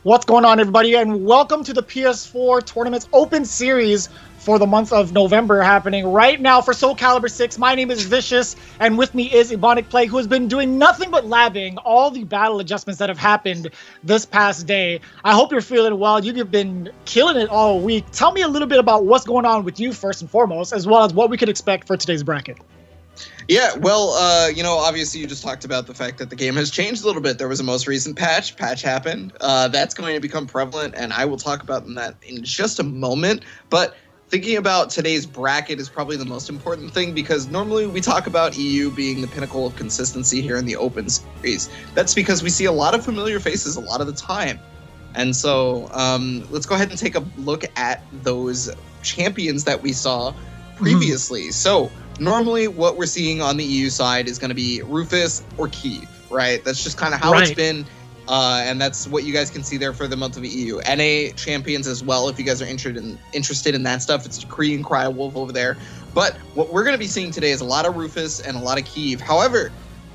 What's going on, everybody, and welcome to the PS4 Tournament's Open Series for the month of November, happening right now for Soulcalibur 6. My name is Vicious, and with me is Ebonic Play, who has been doing nothing but labbing all the battle adjustments that have happened this past day. I hope you're feeling well. You've been killing it all week. Tell me a little bit about what's going on with you first and foremost, as well as what we could expect for today's bracket. Yeah, well, obviously you just talked about the fact that the game has changed a little bit. There was a most recent patch happened. That's going to become prevalent, and I will talk about that in just a moment. But thinking about today's bracket is probably the most important thing, because normally we talk about EU being the pinnacle of consistency here in the Open Series. That's because we see a lot of familiar faces a lot of the time. And so let's go ahead and take a look at those champions that we saw previously. So normally what we're seeing on the EU side is going to be Rufus or Keeve, right? That's just kind of how it's been. And that's what you guys can see there for the month of EU. NA champions as well, if you guys are interested in that stuff. It's Decree and Cry Wolf over there. But what we're going to be seeing today is a lot of Rufus and a lot of Keeve. However,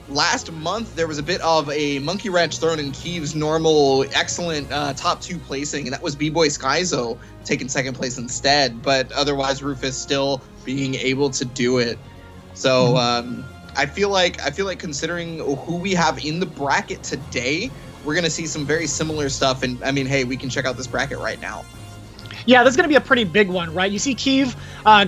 last month there was a bit of a monkey wrench thrown in Keeve's normal, excellent top two placing, and that was B-Boy Skyzo taking second place instead. But otherwise, Rufus still being able to do it. So I feel like considering who we have in the bracket today, we're going to see some very similar stuff. And I mean, hey, we can check out this bracket right now. Yeah, this is going to be a pretty big one, right? You see Keeve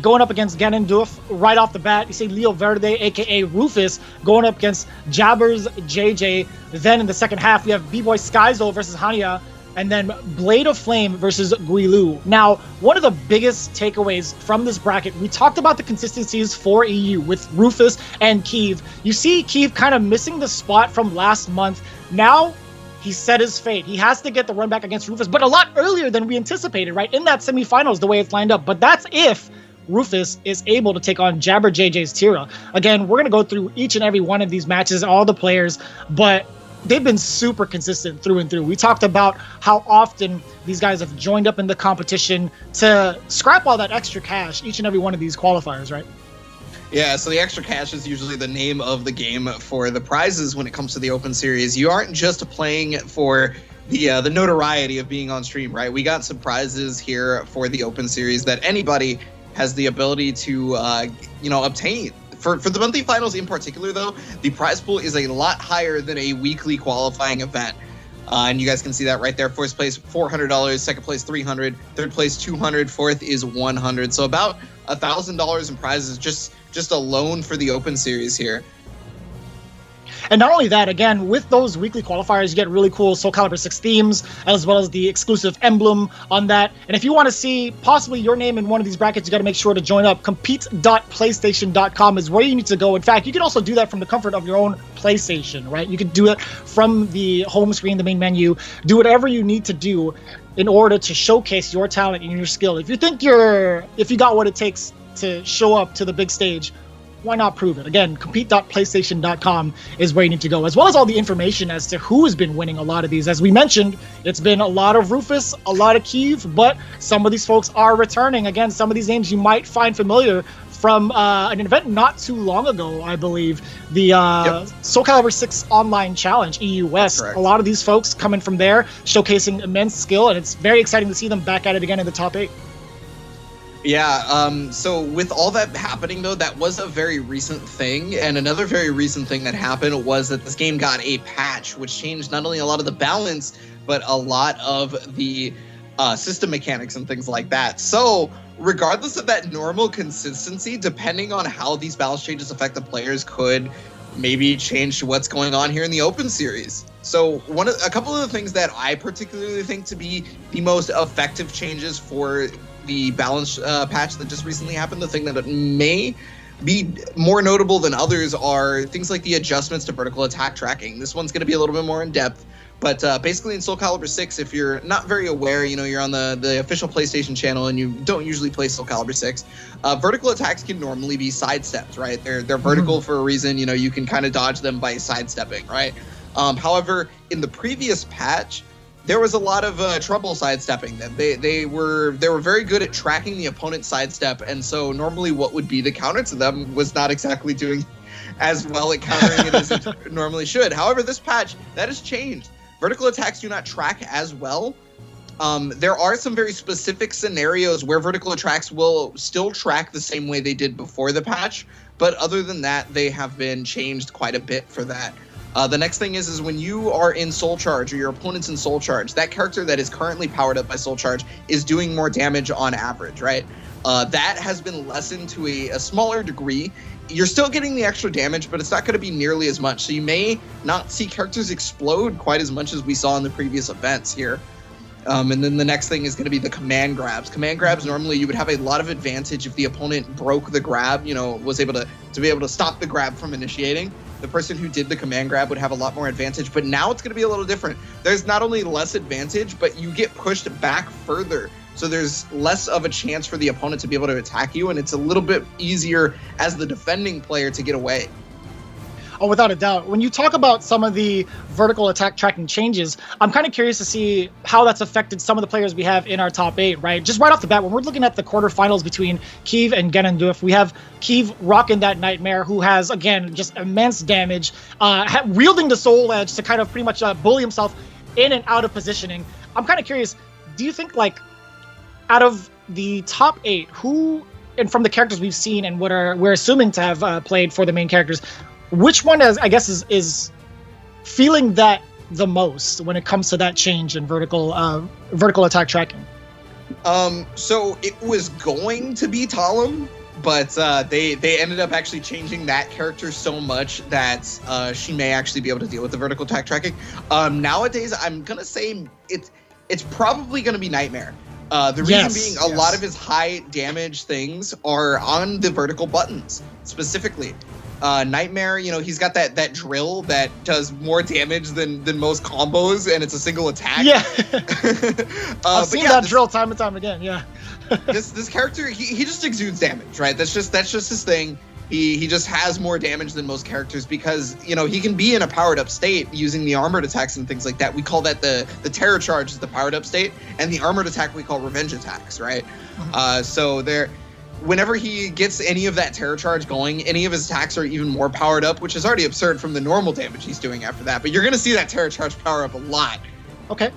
going up against Ganondorf right off the bat. You see Leo Verde, a.k.a. Rufus, going up against Jabbers JJ. Then in the second half, we have B-Boy Skyzo versus Hanya, and then Blade of Flame versus Guilu. Now, one of the biggest takeaways from this bracket, we talked about the consistencies for EU with Rufus and Keeve. You see Keeve kind of missing the spot from last month. Now, he set his fate. He has to get the run back against Rufus, but a lot earlier than we anticipated, right? In that semifinals, the way it's lined up. But that's if Rufus is able to take on Jabber JJ's Tira. Again, we're going to go through each and every one of these matches, all the players, but they've been super consistent through and through. We talked about how often these guys have joined up in the competition to scrap all that extra cash each and every one of these qualifiers, right? Yeah, so the extra cash is usually the name of the game for the prizes when it comes to the Open Series. You aren't just playing for the notoriety of being on stream, right? We got some prizes here for the Open Series that anybody has the ability to, obtain. For the monthly finals in particular, though, the prize pool is a lot higher than a weekly qualifying event. And you guys can see that right there. First place, $400. Second place, $300. Third place, $200. Fourth is $100. So about $1,000 in prizes just alone for the Open Series here. And not only that, again, with those weekly qualifiers, you get really cool Soulcalibur 6 themes, as well as the exclusive emblem on that. And if you want to see possibly your name in one of these brackets, you got to make sure to join up. Compete.playstation.com is where you need to go. In fact, you can also do that from the comfort of your own PlayStation, right? You can do it from the home screen, the main menu. Do whatever you need to do in order to showcase your talent and your skill. If you think if you got what it takes to show up to the big stage, why not prove it? Again, compete.playstation.com is where you need to go, as well as all the information as to who has been winning a lot of these. As we mentioned, it's been a lot of Rufus, a lot of Keeve, but some of these folks are returning. Again, some of these names you might find familiar from an event not too long ago, I believe, the Soulcalibur 6 Online Challenge, EU West. A lot of these folks coming from there, showcasing immense skill, and it's very exciting to see them back at it again in the top 8. Yeah, so with all that happening, though, that was a very recent thing. And another very recent thing that happened was that this game got a patch, which changed not only a lot of the balance, but a lot of the system mechanics and things like that. So regardless of that normal consistency, depending on how these balance changes affect the players, could maybe change what's going on here in the Open Series. So a couple of the things that I particularly think to be the most effective changes for the balance patch that just recently happened, the thing that may be more notable than others are things like the adjustments to vertical attack tracking. This one's going to be a little bit more in depth, but basically in Soulcalibur 6, if you're not very aware, you're on the official PlayStation channel and you don't usually play Soulcalibur 6, vertical attacks can normally be sidestepped, right? They're vertical for a reason. You can kind of dodge them by sidestepping, right? However, in the previous patch, there was a lot of trouble sidestepping them. They were very good at tracking the opponent's sidestep, and so normally what would be the counter to them was not exactly doing as well at countering it as it normally should. However, this patch, that has changed. vertical attacks do not track as well. There are some very specific scenarios where vertical attacks will still track the same way they did before the patch, but other than that, they have been changed quite a bit for that. The next thing is when you are in Soul Charge or your opponent's in Soul Charge, that character that is currently powered up by Soul Charge is doing more damage on average, right? That has been lessened to a smaller degree. You're still getting the extra damage, but it's not going to be nearly as much. So you may not see characters explode quite as much as we saw in the previous events here. And then the next thing is going to be the command grabs. Command grabs, normally you would have a lot of advantage if the opponent broke the grab, was able to be able to stop the grab from initiating. The person who did the command grab would have a lot more advantage, but now it's going to be a little different. There's not only less advantage, but you get pushed back further. So there's less of a chance for the opponent to be able to attack you, and it's a little bit easier as the defending player to get away. Oh, without a doubt. When you talk about some of the vertical attack tracking changes, I'm kind of curious to see how that's affected some of the players we have in our top 8, right? Just right off the bat, when we're looking at the quarterfinals between Keeve and Ganondorf, we have Keeve rocking that Nightmare, who has, again, just immense damage, wielding the Soul Edge to kind of pretty much bully himself in and out of positioning. I'm kind of curious, do you think, like, out of the top 8, who, and from the characters we've seen and what we're assuming to have played for the main characters, which one, is feeling that the most when it comes to that change in vertical attack tracking? So it was going to be Talum, but they ended up actually changing that character so much that she may actually be able to deal with the vertical attack tracking. Nowadays, I'm gonna say it's probably gonna be Nightmare. The reason being a lot of his high damage things are on the vertical buttons specifically. Nightmare, he's got that drill that does more damage than most combos, and it's a single attack. Yeah. I've seen that drill time and time again, yeah. this character, he just exudes damage, right? That's just his thing. He just has more damage than most characters because, he can be in a powered up state using the armored attacks and things like that. We call that the terror charge is the powered up state, and the armored attack we call revenge attacks, right? So whenever he gets any of that terror charge going, any of his attacks are even more powered up, which is already absurd from the normal damage he's doing after that. But you're going to see that terror charge power up a lot. Okay.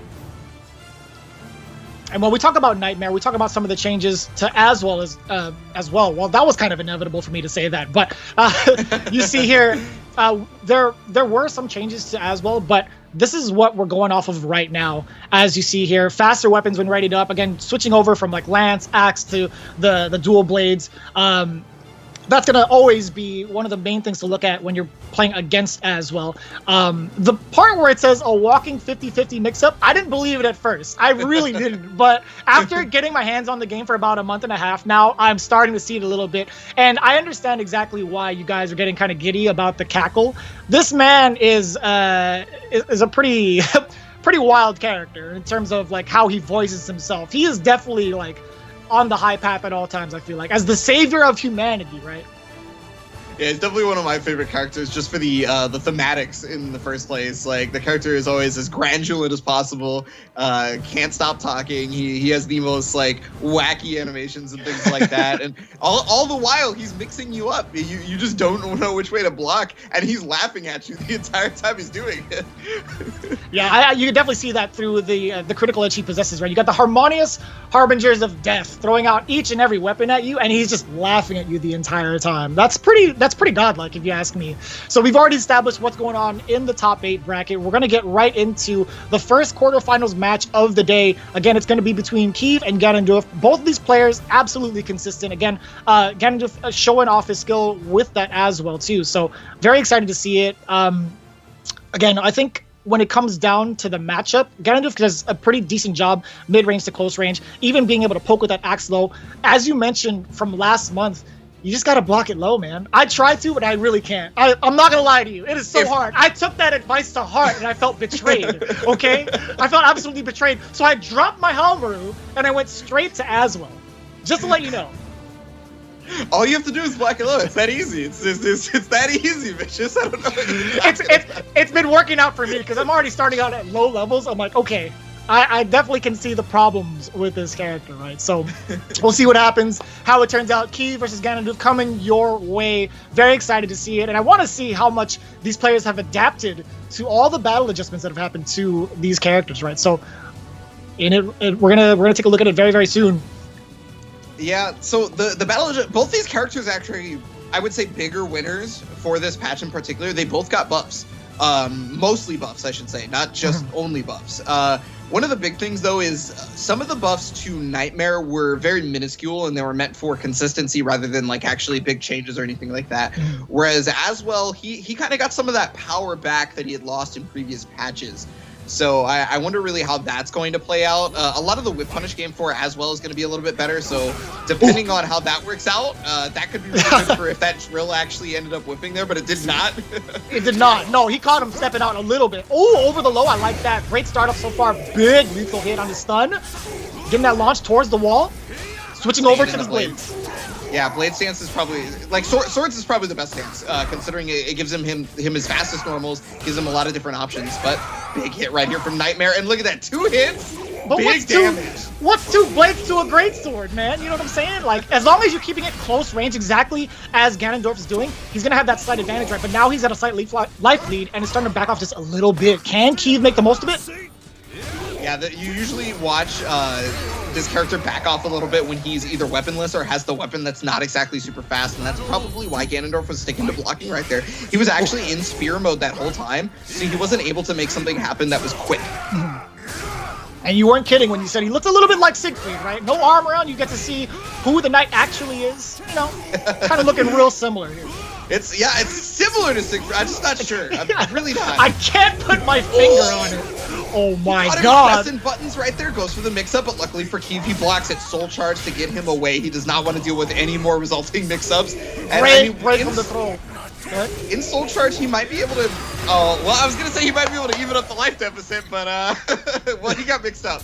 And when we talk about Nightmare, we talk about some of the changes to as well. Well, that was kind of inevitable for me to say that. But you see here, there were some changes to as well, but this is what we're going off of right now. As you see here, faster weapons when readied up. Again, switching over from like lance, axe to the dual blades. That's going to always be one of the main things to look at when you're playing against as well. The part where it says a walking 50-50 mix-up, I didn't believe it at first. I really didn't. But after getting my hands on the game for about a month and a half now, I'm starting to see it a little bit. And I understand exactly why you guys are getting kind of giddy about the cackle. This man is a pretty pretty wild character in terms of like how he voices himself. He is definitely like on the high path at all times, I feel like, as the savior of humanity, right? Yeah, it's definitely one of my favorite characters just for the thematics in the first place. Like, the character is always as grandiloquent as possible, can't stop talking. He has the most, like, wacky animations and things like that. And all the while, he's mixing you up. You just don't know which way to block, and he's laughing at you the entire time he's doing it. Yeah, you can definitely see that through the critical edge he possesses, right? You got the harmonious harbingers of death throwing out each and every weapon at you, and he's just laughing at you the entire time. That's pretty godlike, if you ask me. So we've already established what's going on in the top 8 bracket. We're going to get right into the first quarterfinals match of the day. Again, it's going to be between Keeve and Ganondorf. Both of these players absolutely consistent. Again, Ganondorf showing off his skill with that as well too. So very excited to see it. Again, I think when it comes down to the matchup, Ganondorf does a pretty decent job mid-range to close range, even being able to poke with that axe low. As you mentioned from last month, you just got to block it low, man. I try to, but I really can't. I'm not going to lie to you. It is so hard. I took that advice to heart, and I felt betrayed, okay? I felt absolutely betrayed. So I dropped my Halmaru, and I went straight to Aswell, just to let you know. All you have to do is block it low. It's that easy. It's that easy, Vicious. I don't know. It's been working out for me, because I'm already starting out at low levels. I'm like, okay, I definitely can see the problems with this character, right? So we'll see what happens, how it turns out. Keeve versus Ganondorf coming your way. Very excited to see it, and I want to see how much these players have adapted to all the battle adjustments that have happened to these characters, right? So we're gonna take a look at it very, very soon. Yeah. So the battle, both these characters actually, I would say, bigger winners for this patch in particular. They both got buffs. Mostly buffs, I should say, not just only buffs. One of the big things, though, is some of the buffs to Nightmare were very minuscule, and they were meant for consistency rather than like actually big changes or anything like that. Whereas Aswell, he kind of got some of that power back that he had lost in previous patches. So I wonder really how that's going to play out. A lot of the whip punish game for Aswell is going to be a little bit better. So depending on how that works out, that could be really good for if that drill actually ended up whipping there, but it did not. It did not. No, he caught him stepping out a little bit. Oh, over the low. I like that. Great startup so far. Big lethal hit on the stun. Getting that launch towards the wall. Switching over to the blades. Yeah, blade stance is probably, like, swords is probably the best stance, considering it gives him his fastest normals, gives him a lot of different options, but big hit right here from Nightmare, and look at that, 2 hits, but big damage. What's 2 blades to a great sword, man? You know what I'm saying? Like, as long as you're keeping it close range, exactly as Ganondorf is doing, he's going to have that slight advantage, right? But now he's at a slight life lead, and it's starting to back off just a little bit. Can Keeve make the most of it? Yeah, you usually watch this character back off a little bit when he's either weaponless or has the weapon that's not exactly super fast, and that's probably why Ganondorf was sticking to blocking right there. He was actually in spear mode that whole time, so he wasn't able to make something happen that was quick. And you weren't kidding when you said he looked a little bit like Siegfried, right? No armor on, you get to see who the knight actually is. You know, kind of looking real similar here. It's similar to Siegfried. I'm just not sure. I'm really not. I can't put my finger on it. Oh my god. Pressing buttons right there, goes for the mix-up, but luckily for Keeve, he blocks it. Soul Charge to get him away. He does not want to deal with any more resulting mix-ups. Break from the throw. In Soul Charge, he might be able to... Oh, well, I was going to say he might be able to even up the life deficit, but, well, he got mixed up.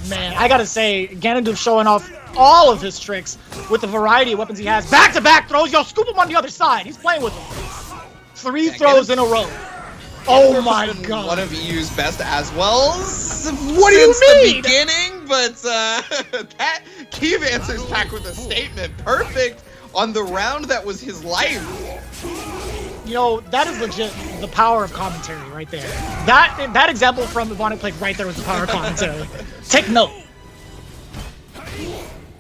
Man, I gotta say, Ganondorf showing off all of his tricks with the variety of weapons he has. Back-to-back throws. Yo, scoop him on the other side. He's playing with them. 3 throws in a row. Oh my god. One of EU's best Aswells. What do you mean? The beginning, but that Keeve answers back with a statement. Perfect on the round that was his life. You know, that is legit the power of commentary right there. That example from Ebonic Plague right there was the power of commentary. Take note.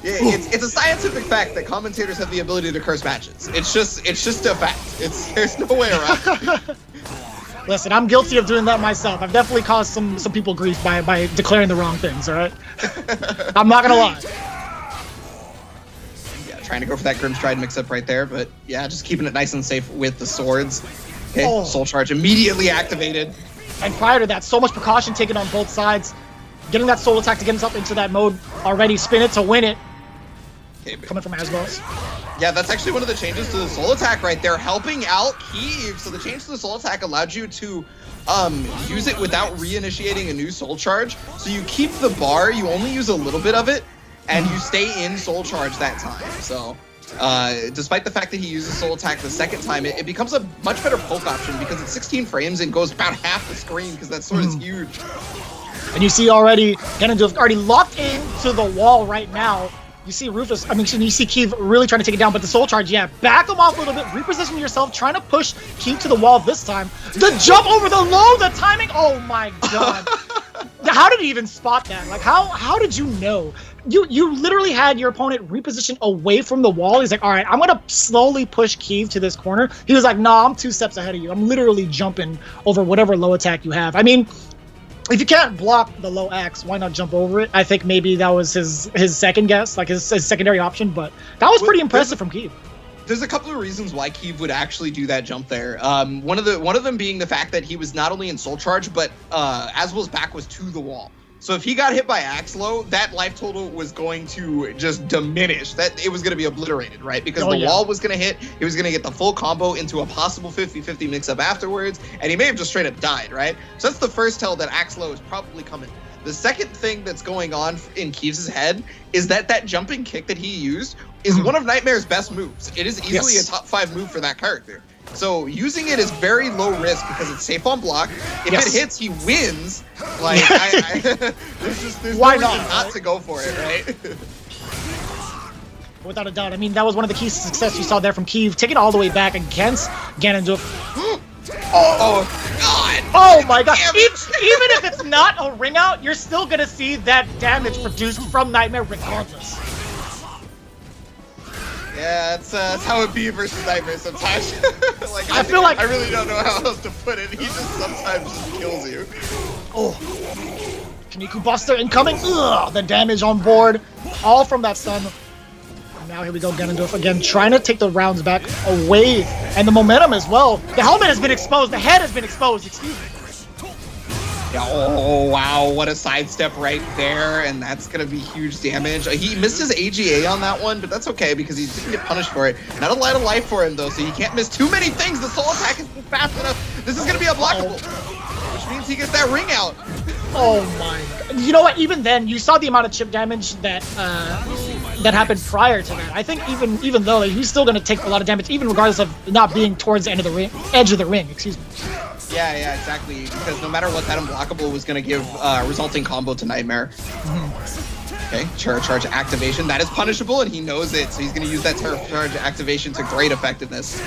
Yeah, it's a scientific fact that commentators have the ability to curse matches. It's just a fact. There's no way around it. Listen, I'm guilty of doing that myself. I've definitely caused some people grief by declaring the wrong things, alright? I'm not gonna lie. Yeah, trying to go for that Grim Stride mix-up right there, but yeah, just keeping it nice and safe with the swords. Okay, Soul Charge immediately activated. And prior to that, so much precaution taken on both sides. Getting that soul attack to get himself into that mode already, spin it to win it. Okay, coming from Aswell's. Yeah, that's actually one of the changes to the soul attack right there, helping out Keeve. So the change to the soul attack allowed you to use it without reinitiating a new soul charge. So you keep the bar, you only use a little bit of it, and you stay in soul charge that time. So despite the fact that he uses soul attack the second time, it becomes a much better poke option because it's 16 frames and goes about half the screen because that sword is huge. And you see already, Ganondorf already locked into the wall right now. You see Rufus, you see Keeve really trying to take it down, but the soul charge, yeah, back him off a little bit, reposition yourself, trying to push Keeve to the wall this time. The jump over the low, the timing, oh my god. How did he even spot that? Like, how did you know? You literally had your opponent reposition away from the wall. He's like, all right, I'm going to slowly push Keeve to this corner. He was like, nah, I'm 2 steps ahead of you. I'm literally jumping over whatever low attack you have. I mean, if you can't block the low X, why not jump over it? I think maybe that was his second guess, like his secondary option, but that was pretty impressive from Keeve. There's a couple of reasons why Keeve would actually do that jump there. One of them being the fact that he was not only in Soul Charge, but Aswell's back was to the wall. So if he got hit by Axe Low, that life total was going to just diminish. That it was going to be obliterated, right? Because the wall was going to hit, he was going to get the full combo into a possible 50-50 mix-up afterwards, and he may have just straight up died, right? So that's the first tell that Axe Low is probably coming. The second thing that's going on in Keeve's head is that jumping kick that he used is one of Nightmare's best moves. It is easily a top 5 move for that character. So using it is very low risk because it's safe on block. If Yes. it hits, he wins. Like, there's Why no reason not, not right? to go for it, right? Without a doubt. I mean, that was one of the keys to success you saw there from Keeve, taking it all the way back against Ganondorf. Oh, God! Oh my god! Damn Even it. if it's not a ring out, you're still gonna see that damage produced from Nightmare regardless. Yeah, that's how it be versus Nightmare sometimes. Like, I feel like- I really don't know how else to put it. He just sometimes just kills you. Oh. Kaniku Buster incoming. Ugh, the damage on board. All from that stun. And now here we go, Ganondorf again, trying to take the rounds back away. And the momentum as well. The helmet has been exposed. The head has been exposed. Excuse me. Yeah, oh, wow, what a sidestep right there, and that's going to be huge damage. He missed his AGA on that one, but that's okay because he didn't get punished for it. Not a lot of life for him, though, so he can't miss too many things. The soul attack is fast enough. This is going to be unblockable, which means he gets that ring out. Oh my god. You know what? Even then, you saw the amount of chip damage that that happened prior to that. I think even though he's still going to take a lot of damage, even regardless of not being towards the end of the ring, edge of the ring, excuse me. Yeah, exactly. Because no matter what, that unblockable was going to give resulting combo to Nightmare. Okay, Terror Charge activation. That is punishable, and he knows it, so he's going to use that Terror Charge activation to great effectiveness.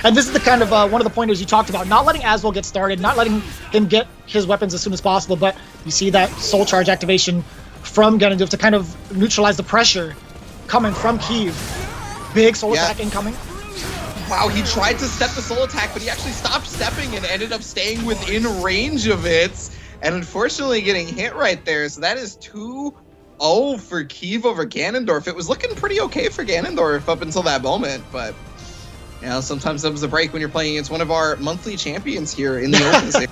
And this is the kind of one of the pointers you talked about, not letting Aswell get started, not letting him get his weapons as soon as possible, but you see that Soul Charge activation from Ganondorf to kind of neutralize the pressure coming from Keeve. Big Soul attack incoming. Wow, he tried to step the soul attack, but he actually stopped stepping and ended up staying within range of it. And unfortunately getting hit right there. So that is 2-0 for Keeve over Ganondorf. It was looking pretty okay for Ganondorf up until that moment, but you know, sometimes that was a break when you're playing against one of our monthly champions here in the Open Series.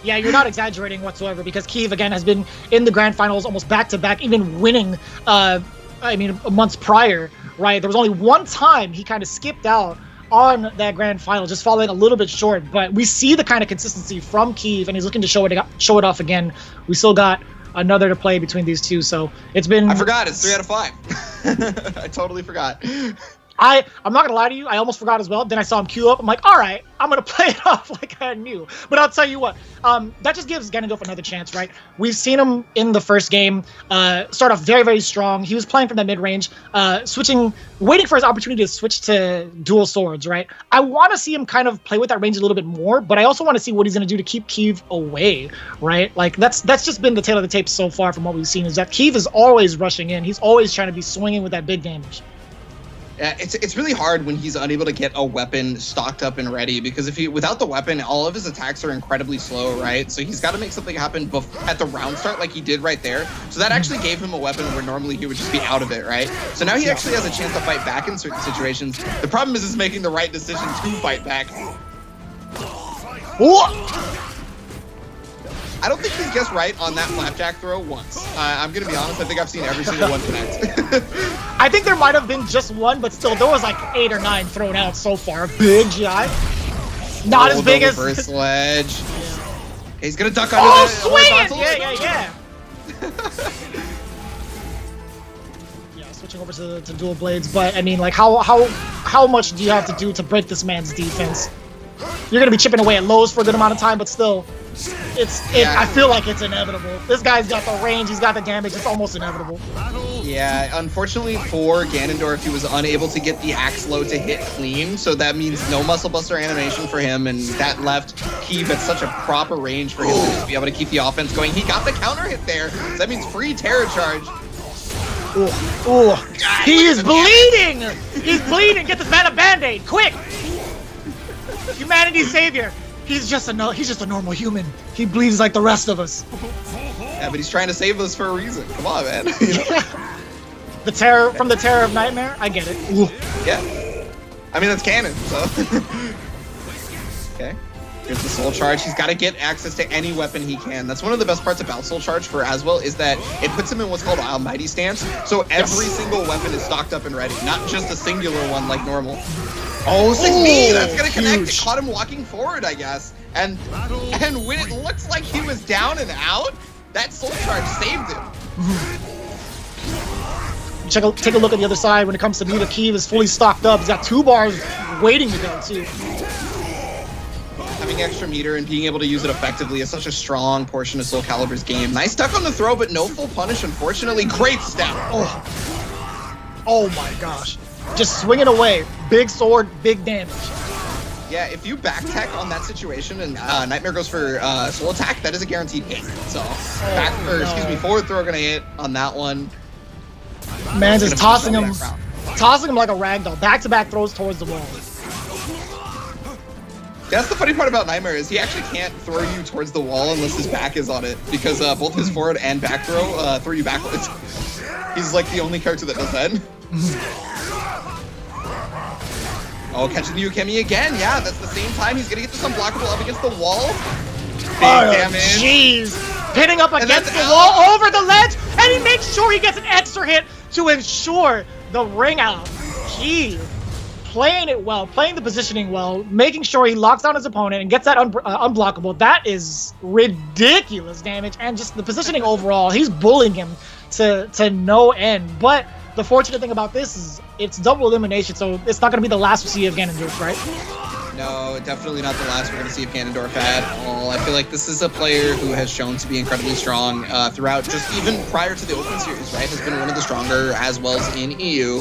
Yeah, you're not exaggerating whatsoever because Keeve, again, has been in the Grand Finals almost back-to-back, even winning, months prior, right? There was only one time he kind of skipped out on that Grand Final, just falling a little bit short, but we see the kind of consistency from Keeve, and he's looking to show it off again. We still got another to play between these two, so it's been... I forgot, it's 3 out of 5. I totally forgot. I'm not gonna lie to you, I almost forgot as well. Then I saw him queue up. I'm like, all right, I'm gonna play it off like I knew. But I'll tell you what, that just gives Ganondorf another chance, right? We've seen him in the first game start off very, very strong. He was playing from that mid-range, waiting for his opportunity to switch to dual swords, right? I want to see him kind of play with that range a little bit more, but I also want to see what he's gonna do to keep Keeve away, right? Like that's just been the tail of the tape so far from what we've seen, is that Keeve is always rushing in. He's always trying to be swinging with that big damage. Yeah, it's really hard when he's unable to get a weapon stocked up and ready, because if he without the weapon, all of his attacks are incredibly slow, right? So he's got to make something happen at the round start, like he did right there. So that actually gave him a weapon where normally he would just be out of it, right? So now he actually has a chance to fight back in certain situations. The problem is making the right decision to fight back. I don't think he's guessed right on that flapjack throw once. I'm going to be honest, I think I've seen every single one connect. I think there might have been just one, but still, there was like 8 or 9 thrown out so far. Big GI. Not as big as... reverse ledge. Yeah. He's going to duck under the... swing it! Yeah. Yeah, switching over to dual blades, but I mean, like, how much do you have to do to break this man's defense? You're going to be chipping away at lows for a good amount of time, but still... I feel like it's inevitable. This guy's got the range, he's got the damage, it's almost inevitable. Yeah, unfortunately for Ganondorf, he was unable to get the axe low to hit clean, so that means no muscle buster animation for him, and that left Keeve at such a proper range for him to just be able to keep the offense going. He got the counter hit there, so that means free terror charge. God, he is bleeding! He's bleeding! Get this man a band-aid, quick! Humanity's savior. He's just a normal human. He bleeds like the rest of us. Yeah, but he's trying to save us for a reason. Come on, man. The terror from the terror of Nightmare. I get it. Ooh. Yeah. I mean, that's canon. So. Okay. Here's the Soul Charge. He's got to get access to any weapon he can. That's one of the best parts about Soul Charge for Aswell, is that it puts him in what's called Almighty stance. So every single weapon is stocked up and ready, not just a singular one like normal. Oh, 6B! That's gonna connect. It caught him walking forward, I guess. And when it looks like he was down and out, that Soul Charge saved him. take a look at the other side when it comes to meter. Keeve is fully stocked up. He's got 2 bars waiting to go, too. Having extra meter and being able to use it effectively is such a strong portion of Soulcalibur's game. Nice duck on the throw, but no full punish, unfortunately. Great step. Oh my gosh. Just swinging away. Big sword, big damage. Yeah, if you back tech on that situation and Nightmare goes for soul attack, that is a guaranteed hit. So forward throw gonna hit on that one. Man, just tossing him like a ragdoll. Back-to-back throws towards the wall. That's the funny part about Nightmare is he actually can't throw you towards the wall unless his back is on it, because both his forward and back throw you backwards. He's like the only character that does that. Oh, catching the Ukemi again. Yeah, that's the same time. He's gonna get this unblockable up against the wall. Big damage. Jeez. Pinning up against the wall over the ledge, and he makes sure he gets an extra hit to ensure the ring out. Keeve playing it well, playing the positioning well, making sure he locks down his opponent and gets that unblockable. That is ridiculous damage, and just the positioning overall, he's bullying him to no end. But the fortunate thing about this is it's double elimination, so it's not going to be the last we see of Ganondorf, right? No, definitely not the last we're going to see of Ganondorf at all. I feel like this is a player who has shown to be incredibly strong throughout, just even prior to the Open Series, right? Has been one of the stronger, as well as in EU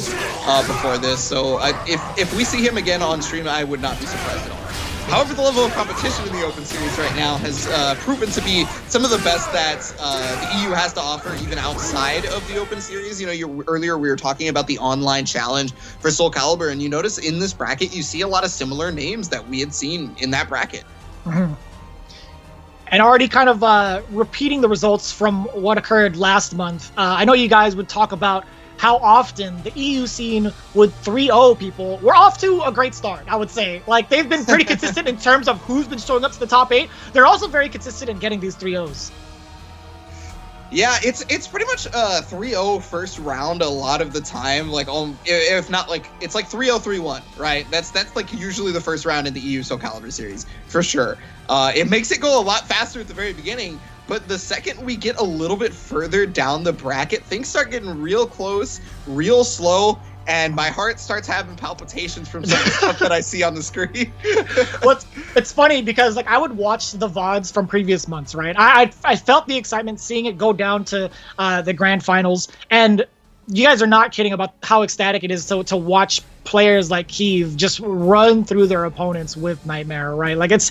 before this. So if we see him again on stream, I would not be surprised at all. However, the level of competition in the Open Series right now has proven to be some of the best that the EU has to offer, even outside of the Open Series. You know, earlier we were talking about the online challenge for Soulcalibur, and you notice in this bracket, you see a lot of similar names that we had seen in that bracket. Mm-hmm. And already kind of repeating the results from what occurred last month. I know you guys would talk about how often the EU scene would 3-0 people. We're off to a great start, I would say. Like, they've been pretty consistent in terms of who's been showing up to the top 8. They're also very consistent in getting these 3-0s. Yeah, it's pretty much 3-0 first round a lot of the time. Like, if not, like, it's like 3-0, 3-1, right? That's like usually the first round in the EU Soulcalibur series, for sure. It makes it go a lot faster at the very beginning, but the second we get a little bit further down the bracket, things start getting real close, real slow, and my heart starts having palpitations from some of the stuff that I see on the screen. It's funny because, like, I would watch the VODs from previous months, right? I felt the excitement seeing it go down to the grand finals, and you guys are not kidding about how ecstatic it is to watch players like Keeve just run through their opponents with Nightmare, right? Like, it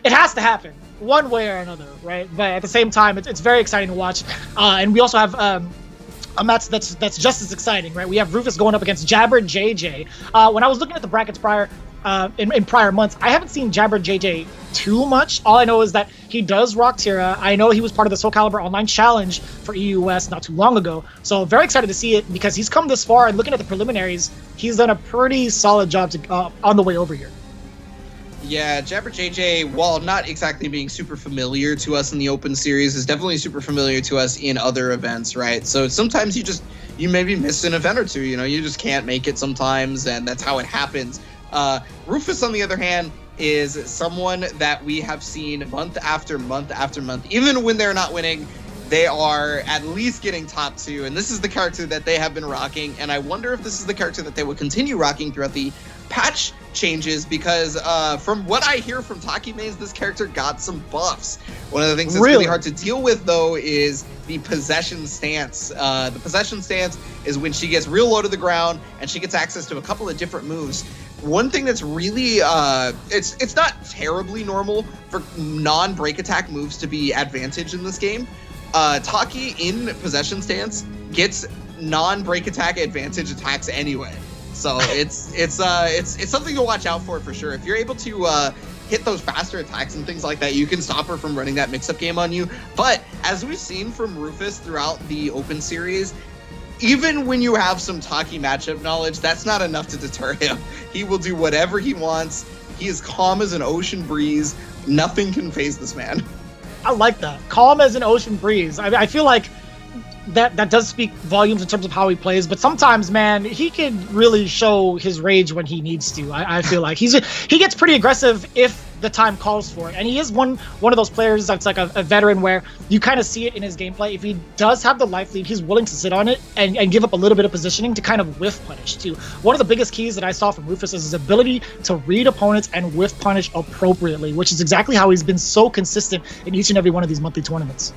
has to happen one way or another, right? But at the same time, it's very exciting to watch. And we also have a match that's just as exciting, right? We have Rufus going up against Jabber JJ. When I was looking at the brackets in prior months, I haven't seen Jabber JJ too much. All I know is that he does rock Tira. I know he was part of the Soulcalibur Online Challenge for EUS not too long ago. So very excited to see it because he's come this far, and looking at the preliminaries, he's done a pretty solid job on the way over here. Yeah, Jabber JJ, while not exactly being super familiar to us in the Open Series, is definitely super familiar to us in other events, right? So sometimes you maybe miss an event or two, you know, you just can't make it sometimes, and that's how it happens. Rufus, on the other hand, is someone that we have seen month after month after month. Even when they're not winning, they are at least getting top 2, and this is the character that they have been rocking, and I wonder if this is the character that they will continue rocking throughout the patch changes, because from what I hear from Taki mains, this character got some buffs. One of the things that's really hard to deal with, though, is the possession stance. The possession stance is when she gets real low to the ground and she gets access to a couple of different moves. One thing that's really, it's not terribly normal for non-break attack moves to be advantage in this game. Taki in possession stance gets non-break attack advantage attacks anyway. So it's something to watch out for sure. If you're able to hit those faster attacks and things like that, you can stop her from running that mix-up game on you. But as we've seen from Rufus throughout the Open Series, even when you have some Taki matchup knowledge, that's not enough to deter him. He will do whatever he wants. He is calm as an ocean breeze. Nothing can faze this man. I like that. Calm as an ocean breeze. I feel like that does speak volumes in terms of how he plays, but sometimes, man, he can really show his rage when he needs to. I feel like he gets pretty aggressive if the time calls for it. And he is one of those players that's like a veteran where you kind of see it in his gameplay. If he does have the life lead, he's willing to sit on it and give up a little bit of positioning to kind of whiff punish too. One of the biggest keys that I saw from Rufus is his ability to read opponents and whiff punish appropriately, which is exactly how he's been so consistent in each and every one of these monthly tournaments.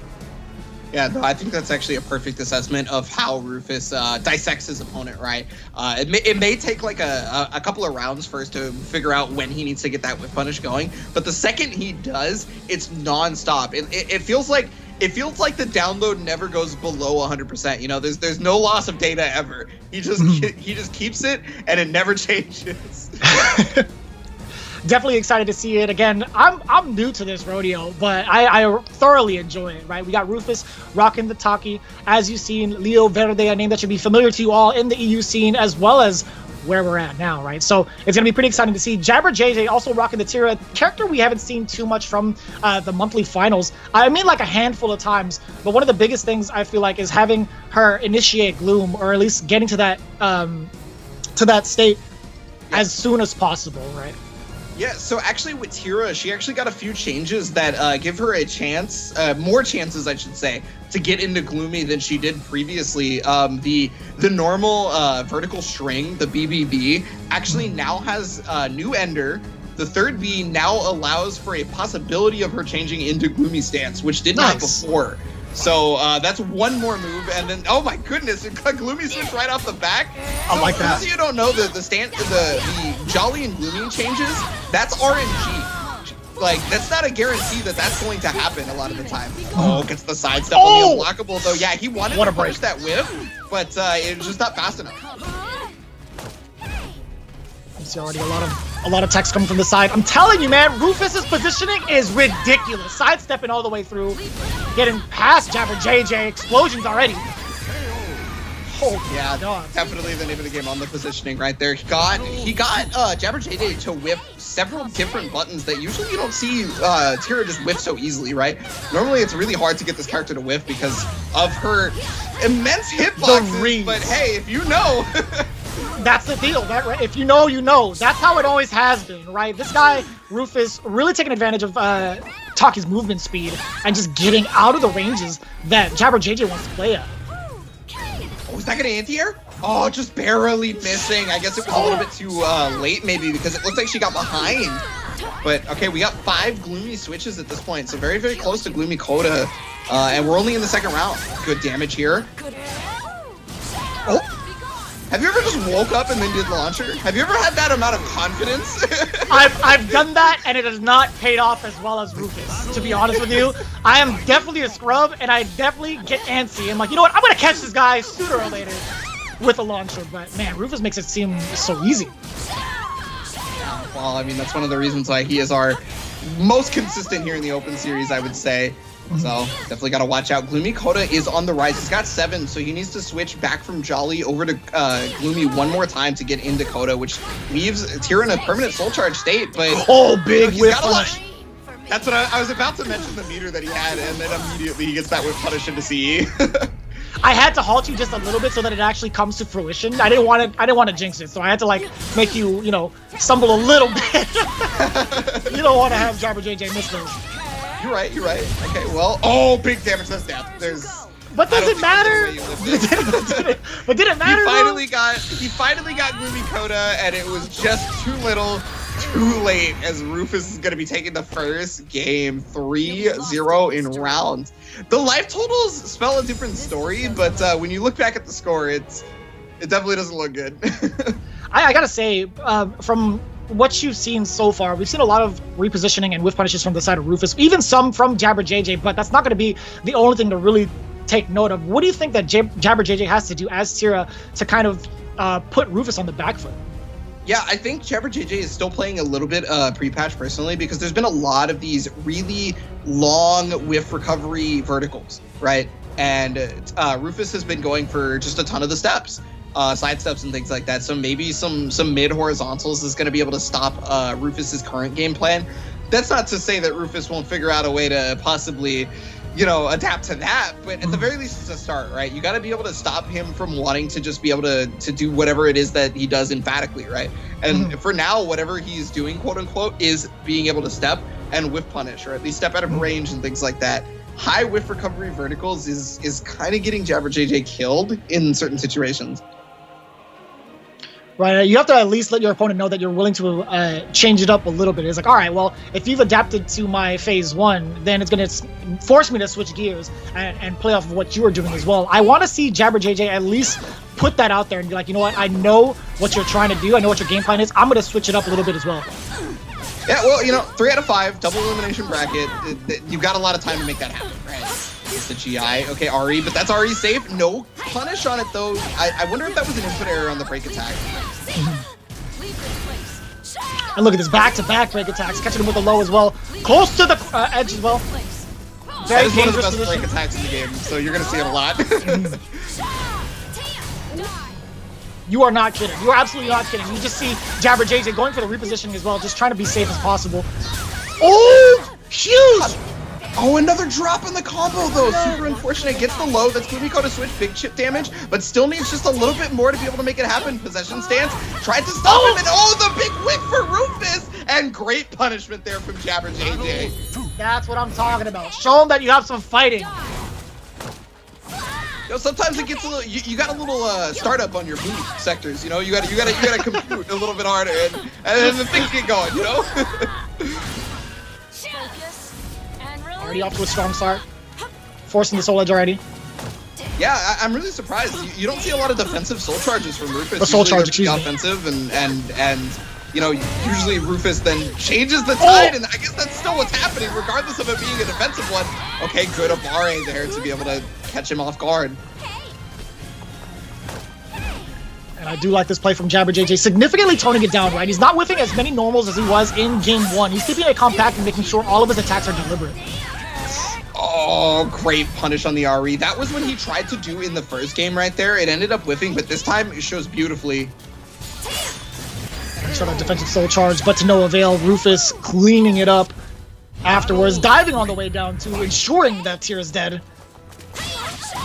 Yeah, no, I think that's actually a perfect assessment of how Rufus dissects his opponent, right? It may take like a couple of rounds first to figure out when he needs to get that whip punish going, but the second he does, it's nonstop. It feels like the download never goes below 100%. You know, there's no loss of data ever. He just keeps it, and it never changes. Definitely excited to see it again. I'm new to this rodeo, but I thoroughly enjoy it, right? We got Rufus rocking the Taki. As you've seen, Leo Verde, a name that should be familiar to you all in the EU scene, as well as where we're at now, right? So it's going to be pretty exciting to see. Jabber JJ also rocking the Tira, character we haven't seen too much from the monthly finals. I mean, like a handful of times, but one of the biggest things I feel like is having her initiate Gloom, or at least getting to that state as soon as possible, right? Yeah, so actually with Tira, she actually got a few changes that give her a chance, more chances, I should say, to get into Gloomy than she did previously. The normal vertical string, the BBB, actually now has a new ender. The third B now allows for a possibility of her changing into Gloomy stance, which did not before. So that's one more move, and then oh my goodness, it got Gloomy switch right off the back. I like that. For those of you who don't know, the Jolly and Gloomy changes, that's RNG. Like, that's not a guarantee that that's going to happen a lot of the time. Oh, gets the sidestep on the unblockable though. Yeah, he wanted to punish that whiff, but it was just not fast enough. You see already a lot of text coming from the side. I'm telling you, man, Rufus's positioning is ridiculous. Sidestepping all the way through, getting past Jabber JJ. Explosions already. Oh yeah, God. Definitely the name of the game on the positioning right there. He got Jabber JJ to whip several different buttons that usually you don't see Tira just whiff so easily, right? Normally it's really hard to get this character to whiff because of her immense hitboxes, but hey, if you know... That's the deal, right? If you know, you know. That's how it always has been, right? This guy, Rufus, really taking advantage of Taki's movement speed and just getting out of the ranges that Jabber JJ wants to play at. Oh, is that gonna anti-air? Oh, just barely missing. I guess it was a little bit too late, maybe, because it looks like she got behind. But, okay, we got 5 Gloomy switches at this point, so very, very close to Gloomy Coda. And we're only in the second round. Good damage here. Oh! Have you ever just woke up and then did launcher? Have you ever had that amount of confidence? I've done that, and it has not paid off as well as Rufus, to be honest with you. I am definitely a scrub, and I definitely get antsy. I'm like, you know what? I'm going to catch this guy sooner or later with a launcher. But, man, Rufus makes it seem so easy. Well, I mean, that's one of the reasons why he is our most consistent here in the Open Series, I would say. So definitely got to watch out. Gloomy Coda is on the rise. He's got 7, so he needs to switch back from Jolly over to Gloomy one more time to get into Coda, which leaves Tira in a permanent soul charge state. But big whip punish. That's what I was about to mention, the meter that he had, and then immediately he gets that whip punish into CE. I had to halt you just a little bit so that it actually comes to fruition. I didn't want to jinx it, so I had to like make you, stumble a little bit. You don't want to have Jabber JJ miss those. You're right. Okay, well, big damage. That's death. But does it matter? But did it matter? He finally got Gloomy Coda, and it was just too little, too late, as Rufus is going to be taking the first game 3-0 in rounds. The life totals spell a different story, but when you look back at the score, it definitely doesn't look good. I gotta say, from what you've seen so far, we've seen a lot of repositioning and whiff punishes from the side of Rufus, even some from Jabber JJ, but that's not going to be the only thing to really take note of. What do you think that Jabber JJ has to do as Tira to kind of put Rufus on the back foot? Yeah, I think Jabber JJ is still playing a little bit pre-patch personally, because there's been a lot of these really long whiff recovery verticals, right? And Rufus has been going for just a ton of the steps. Side steps and things like that. So maybe some mid horizontals is going to be able to stop Rufus's current game plan. That's not to say that Rufus won't figure out a way to possibly, adapt to that. But at the very least, it's a start, right? You got to be able to stop him from wanting to just be able to do whatever it is that he does emphatically, right? And for now, whatever he's doing, quote unquote, is being able to step and whiff punish, or at least step out of range and things like that. High whiff recovery verticals is kind of getting JabberJJ killed in certain situations. Right, you have to at least let your opponent know that you're willing to change it up a little bit. It's like, all right, well, if you've adapted to my phase 1, then it's going to force me to switch gears and play off of what you are doing as well. I want to see JabberJJ at least put that out there and be like, you know what, I know what you're trying to do. I know what your game plan is. I'm going to switch it up a little bit as well. Yeah, well, 3 out of 5, double elimination bracket. You've got a lot of time to make that happen, right? It's the GI. Okay, RE, but that's RE safe. No punish on it, though. I wonder if that was an input error on the break attack. And look at this back-to-back break attacks, catching him with a low as well. Close to the edge as well. That is one of the best break attacks in the game, so you're going to see it a lot. You are not kidding. You are absolutely not kidding. You just see JabberJJ going for the repositioning as well, just trying to be safe as possible. Oh, huge! Oh, another drop in the combo, though. Super unfortunate. Gets the low. That's Glumiko to switch. Big chip damage, but still needs just a little bit more to be able to make it happen. Possession stance. Tried to stop him, and the big whip for Rufus. And great punishment there from JabberJJ. That's what I'm talking about. Show him that you have some fighting. Sometimes it gets a little. You got a little startup on your boot sectors. You gotta compute a little bit harder, and then the things get going. Already off to a strong start, forcing the soul edge already. Yeah, I'm really surprised. You don't see a lot of defensive soul charges from Rufus. The soul charge, excuse me. Offensive and usually Rufus then changes the tide, and I guess that's still what's happening, regardless of it being a defensive one. Okay, good Abare there to be able to catch him off guard. And I do like this play from JabberJJ, significantly toning it down, right? He's not whiffing as many normals as he was in game 1. He's keeping it compact and making sure all of his attacks are deliberate. Oh, great punish on the RE. That was what he tried to do in the first game right there. It ended up whiffing, but this time it shows beautifully. Try that defensive soul charge, but to no avail. Rufus cleaning it up afterwards, diving on the way down to ensuring that Tyr is dead.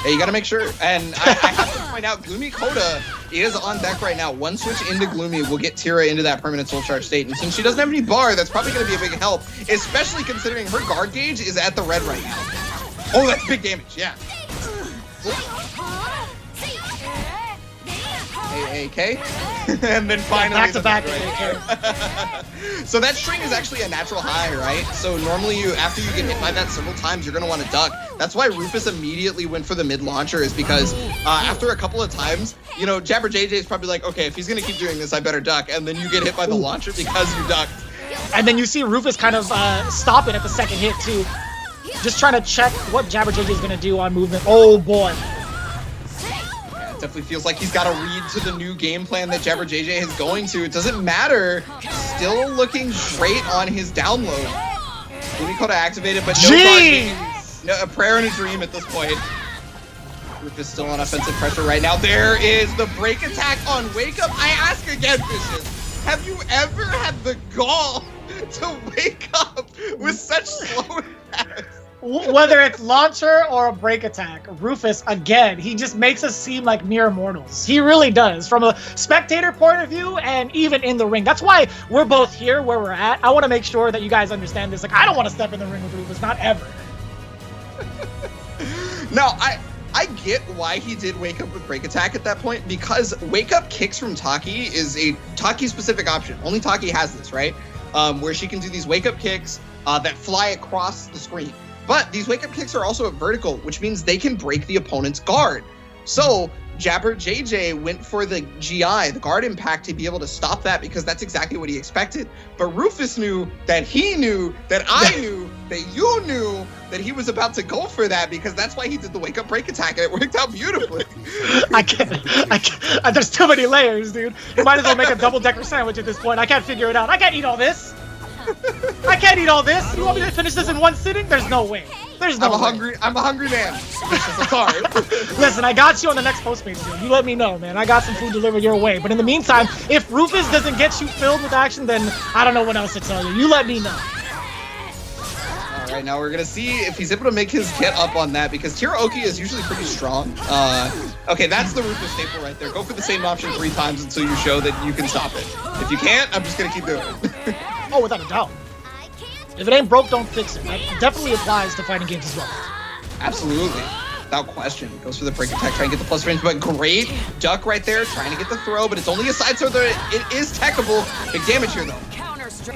Yeah, you gotta make sure. And I have to point out, Gloomy Coda is on deck right now. One switch into Gloomy will get Tyra into that permanent soul charge state. And since she doesn't have any bar, that's probably gonna be a big help, especially considering her guard gauge is at the red right now. Oh, that's big damage, yeah. AAK, and then finally back-to-back AAK. So that string is actually a natural high, right? So normally after you get hit by that several times, you're gonna want to duck. That's why Rufus immediately went for the mid launcher, is because after a couple of times, JabberJJ is probably like, okay, if he's gonna keep doing this, I better duck. And then you get hit by the launcher because you ducked. And then you see Rufus kind of stop it at the second hit too, just trying to check what JabberJJ is gonna do on movement. Oh boy. Definitely feels like he's got to read to the new game plan that JabberJJ is going to. It doesn't matter. Still looking great on his download. Unicode activated, but no, a prayer and a dream at this point. Rufus still on offensive pressure right now. There is the break attack on Wake Up. I ask again, Vicious, have you ever had the gall to wake up with such slow attacks? Whether it's launcher or a break attack, Rufus, again, he just makes us seem like mere mortals. He really does, from a spectator point of view and even in the ring. That's why we're both here where we're at. I want to make sure that you guys understand this. Like, I don't want to step in the ring with Rufus, not ever. No, I get why he did Wake Up with break attack at that point, because Wake Up kicks from Taki is a Taki-specific option. Only Taki has this, right? Where she can do these Wake Up kicks that fly across the screen. But these wake-up kicks are also a vertical, which means they can break the opponent's guard. So JabberJJ went for the GI, the guard impact, to be able to stop that, because that's exactly what he expected. But Rufus knew that he knew that I knew that you knew that he was about to go for that, because that's why he did the wake-up break attack, and it worked out beautifully. I can't. There's too many layers, dude. You might as well make a double-decker sandwich at this point. I can't figure it out. I can't eat all this. I can't eat all this. You want me to finish this in one sitting? There's no way. There's no way. I'm a hungry man. I'm sorry. Listen, I got you on the next Postmates game. You let me know, man. I got some food delivered your way. But in the meantime, if Rufus doesn't get you filled with action, then I don't know what else to tell you. You let me know. All right now. We're going to see if he's able to make his get up on that, because Tiraoki is usually pretty strong. Okay, that's the Rufus staple right there. Go for the same option 3 times until you show that you can stop it. If you can't, I'm just going to keep doing it. Oh, without a doubt. If it ain't broke, don't fix it. That definitely applies to fighting games as well. Absolutely. Without question. Goes for the break attack, trying to get the plus range, but great duck right there, trying to get the throw, but it's only a side throw there. It is techable. Big damage here, though.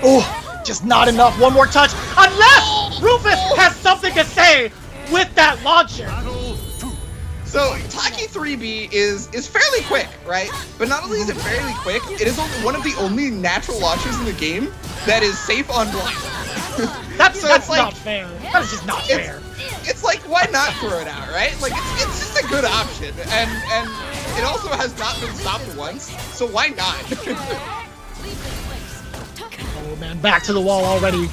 Oh, just not enough. One more touch. Unless Rufus has something to say with that launcher. So, Taki 3B is fairly quick, right? But not only is it fairly quick, it is one of the only natural launchers in the game that is safe on blind. That's like, not fair. That is just not fair. It's like, why not throw it out, right? Like, it's just a good option. And it also has not been stopped once, so why not? Oh, man, back to the wall already.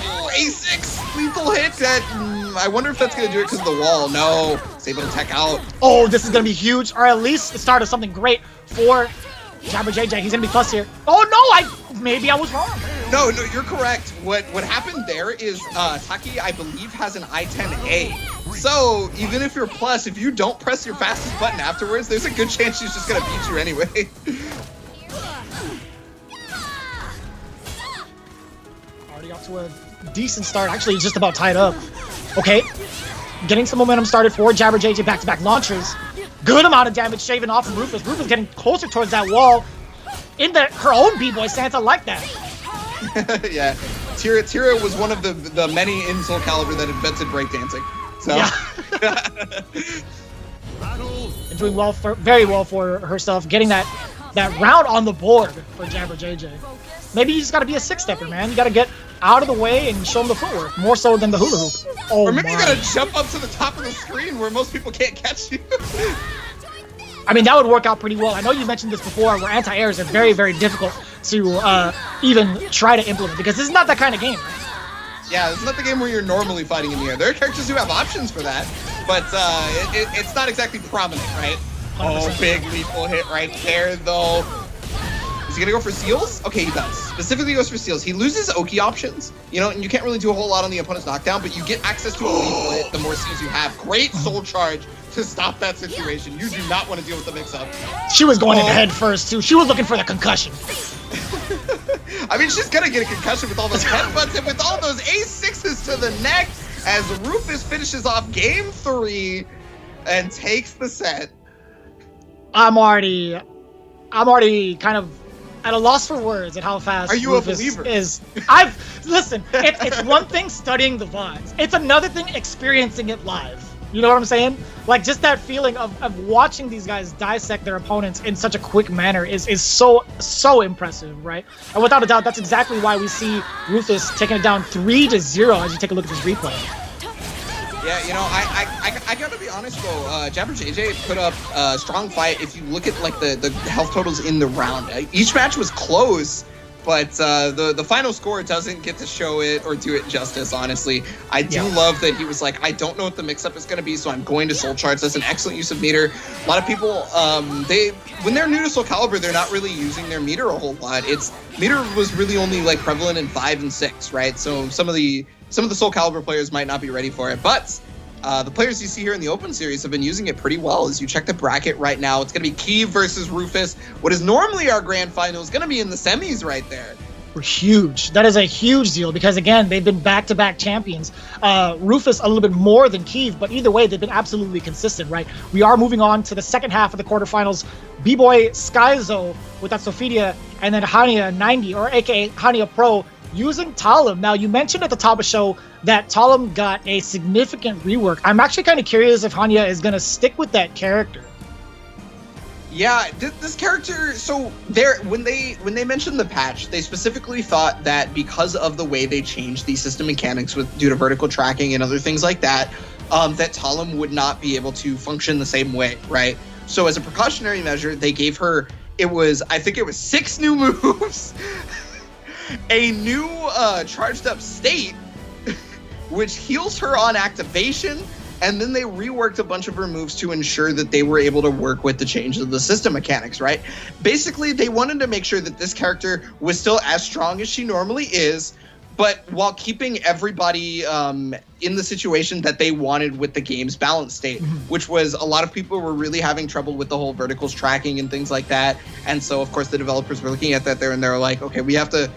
Oh, A6 lethal hit. I wonder if that's going to do it because of the wall. No, it's able to tech out. Oh, this is going to be huge, or at least the start of something great for Jabber JJ. He's going to be plus here. Oh, no, maybe I was wrong. No, you're correct. What happened there is Taki, I believe, has an I-10A. So even if you're plus, if you don't press your fastest button afterwards, there's a good chance she's just going to beat you anyway. Already off to a decent start. Actually, just about tied up. Okay, getting some momentum started for Jabber JJ. Back-to-back launchers. Good amount of damage shaving off from Rufus. Rufus getting closer towards that wall. In her own B-boy stance, I like that. Yeah, Tira was one of the many in Soulcalibur that invented breakdancing. So. Yeah. And doing well very well for herself, getting that round on the board for Jabber JJ. Maybe you just got to be a 6-stepper, man. You got to get out of the way and show them the footwork, more so than the hula hoop. Oh, or maybe you got to jump up to the top of the screen where most people can't catch you. I mean, that would work out pretty well. I know you mentioned this before, where anti-airs are very, very difficult to even try to implement, because this is not that kind of game, right? Yeah, this is not the game where you're normally fighting in the air. There are characters who have options for that, but it's not exactly prominent, right? 100%. Oh, big lethal hit right there, though. Is he gonna go for seals? Okay, he does. Specifically goes for seals. He loses Oki options, and you can't really do a whole lot on the opponent's knockdown, but you get access to a lethal hit the more seals you have. Great soul charge to stop that situation. You do not want to deal with the mix-up. She was going in head first, too. She was looking for the concussion. I mean, she's gonna get a concussion with all those headbutts and with all those A6s to the neck as Rufus finishes off game 3 and takes the set. I'm already kind of at a loss for words at how fast Rufus is. Listen, it's one thing studying the VODs. It's another thing experiencing it live. You know what I'm saying? Like, just that feeling of watching these guys dissect their opponents in such a quick manner is so impressive, right? And without a doubt, that's exactly why we see Rufus taking it down 3-0 as you take a look at this replay. Yeah, I gotta be honest though, Jabber JJ put up a strong fight. If you look at like the health totals in the round, each match was close, but the final score doesn't get to show it or do it justice, honestly. I do love that he was like, I don't know what the mix-up is going to be, so I'm going to Soul Charge. That's an excellent use of meter. A lot of people, when they're new to Soulcalibur, they're not really using their meter a whole lot. Meter was really only like prevalent in 5 and 6, right? So some of the Soulcalibur players might not be ready for it, but the players you see here in the Open Series have been using it pretty well. As you check the bracket right now, it's going to be Keeve versus Rufus. What is normally our grand final is going to be in the semis right there. Huge. That is a huge deal because, again, they've been back-to-back champions. Rufus a little bit more than Keeve, but either way, they've been absolutely consistent, right? We are moving on to the second half of the quarterfinals. B-Boy Skyzo with that Sophia, and then Hanya 90, or aka Hanya Pro, using Talum. Now, you mentioned at the top of the show that Talum got a significant rework. I'm actually kind of curious if Hanya is going to stick with that character. Yeah, this character, so when they mentioned the patch, they specifically thought that because of the way they changed the system mechanics due to vertical tracking and other things like that, that Talum would not be able to function the same way, right? So as a precautionary measure, they gave her, I think it was 6 new moves, a new charged up state, which heals her on activation, and then they reworked a bunch of her moves to ensure that they were able to work with the change of the system mechanics, right? Basically, they wanted to make sure that this character was still as strong as she normally is, but while keeping everybody in the situation that they wanted with the game's balance state, which was a lot of people were really having trouble with the whole verticals tracking and things like that. And so, of course, the developers were looking at that there, and they're like, okay, we have to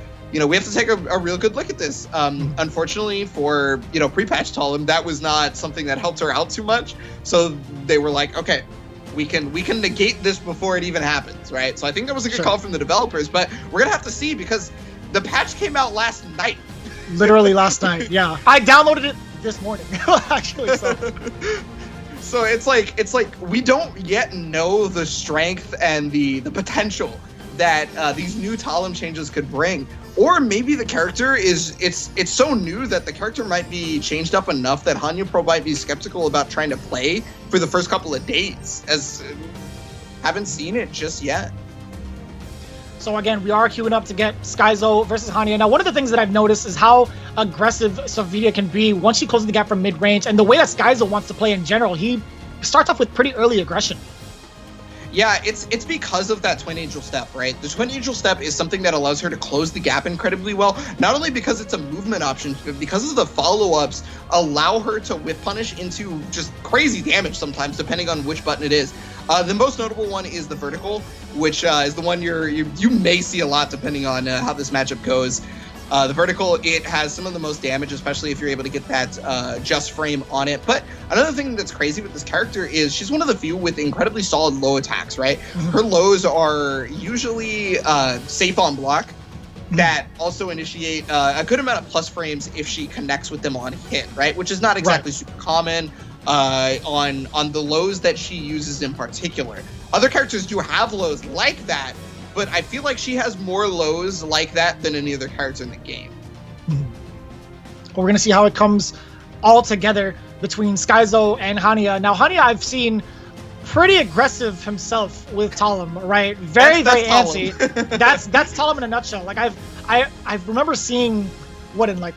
take a real good look at this. Unfortunately for, pre-patch Talum, that was not something that helped her out too much. So they were like, okay, we can negate this before it even happens, right? So I think that was a good call from the developers, but we're going to have to see because the patch came out last night. Literally last night, yeah. I downloaded it this morning, actually. So it's like we don't yet know the strength and the potential that these new Talum changes could bring. Or maybe the character it's so new that the character might be changed up enough that Hanya Pro might be skeptical about trying to play for the first couple of days, as haven't seen it just yet. So again, we are queuing up to get Skyzo versus Hanya. Now, one of the things that I've noticed is how aggressive Sofia can be once she closes the gap from mid-range, and the way that Skyzo wants to play in general. He starts off with pretty early aggression. Yeah, it's because of that Twin Angel step, right? The Twin Angel step is something that allows her to close the gap incredibly well, not only because it's a movement option, but because of the follow-ups allow her to whip punish into just crazy damage sometimes, depending on which button it is. The most notable one is the vertical, which is the one you may see a lot depending on how this matchup goes. The vertical, it has some of the most damage, especially if you're able to get that just frame on it. But another thing that's crazy with this character is she's one of the few with incredibly solid low attacks, right? Her lows are usually safe on block that also initiate a good amount of plus frames if she connects with them on hit, right? Which is not exactly super common on the lows that she uses in particular. Other characters do have lows like that, but I feel like she has more lows like that than any other character in the game. We're going to see how it comes all together between Skyzo and Hanya. Now, Hanya, I've seen pretty aggressive himself with Talum, right? Very antsy. That's Talum in a nutshell. Like I remember seeing what in like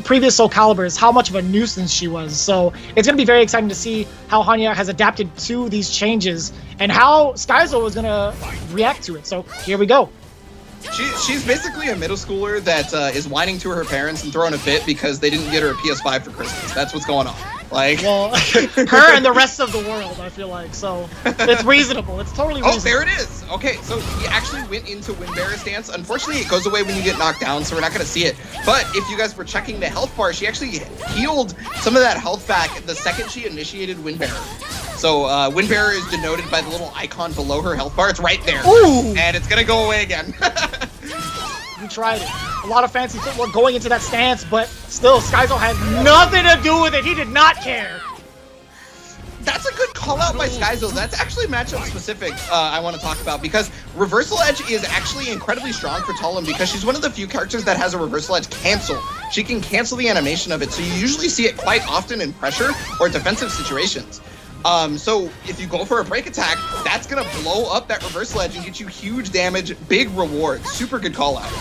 previous Soulcaliburs, how much of a nuisance she was. So it's going to be very exciting to see how Hanya has adapted to these changes and how Skyzo is going to react to it. So here we go. She's basically a middle schooler that is whining to her parents and throwing a fit because they didn't get her a PS5 for Christmas. That's what's going on. Like, well, her and the rest of the world, I feel like. So it's reasonable. It's totally reasonable. Oh, there it is. Okay, so he actually went into Windbearer stance. Unfortunately, it goes away when you get knocked down, so we're not going to see it. But if you guys were checking the health bar, she actually healed some of that health back the second she initiated Windbearer. So Windbearer is denoted by the little icon below her health bar. It's right there. Ooh. And it's going to go away again. We tried it. A lot of fancy footwork going into that stance, but still, Skyzo had nothing to do with it. He did not care. That's a good call out by Skyzo. That's actually matchup specific I want to talk about because Reversal Edge is actually incredibly strong for Talum because she's one of the few characters that has a Reversal Edge cancel. She can cancel the animation of it, so you usually see it quite often in pressure or defensive situations. So if you go for a break attack, that's going to blow up that Reversal Edge and get you huge damage, big reward. Super good call out.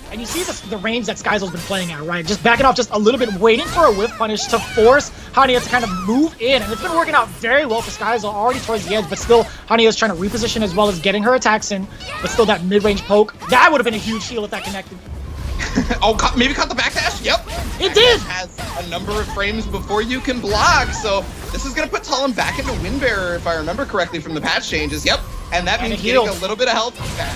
And you see the range that Skyzo's been playing at, right? Just backing off just a little bit, waiting for a whiff punish to force Hanya to kind of move in. And it's been working out very well for Skyzo already towards the edge, but still Hanya is trying to reposition as well as getting her attacks in. But still that mid-range poke, that would have been a huge heal if that connected. Oh, maybe caught the backdash? Yep. It did! Has a number of frames before you can block, so this is going to put Talum back into Windbearer, if I remember correctly from the patch changes. Yep, and that means getting a little bit of health back.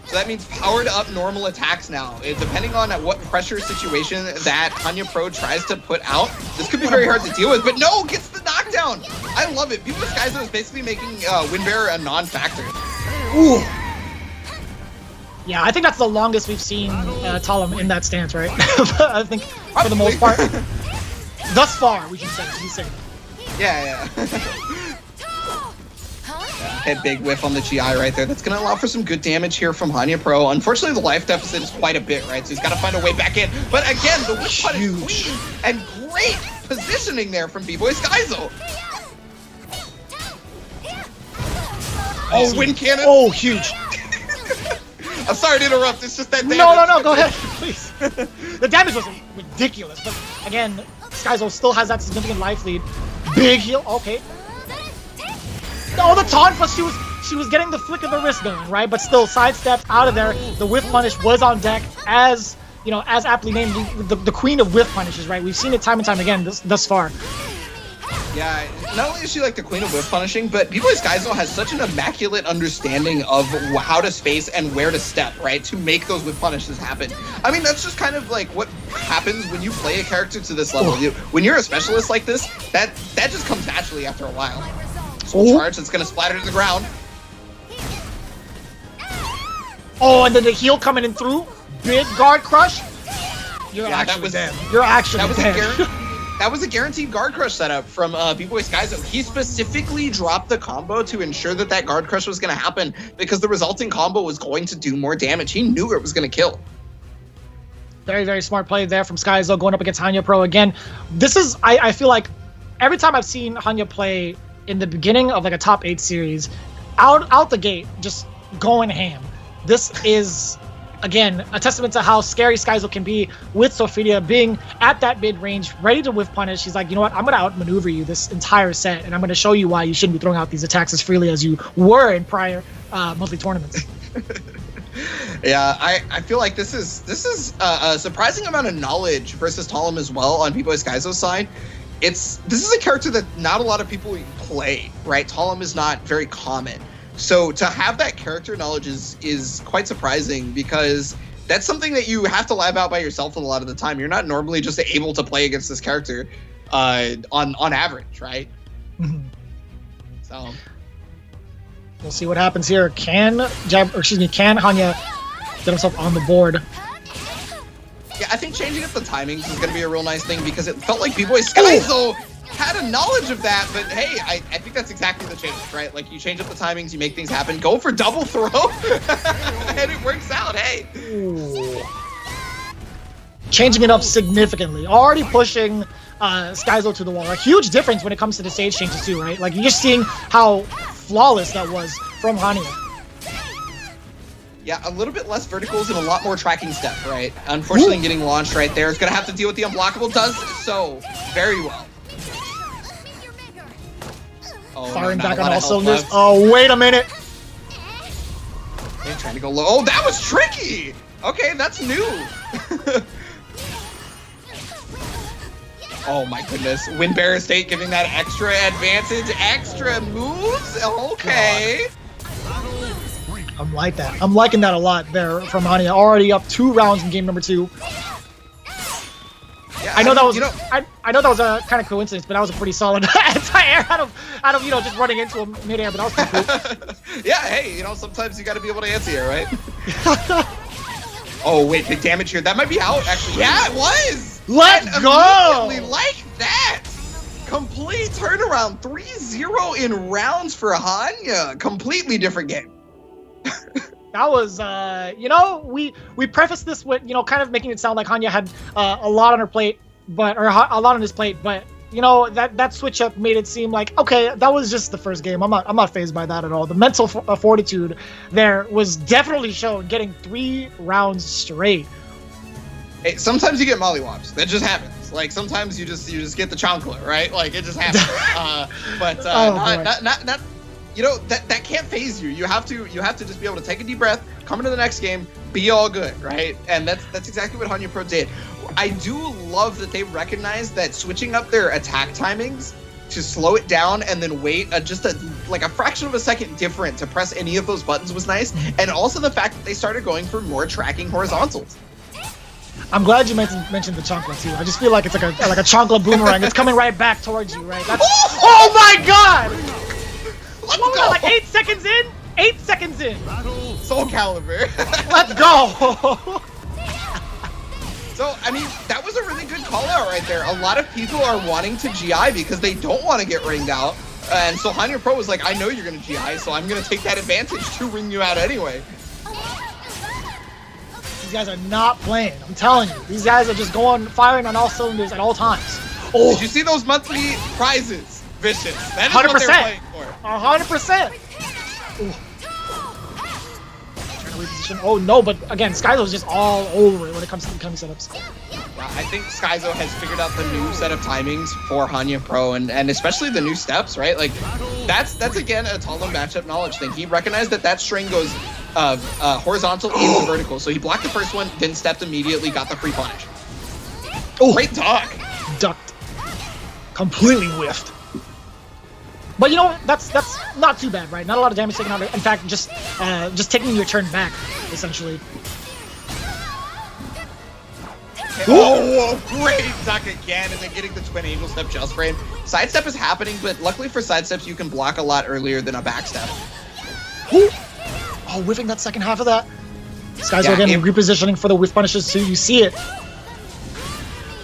So that means powered up normal attacks now. Depending on what pressure situation that Hanya Pro tries to put out, this could be very hard to deal with, but no, gets the knockdown! I love it. People with Skyzo is basically making Windbearer a non-factor. Ooh. Yeah, I think that's the longest we've seen Talum in that stance, right? I think for the most part. Thus far, we should say. Yeah. That big whiff on the GI right there. That's going to allow for some good damage here from Hanya Pro. Unfortunately, the life deficit is quite a bit, right? So he's got to find a way back in. But again, the whiff pun is clean and great positioning there from B-Boy Skyzo. Oh, wind cannon. Oh, huge. I'm sorry to interrupt. It's just that damage. No. Go ahead, please. The damage was ridiculous, but again, Skyzo still has that significant life lead. Big heal. Okay. Oh, the taunt, but she was getting the flick of the wrist going, right? But still, sidestepped out of there. The whiff punish was on deck as you know, as aptly named, the queen of whiff punishes, right? We've seen it time and time again thus far. Yeah, not only is she like the queen of whiff punishing, but B-Boy Skyzo has such an immaculate understanding of how to space and where to step, right, to make those whiff punishes happen. I mean, that's just kind of like what happens when you play a character to this level. When you're a specialist like this, that just comes naturally after a while. Soul charge, it's going to splatter to the ground. Oh, and then the heal coming in through. Big guard crush. You're actually dead. You're actually dead. That was a guaranteed guard crush setup from B-Boy Skyzo. He specifically dropped the combo to ensure that that guard crush was going to happen because the resulting combo was going to do more damage. He knew it was going to kill. Very, very smart play there from Skyzo going up against Hanya Pro again. This is, I feel like every time I've seen Hanya play in the beginning of like a top 8 series, out the gate, just going ham. This is, again, a testament to how scary Skyzo can be with Sophia being at that mid-range, ready to whiff punish. She's like, you know what, I'm going to outmaneuver you this entire set, and I'm going to show you why you shouldn't be throwing out these attacks as freely as you were in prior monthly tournaments. Yeah, I feel like this is a surprising amount of knowledge versus Talum as well on B-Boy Skyzo's side. This is a character that not a lot of people play, right? Talum is not very common. So to have that character knowledge is quite surprising because that's something that you have to lab out by yourself a lot of the time. You're not normally just able to play against this character on average, right? Mm-hmm. So we'll see what happens here. Can Hanya get himself on the board? Yeah, I think changing up the timings is going to be a real nice thing because it felt like B-Boy Skyzo had a knowledge of that, but hey, I think that's exactly the change, right? Like, you change up the timings, you make things happen, go for double throw, and it works out, hey. Ooh. Changing it up significantly. Already pushing Skyzo to the wall. A huge difference when it comes to the stage changes too, right? Like, you're just seeing how flawless that was from Hanya. Yeah, a little bit less verticals and a lot more tracking step, right? Unfortunately, getting launched right there is going to have to deal with the unblockable. Does so very well. Oh, firing back on all cylinders. Oh, wait a minute. Okay, trying to go low. Oh, that was tricky. Okay, that's new. Oh my goodness. Win Bear Estate giving that extra advantage, extra moves. Okay. I'm like that. I'm liking that a lot there from Hanya. Already up 2 rounds in game number 2. Yeah, I know that was, you know, I know that was a kind of coincidence, but that was a pretty solid anti-air out of you know, just running into him mid-air, but that was pretty cool. Yeah, hey, you know, sometimes you got to be able to anti-air, right? Oh wait, big damage here. That might be out actually. Yeah, it was. Let's go. Like that. Complete turnaround. 3-0 in rounds for Hanya. Completely different game. That was, you know, we prefaced this with, you know, kind of making it sound like Hanya had a lot on her plate, or a lot on his plate, but you know, that switch up made it seem like, okay, that was just the first game. I'm not fazed by that at all. The mental fortitude there was definitely shown, getting 3 rounds straight. Hey, sometimes you get mollywops. That just happens. Like, sometimes you just get the chonkla, right? Like, it just happens. Not you know, that can't phase you. You have to just be able to take a deep breath, come into the next game, be all good, right? And that's exactly what Hanya Pro did. I do love that they recognize that switching up their attack timings to slow it down and then wait just a fraction of a second different to press any of those buttons was nice. And also the fact that they started going for more tracking horizontals. I'm glad you mentioned the chancla too. I just feel like it's like a chancla boomerang. It's coming right back towards you, right? Oh my god! What was that, like 8 seconds in? 8 seconds in. Soulcalibur. Let's go. So, I mean, that was a really good call out right there. A lot of people are wanting to GI because they don't want to get ringed out. And so Hanya Pro was like, I know you're going to GI, so I'm going to take that advantage to ring you out anyway. These guys are not playing. I'm telling you. These guys are just firing on all cylinders at all times. Oh. Did you see those monthly prizes? Vicious. That is 100%. What they're playing for. 100%. Oh no, but again, Skyzo's just all over it when it comes to incoming setups. Yeah, I think Skyzo has figured out the new set of timings for Hanya Pro and especially the new steps, right? Like, that's again a Talum matchup knowledge thing. He recognized that string goes horizontal into vertical. So he blocked the first one, then stepped immediately, got the free punish. Oh, great duck. Ducked. Completely whiffed. But you know what? That's not too bad, right? Not a lot of damage taken out. In fact, just taking your turn back, essentially. Oh, great duck again, and then getting the twin angel step just frame. Sidestep is happening, but luckily for sidesteps, you can block a lot earlier than a backstep. Oh, whiffing that second half of that. Skyzo again repositioning for the whiff punishes too. You see it.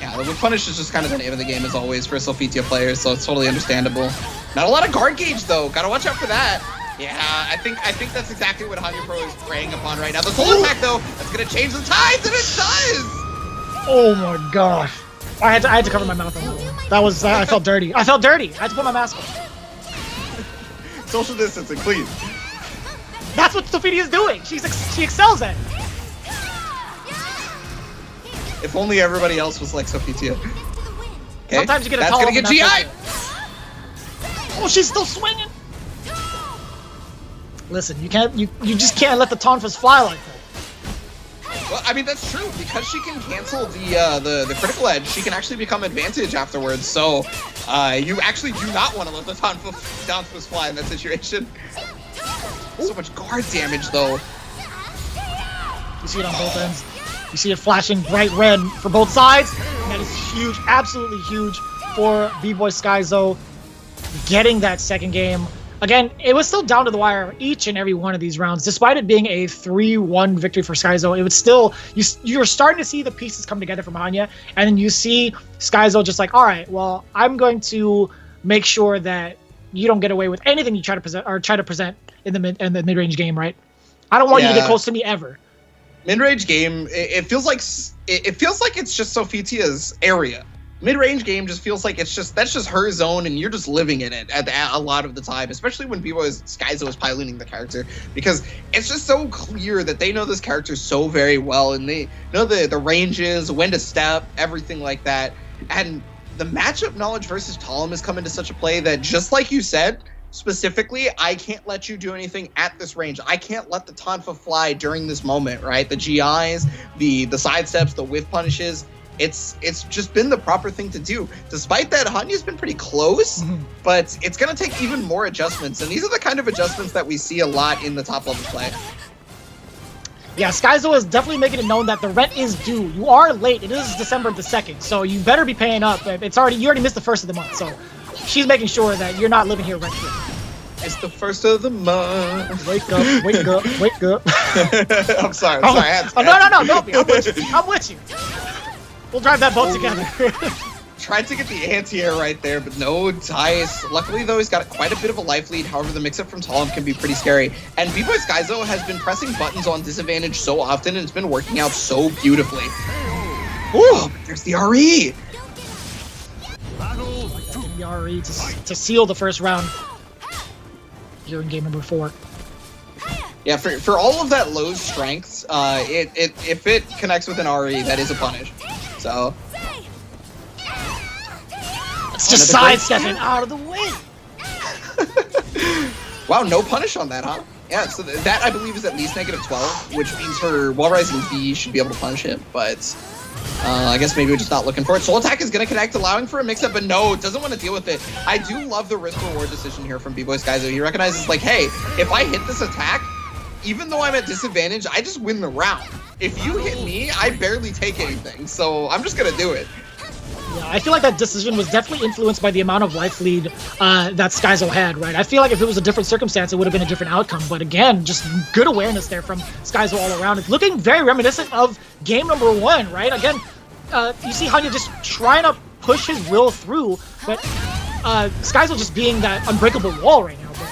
Yeah, the whiff punish is just kind of the name of the game as always for Soulfitia players, so it's totally understandable. Not a lot of guard gauge though. Gotta watch out for that. Yeah, I think that's exactly what Hanya Pro is preying upon right now. The soul attack though, that's gonna change the tides, and it does. Oh my gosh. I had to cover my mouth on that one. That was, I felt dirty. I felt dirty. I had to put my mask on. Social distancing, please. That's what Soulfitia is doing. She excels at it. If only everybody else was like Soulfitia. Okay, sometimes you get a that's gonna get GI. Oh, she's still swinging. Listen, you just can't let the Tonfas fly like that. Well, I mean, that's true. Because she can cancel the critical edge, she can actually become advantage afterwards. So you actually do not want to let the Tonfas fly in that situation. So much guard damage, though. You see it on both ends. You see it flashing bright red for both sides. And that is huge, absolutely huge for B-Boy Skyzo getting that second game. Again, it was still down to the wire each and every one of these rounds. Despite it being a 3-1 victory for Skyzo, it was still, you're starting to see the pieces come together from Hanya, and then you see Skyzo just like, all right, well, I'm going to make sure that you don't get away with anything you try to present in the mid-range game, right? I don't want you to get close to me ever. Mid-range game, it feels like it's just Soulfitia's area. Mid-range game just feels like that's just her zone, and you're just living in it at a lot of the time, especially when Skyzo is piloting the character, because it's just so clear that they know this character so very well, and they know the ranges, when to step, everything like that. And the matchup knowledge versus Talim has come into such a play that, just like you said, specifically, I can't let you do anything at this range. I can't let the Tonfa fly during this moment, right? The GIs, the sidesteps, the whiff punishes. It's just been the proper thing to do. Despite that, Hanya's been pretty close, but it's going to take even more adjustments. And these are the kind of adjustments that we see a lot in the top level play. Yeah, Skyzo is definitely making it known that the rent is due. You are late. It is December the 2nd, so you better be paying up. You already missed the first of the month, so she's making sure that you're not living here rent free. It's the first of the month. Wake up, wake up, wake up. I'm sorry. No, don't be. I'm with you. We'll drive that boat together. Tried to get the anti-air right there, but no dice. Luckily, though, he's got quite a bit of a life lead. However, the mix-up from Talim can be pretty scary. And B-Boy Skyzo has been pressing buttons on disadvantage so often, and it's been working out so beautifully. Ooh, there's the RE. The RE to seal the first round here in game number 4. Yeah, for all of that low strength, if it connects with an RE, that is a punish. So it's just sidestepping out of the way. Wow, no punish on that, huh? Yeah, so that I believe is at least -12, which means her Wall Rising B should be able to punish it, but I guess maybe we're just not looking for it. Soul Attack is going to connect, allowing for a mix-up, but no, doesn't want to deal with it. I do love the risk-reward decision here from B-Boy Skyzo. He recognizes, like, hey, if I hit this attack, even though I'm at disadvantage, I just win the round. If you hit me, I barely take anything, so I'm just going to do it. Yeah, I feel like that decision was definitely influenced by the amount of life lead that Skyzo had, right? I feel like if it was a different circumstance, it would have been a different outcome. But again, just good awareness there from Skyzo all around. It's looking very reminiscent of game number 1, right? Again, you see Hanya just trying to push his will through, but Skyzo just being that unbreakable wall right now. But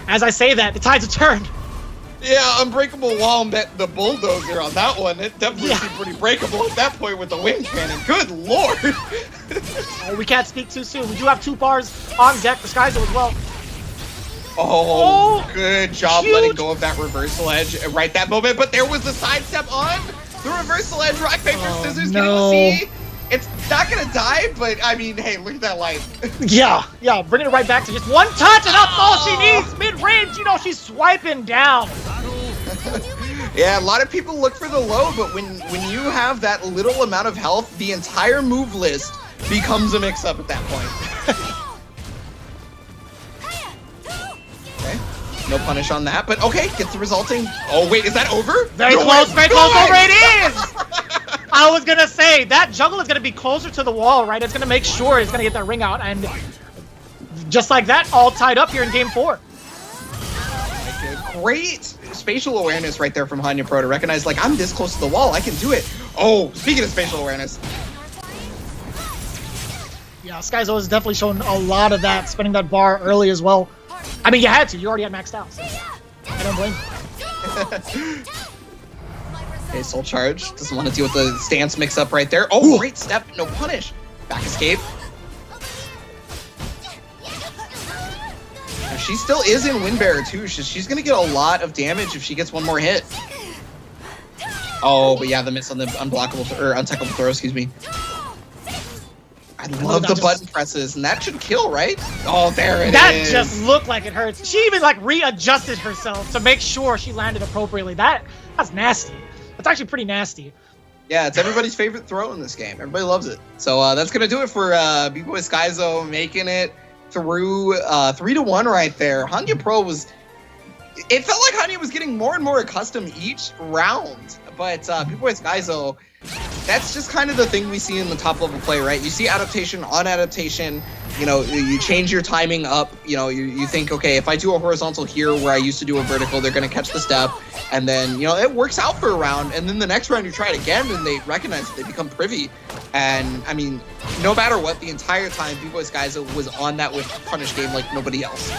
as I say that, the tides have turned. Yeah, unbreakable wall and the bulldozer on that one. It definitely seemed pretty breakable at that point with the wind cannon. Good lord! Oh, we can't speak too soon. We do have 2 bars on deck for Skyzo as well. Oh, good job letting go of that reversal edge right that moment. But there was the sidestep on the reversal edge. Rock, paper, scissors. No. Getting the C. It's not gonna die, but I mean, hey, look at that light. Yeah, bringing it right back to just 1 touch, and that's all she needs. Mid-range, she's swiping down. Yeah, a lot of people look for the low, but when you have that little amount of health, the entire move list becomes a mix-up at that point. Okay, no punish on that, but okay, gets the resulting. Oh wait, is that over? Very close, very close. Over it is. I was gonna say that juggle is gonna be closer to the wall, right? It's gonna make sure it's gonna get that ring out, and just like that, all tied up here in game 4. Great spatial awareness right there from Hanya Pro to recognize, like, I'm this close to the wall, I can do it. Oh, speaking of spatial awareness. Yeah, Skyzo has definitely shown a lot of that, spinning that bar early as well. I mean, you had to. You already had maxed out. So I don't blame you. Okay, Soul Charge. Doesn't want to deal with the stance mix-up right there. Oh, great step. No punish. Back escape. She still is in Windbearer too. She's going to get a lot of damage if she gets one more hit. Oh, but yeah, the miss on the unblockable or untechable throw, excuse me. I love the button presses, and that should kill, right? Oh, there it is. That just looked like it hurts. She even like readjusted herself to make sure she landed appropriately. That's nasty. That's actually pretty nasty. Yeah, it's everybody's favorite throw in this game. Everybody loves it. So that's going to do it for B-Boy Skyzo making it through 3-1 right there. Hanya Pro was... It felt like Hanya was getting more and more accustomed each round. But B-Boy Skyzo, that's just kind of the thing we see in the top level play, right? You see adaptation on adaptation. You know, you change your timing up. You know, you think, okay, if I do a horizontal here where I used to do a vertical, they're going to catch the step. And then, you know, it works out for a round. And then the next round you try it again and they recognize it. They become privy. And, I mean, no matter what, the entire time, B-Boy Skyzo was on that with punish game like nobody else.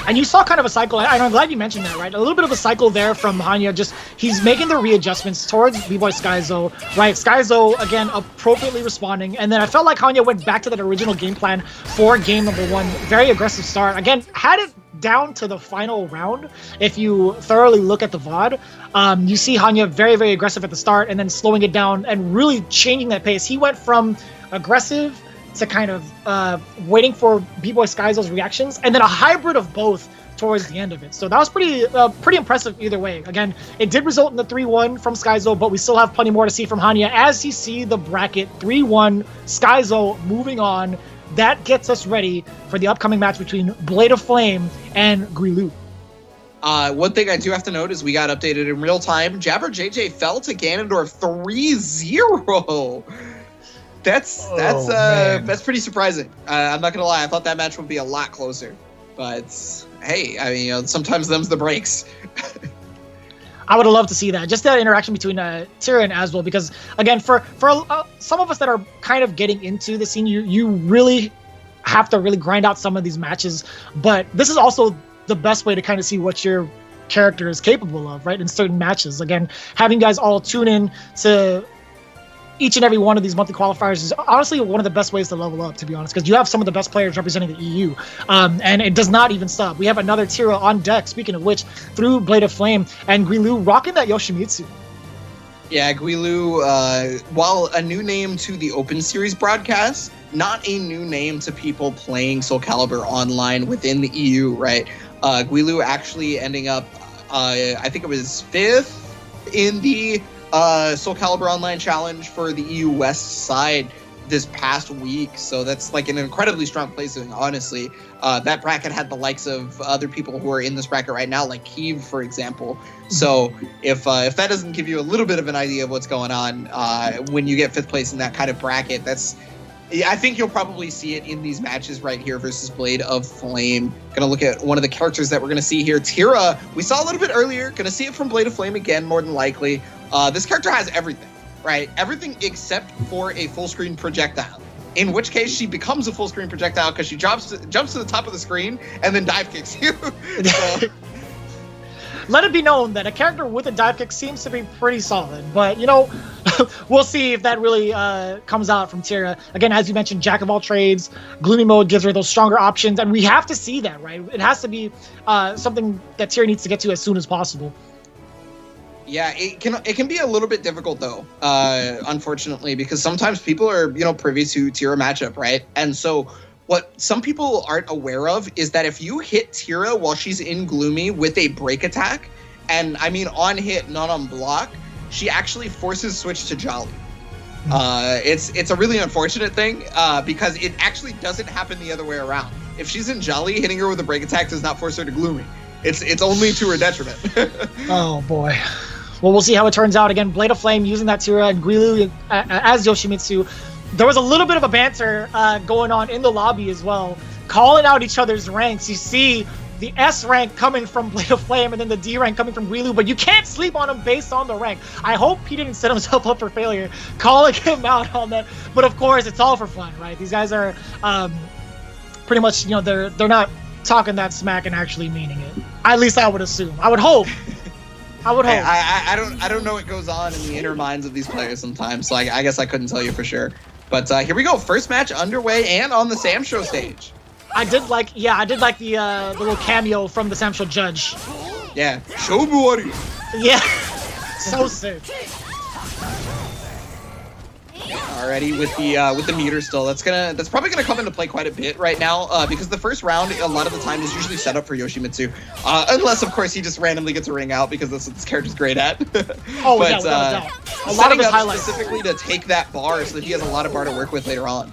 And you saw kind of a cycle, and I'm glad you mentioned that, right? A little bit of a cycle there from Hanya, just he's making the readjustments towards B-Boy Skyzo, right? Skyzo, again, appropriately responding, and then I felt like Hanya went back to that original game plan for game number 1. Very aggressive start. Again, had it down to the final round. If you thoroughly look at the VOD, you see Hanya very, very aggressive at the start, and then slowing it down and really changing that pace. He went from aggressive to kind of waiting for B-Boy Skyzo's reactions, and then a hybrid of both towards the end of it. So that was pretty impressive either way. Again, it did result in the 3-1 from Skyzo, but we still have plenty more to see from Hanya as you see the bracket 3-1, Skyzo moving on. That gets us ready for the upcoming match between Blade of Flame and Guilu. One thing I do have to note is we got updated in real time. Jabber JJ fell to Ganondorf 3-0. That's pretty surprising. I'm not gonna lie. I thought that match would be a lot closer, but hey, I mean, you know, sometimes them's the breaks. I would have loved to see that, just that interaction between Tira and Aswell, because again, for some of us that are kind of getting into the scene, you really have to really grind out some of these matches. But this is also the best way to kind of see what your character is capable of, right? In certain matches, again, having guys all tune in to each and every one of these monthly qualifiers is honestly one of the best ways to level up, to be honest, because you have some of the best players representing the EU, and it does not even stop. We have another Tira on deck, speaking of which, through Blade of Flame, and Guilu rocking that Yoshimitsu. Yeah, Guilu, while a new name to the Open Series broadcast, not a new name to people playing Soulcalibur online within the EU, right? Guilu actually ending up, I think it was 5th in the Soulcalibur Online Challenge for the EU West side this past week. So that's like an incredibly strong placing, honestly. That bracket had the likes of other people who are in this bracket right now, like Keeve, for example. So if that doesn't give you a little bit of an idea of what's going on when you get 5th place in that kind of bracket, I think you'll probably see it in these matches right here versus Blade of Flame. Gonna look at one of the characters that we're gonna see here. Tira, we saw a little bit earlier. Gonna see it from Blade of Flame again, more than likely. This character has everything, right? Everything except for a full screen projectile. In which case she becomes a full screen projectile because she jumps to the top of the screen and then dive kicks you. So. Let it be known that a character with a dive kick seems to be pretty solid, but you know, we'll see if that really comes out from Tira. Again, as you mentioned, jack of all trades, gloomy mode gives her those stronger options, and we have to see that, right? It has to be something that Tira needs to get to as soon as possible. Yeah, it can be a little bit difficult though, unfortunately, because sometimes people are, you know, privy to Tira matchup, right? And so what some people aren't aware of is that if you hit Tira while she's in Gloomy with a break attack, and I mean on hit, not on block, she actually forces switch to Jolly. It's a really unfortunate thing because it actually doesn't happen the other way around. If she's in Jolly, hitting her with a break attack does not force her to Gloomy. It's only to her detriment. Oh boy. Well, we'll see how it turns out. Again, Blade of Flame using that Tira and Guilu as Yoshimitsu. There was a little bit of a banter going on in the lobby as well, calling out each other's ranks. You see the S rank coming from Blade of Flame and then the D rank coming from Guilu, but you can't sleep on him based on the rank. I hope he didn't set himself up for failure, calling him out on that. But of course, it's all for fun, right? These guys are pretty much, they're not talking that smack and actually meaning it. At least I would assume. I would hope. I don't know what goes on in the inner minds of these players sometimes, so I guess I couldn't tell you for sure. But here we go, first match underway and on the Sam Show stage. I did like the little cameo from the Sam Show judge. Yeah, Shobuari. Yeah, so sick. Already with the meter still, that's probably gonna come into play quite a bit right now because the first round a lot of the time is usually set up for Yoshimitsu, unless of course he just randomly gets a ring out because that's what this character's great at. Oh, but, yeah, without a doubt. A lot of his highlights specifically to take that bar so that he has a lot of bar to work with later on.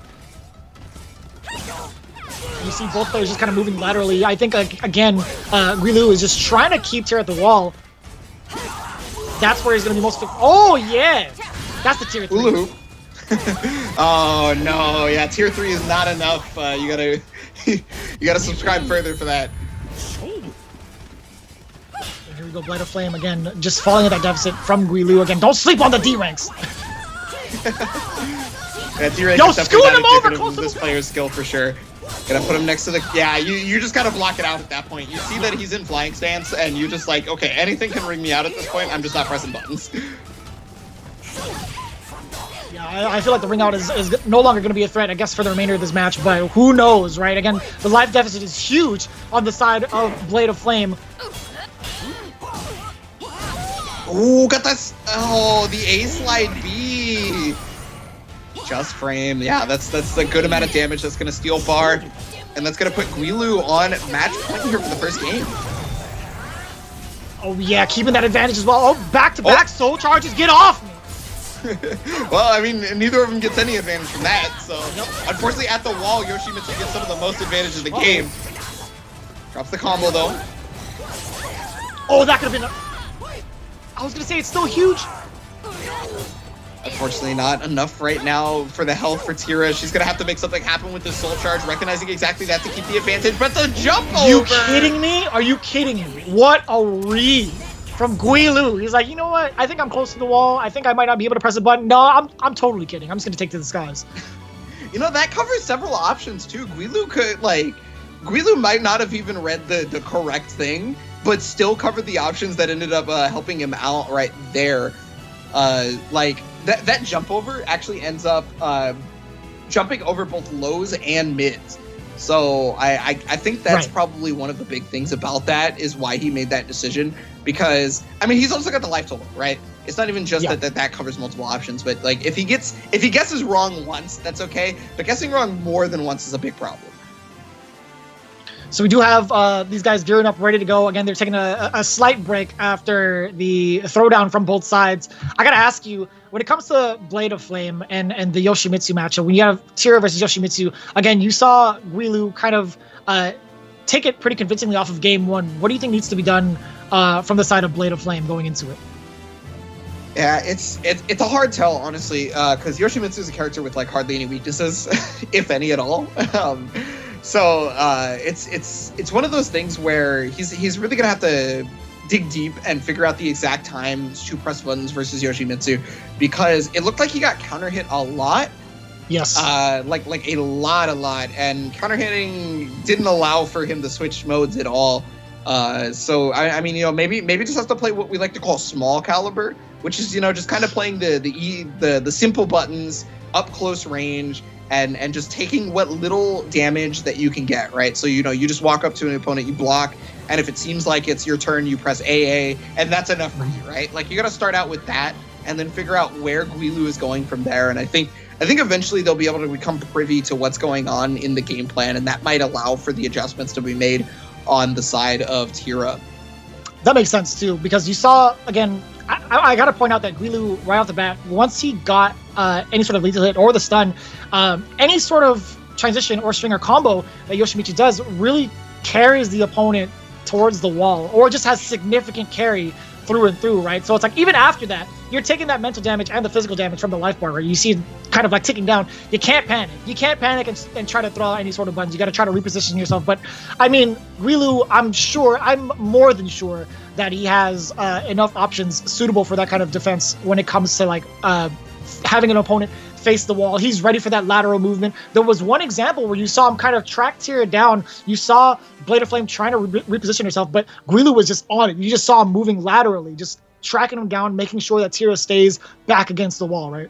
You see both players just kind of moving laterally. I think again, Guilu is just trying to keep Tira at the wall. That's where he's gonna be most. Oh yeah, that's the Tier 3. Hula hoop. Oh no, yeah, Tier 3 is not enough. You gotta subscribe further for that. And here we go, Blade of Flame again, just falling at that deficit from Guilu again. Don't sleep on the D ranks. Yeah, D rank Yo, is definitely scoot him not over, indicative of this player's skill for sure. Gotta put him next to the. Yeah, you just gotta block it out at that point. You see that he's in flying stance, and you just like, okay, anything can ring me out at this point. I'm just not pressing buttons. Yeah, I feel like the ring out is no longer going to be a threat, I guess, for the remainder of this match, but who knows, right? Again, the life deficit is huge on the side of Blade of Flame. Oh, got this. Oh, the A slide B. Just frame. Yeah, that's a good amount of damage. That's going to steal bar, and that's going to put Guilu on match point here for the first game. Oh, yeah, keeping that advantage as well. Oh, back-to-back soul charges. Get off me. Well, I mean, neither of them gets any advantage from that, so unfortunately at the wall, Yoshimitsu gets some of the most advantage of the game. Drops the combo though. Oh, that could have been I was gonna say it's still huge. Unfortunately not enough right now for the health for Tira. She's gonna have to make something happen with this soul charge, recognizing exactly that to keep the advantage, but the jump over! You kidding me? Are you kidding me? What a read from Guilu. He's like, you know what? I think I'm close to the wall. I think I might not be able to press a button. No, I'm totally kidding. I'm just gonna take to the skies. You know, that covers several options too. Guilu might not have even read the correct thing, but still covered the options that ended up helping him out right there. That jump over actually ends up jumping over both lows and mids. So I think that's probably one of the big things about that is why he made that decision. Because I mean, he's also got the life total, right? It's not even just that covers multiple options, but like if he guesses wrong once, that's okay. But guessing wrong more than once is a big problem. So we do have these guys gearing up, ready to go. Again, they're taking a slight break after the throwdown from both sides. I gotta ask you, when it comes to Blade of Flame and the Yoshimitsu matchup, when you have Tira versus Yoshimitsu, again, you saw Guilu kind of take it pretty convincingly off of game one. What do you think needs to be done from the side of Blade of Flame going into it? Yeah, it's a hard tell, honestly, because Yoshimitsu is a character with like hardly any weaknesses, if any at all. So it's one of those things where he's really gonna have to dig deep and figure out the exact times to press buttons versus Yoshimitsu, because it looked like he got counter hit a lot. Yes. Like a lot, and counter hitting didn't allow for him to switch modes at all. So I mean, maybe just has to play what we like to call Soulcalibur, which is just kind of playing the simple buttons up close range. And just taking what little damage that you can get, right? So, you just walk up to an opponent, you block, and if it seems like it's your turn, you press AA, and that's enough for you, right? Like, you got to start out with that, and then figure out where Guilu is going from there. And I think eventually they'll be able to become privy to what's going on in the game plan, and that might allow for the adjustments to be made on the side of Tira. That makes sense too, because you saw again. I got to point out that Guilu right off the bat, once he got any sort of lethal hit or the stun, any sort of transition or string or combo that Yoshimitsu does really carries the opponent towards the wall, or just has significant carry through and through, right? So it's like even after that, you're taking that mental damage and the physical damage from the life bar, right? You see it kind of like ticking down. You can't panic. You can't panic and try to throw out any sort of buttons. You got to try to reposition yourself. But I mean, Guilu, I'm more than sure that he has enough options suitable for that kind of defense when it comes to like having an opponent face the wall. He's ready for that lateral movement. There was one example where you saw him kind of track tier down. You saw Blade of Flame trying to reposition herself, but Guilu was just on it. You just saw him moving laterally, just tracking him down, making sure that Tira stays back against the wall, right?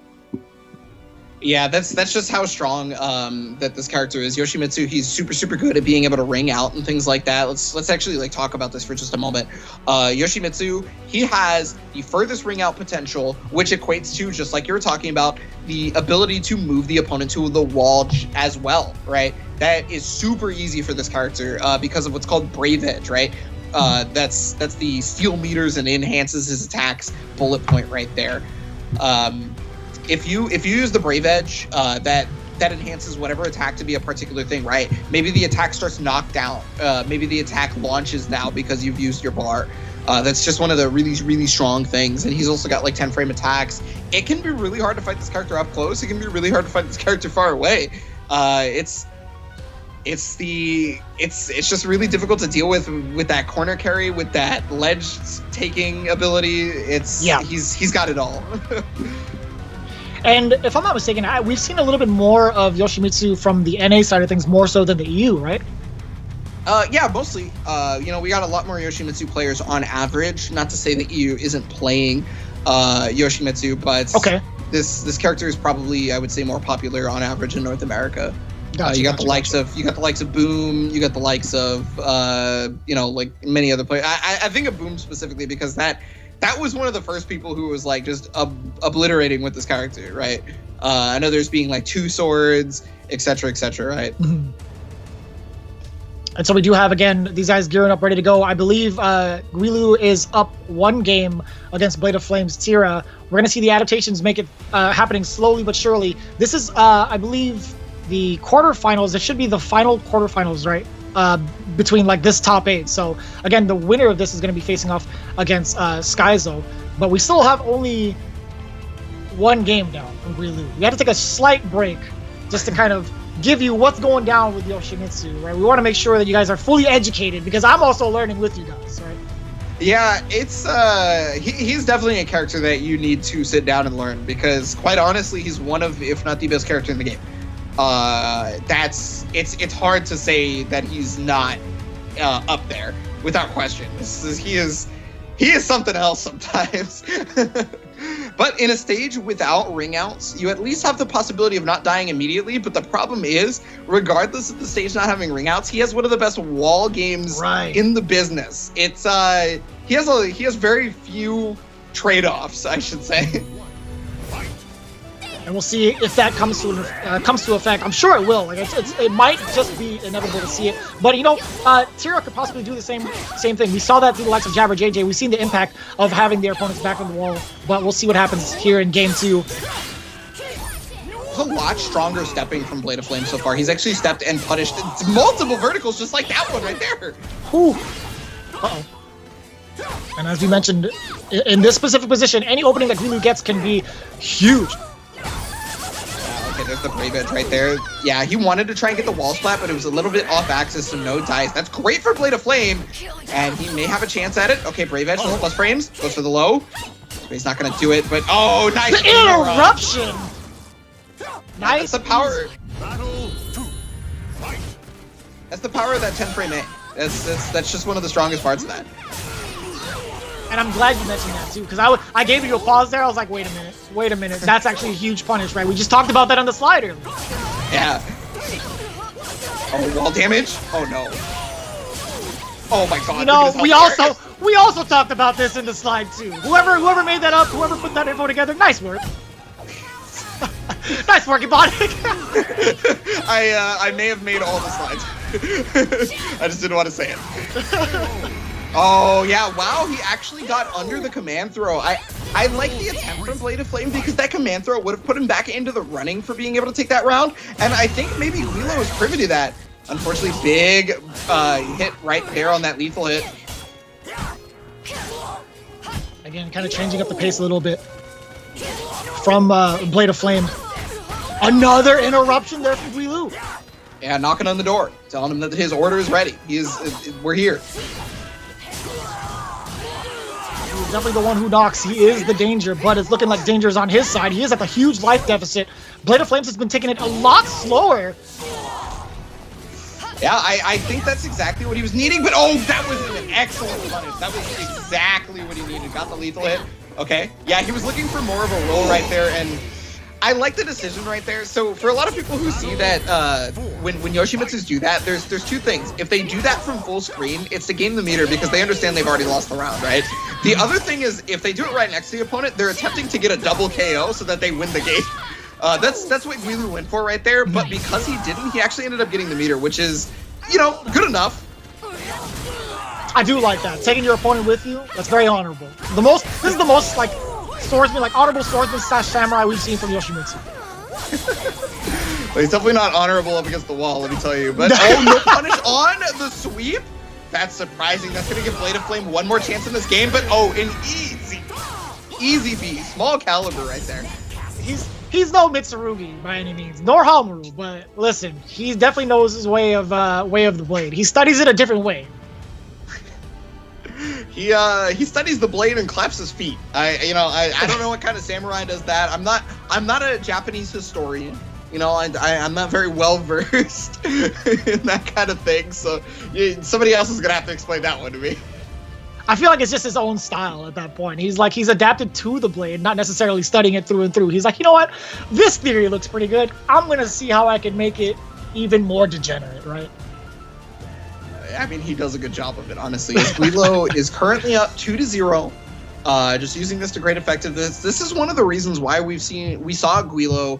Yeah, that's just how strong that this character is. Yoshimitsu, he's super good at being able to ring out and things like that. Let's actually like talk about this for just a moment. Yoshimitsu, he has the furthest ring out potential, which equates to, just like you were talking about, the ability to move the opponent to the wall as well, right? That is super easy for this character because of what's called Brave Edge, right? That's the steel meters and enhances his attacks bullet point right there. If you use the Brave Edge, that enhances whatever attack to be a particular thing, right? Maybe the attack starts knocked down. Maybe the attack launches now because you've used your bar. That's just one of the really strong things. And he's also got like 10 frame attacks. It can be really hard to fight this character up close. It can be really hard to fight this character far away. It's just really difficult to deal with that corner carry, with that ledge taking ability. He's got it all. And if I'm not mistaken, we've seen a little bit more of Yoshimitsu from the NA side of things, more so than the EU, right? Yeah, mostly. We got a lot more Yoshimitsu players on average. Not to say the EU isn't playing Yoshimitsu, but okay. This character is probably, I would say, more popular on average in North America. You got the likes of Boom. You got the likes of like many other players. I think of Boom specifically because that was one of the first people who was like just obliterating with this character, right? I know there's being like 2 swords, etc., right? Mm-hmm. And so we do have, again, these guys gearing up, ready to go. I believe Guilu is up 1 game against Blade of Flame's Tira. We're going to see the adaptations make it happening slowly but surely. This is, I believe, the quarterfinals. It should be the final quarterfinals, right? Between like this top 8. So again, the winner of this is going to be facing off against Skyzo, but we still have only 1 game down from Guilu. We had to take a slight break just to kind of give you what's going down with Yoshimitsu, right? We want to make sure that you guys are fully educated because I'm also learning with you guys, right? Yeah, it's he's definitely a character that you need to sit down and learn because quite honestly, he's one of, if not the best character in the game. It's hard to say that he's not up there without question. He is something else sometimes. But in a stage without ring outs, you at least have the possibility of not dying immediately. But the problem is, regardless of the stage not having ring outs, he has one of the best wall games in the business. It's he has very few trade-offs, I should say. And we'll see if that comes to effect. I'm sure it will. Like it might just be inevitable to see it. But Tira could possibly do the same thing. We saw that through the likes of Jabber JJ. We've seen the impact of having their opponents back on the wall. But we'll see what happens here in game 2. A lot stronger stepping from Blade of Flame so far. He's actually stepped and punished multiple verticals, just like that one right there. Ooh. Uh-oh. And as we mentioned, in this specific position, any opening that Guilu gets can be huge. Okay, there's the Brave Edge right there. Yeah, he wanted to try and get the wall splat, but it was a little bit off axis, so no dice. That's great for Blade of Flame, and he may have a chance at it. Okay, Brave Edge, plus frames, goes for the low. He's not going to do it, but oh, nice. The interruption! Nice. That's the power. That's the power of that 10 frame A. That's just one of the strongest parts of that. And I'm glad you mentioned that too, because I gave you a pause there. I was like, wait a minute. That's actually a huge punish, right? We just talked about that on the slide earlier. Yeah. Oh, wall damage? Oh no. Oh my god. We also talked about this in the slide too. Whoever made that up, whoever put that info together, nice work. Nice work, Ebonic. I may have made all the slides. I just didn't want to say it. Oh, yeah. Wow, he actually got under the command throw. I like the attempt from Blade of Flame because that command throw would have put him back into the running for being able to take that round. And I think maybe Guilu was privy to that. Unfortunately, big hit right there on that lethal hit. Again, kind of changing up the pace a little bit from Blade of Flame. Another interruption there from Guilu. Yeah, knocking on the door, telling him that his order is ready. We're here. He's definitely the one who knocks. He is the danger, but it's looking like danger is on his side. He is at a huge life deficit. Blade of Flames has been taking it a lot slower. Yeah, I think that's exactly what he was needing, but oh, that was an excellent punish. That was exactly what he needed. Got the lethal hit. Okay. Yeah, he was looking for more of a roll right there, and I like the decision right there. So for a lot of people who see that when Yoshimitsus do that, there's two things. If they do that from full screen, it's to game the meter because they understand they've already lost the round, right? The other thing is if they do it right next to the opponent, they're attempting to get a double KO so that they win the game. That's what Guilu went for right there, but because he didn't, he actually ended up getting the meter, which is, good enough. I do like that. Taking your opponent with you, that's very honorable. This is the most, like, swordsman, like, honorable swordsman / samurai we've seen from Yoshimitsu. Well, he's definitely not honorable up against the wall, let me tell you. But, oh, no punish on the sweep? That's surprising. That's going to give Blade of Flame one more chance in this game, but, oh, an easy beat. Small caliber right there. He's no Mitsurugi by any means, nor Hamaru, but listen, he definitely knows his way of the blade. He studies it a different way. He studies the blade and claps his feet. I don't know what kind of samurai does that. I'm not a Japanese historian. I'm not very well versed in that kind of thing. So somebody else is gonna have to explain that one to me. I feel like it's just his own style at that point. He's adapted to the blade, not necessarily studying it through and through. He's like, you know what? This theory looks pretty good. I'm going to see how I can make it even more degenerate, right? I mean, he does a good job of it, honestly. Guilu is currently up 2-0. Just using this to great effectiveness. This is one of the reasons why we saw Guilu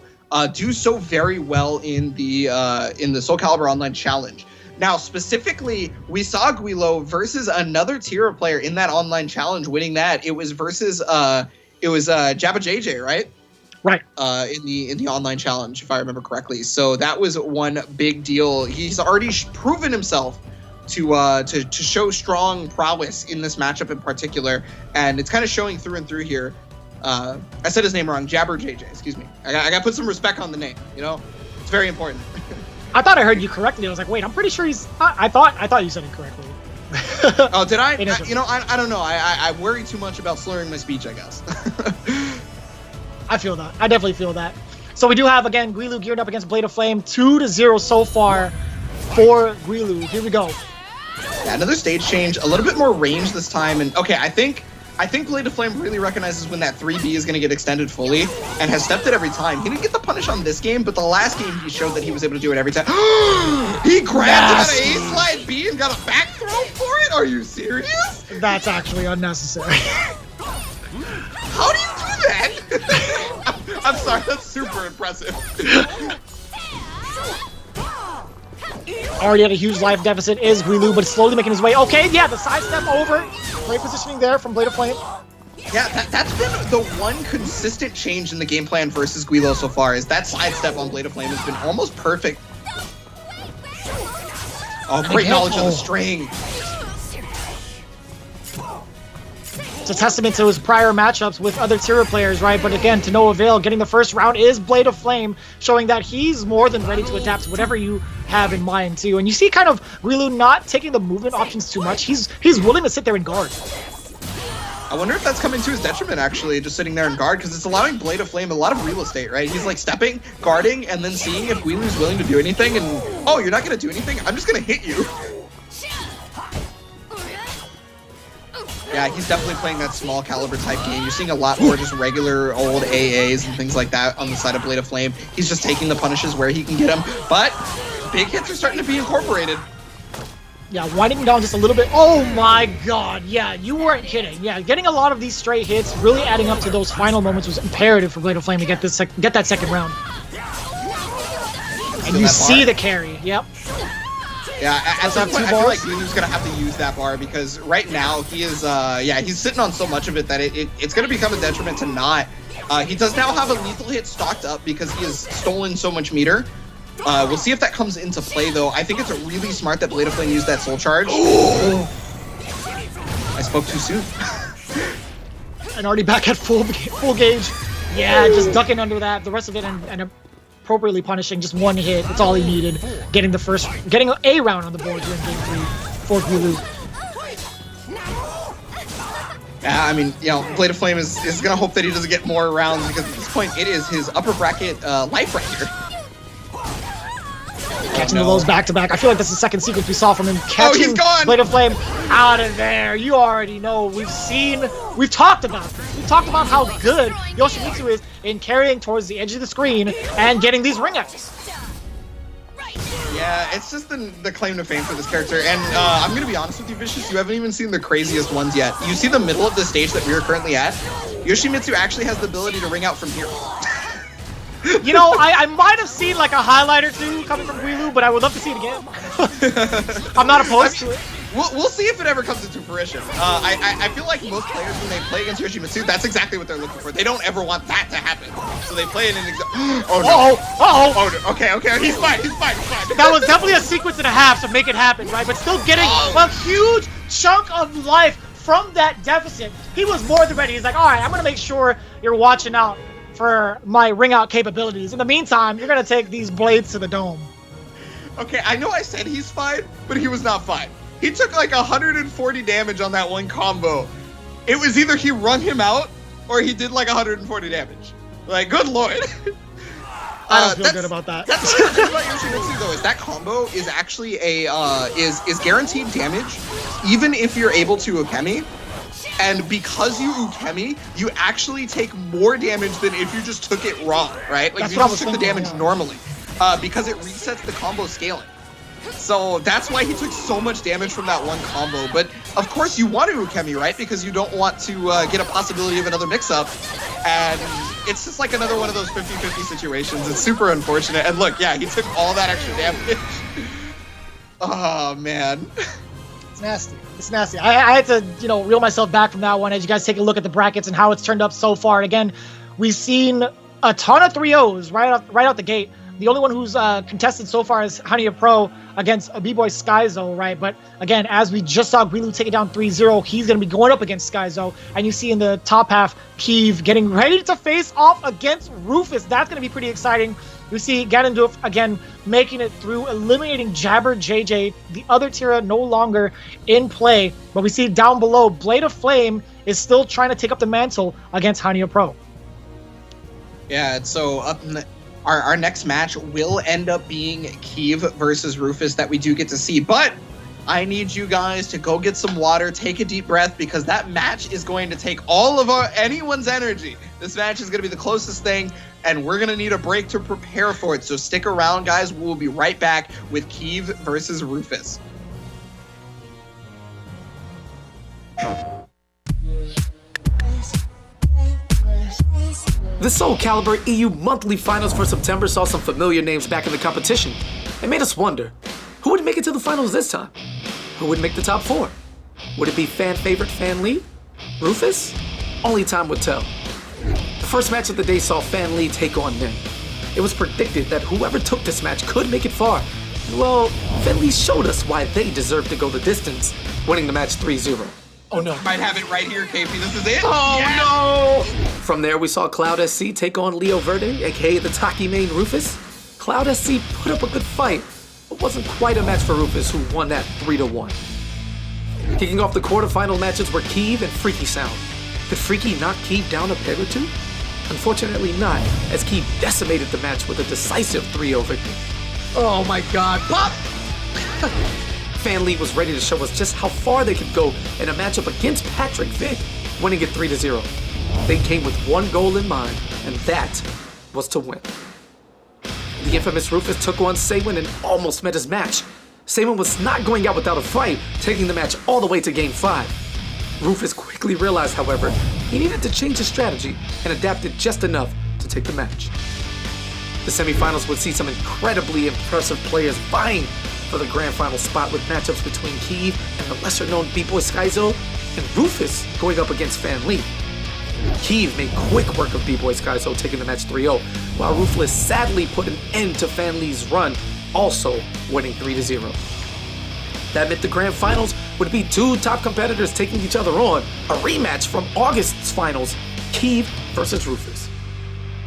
do so very well in the Soulcalibur Online Challenge. Now, specifically, we saw Guilu versus another tier player in that online challenge winning that. It was versus Jabba JJ, right? Right. In the online challenge, if I remember correctly. So that was one big deal. He's already proven himself to show strong prowess in this matchup in particular, and it's kind of showing through and through here. I said his name wrong. Jabba JJ. Excuse me. I got to put some respect on the name. It's very important. I thought I heard you correctly. I was like, wait, I'm pretty sure he's... I thought you said it correctly. Oh, did I? I don't know. I worry too much about slurring my speech, I guess. I feel that. I definitely feel that. So we do have, again, Guilu geared up against Blade of Flame. 2-0 so far for Guilu. Here we go. Yeah, another stage change. A little bit more range this time. And, okay, I think Blade of Flame really recognizes when that 3B is going to get extended fully and has stepped it every time. He didn't get the punish on this game, but the last game he showed that he was able to do it every time. He grabbed an A-slide B and got a back throw for it? Are you serious? That's actually unnecessary. How do you do that? I'm sorry, that's super impressive. Already at a huge life deficit is Guilu, but slowly making his way. Okay, yeah, the sidestep over. Great positioning there from Blade of Flame. Yeah, that's been the one consistent change in the game plan versus Guilu so far, is that sidestep on Blade of Flame has been almost perfect. Oh, great knowledge on the string. It's a testament to his prior matchups with other tier players, right? But again, to no avail. Getting the first round is Blade of Flame, showing that he's more than ready to adapt to whatever you have in mind, too. And you see kind of Guilu not taking the movement options too much. He's willing to sit there and guard. I wonder if that's coming to his detriment, actually, just sitting there and guard, because it's allowing Blade of Flame a lot of real estate, right? He's like stepping, guarding, and then seeing if Guilu's willing to do anything, and, oh, you're not going to do anything? I'm just going to hit you. Yeah, he's definitely playing that small caliber type game. You're seeing a lot more just regular old AAs and things like that on the side of Blade of Flame. He's just taking the punishes where he can get them, but big hits are starting to be incorporated. Yeah, winding down just a little bit. Oh my god, yeah, you weren't kidding. Yeah, getting a lot of these straight hits, really adding up to those final moments was imperative for Blade of Flame to get that second round. And you see the carry, yep. Yeah, at some point, I feel like Guilu's gonna have to use that bar because right now he is, he's sitting on so much of it that it's gonna become a detriment to not. He does now have a lethal hit stocked up because he has stolen so much meter. We'll see if that comes into play though. I think it's really smart that Blade of Flame used that soul charge. I spoke too soon. And already back at full gauge. Yeah, just ducking under that. The rest of it and appropriately punishing just one hit. That's all he needed. Getting a round on the board here in game 3 for Guilu. Yeah, I mean, Blade of Flame is gonna hope that he doesn't get more rounds because at this point it is his upper bracket life right here. Catching the lows back to back. I feel like that's the second sequence we saw from him. Catching Blade of Flame out of there. You already know. We've talked about this. We've talked about how good Yoshimitsu is in carrying towards the edge of the screen and getting these ring outs. Yeah, it's just the claim to fame for this character. And I'm going to be honest with you, Vicious, you haven't even seen the craziest ones yet. You see the middle of the stage that we are currently at? Yoshimitsu actually has the ability to ring out from here. You know, I might have seen like a highlight or two coming from Guilu, but I would love to see it again. I'm not opposed to it. We'll see if it ever comes into fruition. I feel like most players, when they play against Yoshimitsu, that's exactly what they're looking for. They don't ever want that to happen. So they play it in oh no. Oh no. Okay, he's fine. That was definitely a sequence and a half to make it happen, right? But still getting a huge chunk of life from that deficit. He was more than ready. He's like, all right, I'm going to make sure you're watching out for my ring out capabilities. In the meantime, you're going to take these blades to the dome. Okay, I know I said he's fine, but he was not fine. He took like 140 damage on that one combo. It was either he wrung him out or he did like 140 damage. Like, good lord. I don't feel good about that. That's what I think about Yoshimitsu though, is that combo is actually is guaranteed damage, even if you're able to Ukemi. And because you Ukemi, you actually take more damage than if you just took it wrong, right? Like, if you just took the damage normally, because it resets the combo scaling. So that's why he took so much damage from that one combo. But of course you want to Ukemi, right? Because you don't want to get a possibility of another mix-up. And it's just like another one of those 50-50 situations. It's super unfortunate. And look, yeah, he took all that extra damage. Oh, man. It's nasty. It's nasty. I had to, reel myself back from that one as you guys take a look at the brackets and how it's turned up so far. And again, we've seen a ton of 3-0s right out the gate. The only one who's contested so far is Hanya Pro against a B-Boy Skyzo, right? But again, as we just saw Guilu take it down 3-0, he's going to be going up against Skyzo. And you see in the top half, Keeve getting ready to face off against Rufus. That's going to be pretty exciting. We see Ganondorf, again, making it through, eliminating Jabber JJ. The other Tira no longer in play. But we see down below, Blade of Flame is still trying to take up the mantle against Hanya Pro. Yeah, and so up in our next match will end up being Keeve versus Rufus that we do get to see. But I need you guys to go get some water, take a deep breath, because that match is going to take all of anyone's energy. This match is going to be the closest thing, and we're going to need a break to prepare for it. So stick around, guys. We'll be right back with Keeve versus Rufus. The Soulcalibur EU monthly finals for September saw some familiar names back in the competition. It made us wonder, who would make it to the finals this time? Who would make the top 4? Would it be fan favorite Fan Lee? Rufus? Only time would tell. The first match of the day saw Fan Lee take on Nin. It was predicted that whoever took this match could make it far. And well, Fan Lee showed us why they deserved to go the distance, winning the match 3-0. Oh no. Might have it right here, KP. This is it. Oh yes! No! From there, we saw Cloud SC take on Leo Verde, aka the Taki main Rufus. Cloud SC put up a good fight, but wasn't quite a match for Rufus, who won that 3-1. Kicking off the quarterfinal matches were Keeve and Freaky Sound. Could Freaky knock Keeve down a peg or two? Unfortunately not, as Keeve decimated the match with a decisive 3-0 victory. Oh my god, Pop! Fan Lee was ready to show us just how far they could go in a matchup against Patrick Vick, winning it 3-0. They came with one goal in mind, and that was to win. The infamous Rufus took on Saywin and almost met his match. Saywin was not going out without a fight, taking the match all the way to Game 5. Rufus quickly realized, however, he needed to change his strategy and adapted just enough to take the match. The semifinals would see some incredibly impressive players vying for the grand final spot with matchups between Keeve and the lesser-known B-Boy Skyzo, and Rufus going up against Fan Lee. Keeve made quick work of B-Boy Skyzo, taking the match 3-0, while Rufus sadly put an end to Fan Lee's run, also winning 3-0. That meant the grand finals would be two top competitors taking each other on, a rematch from August's finals, Keeve versus Rufus.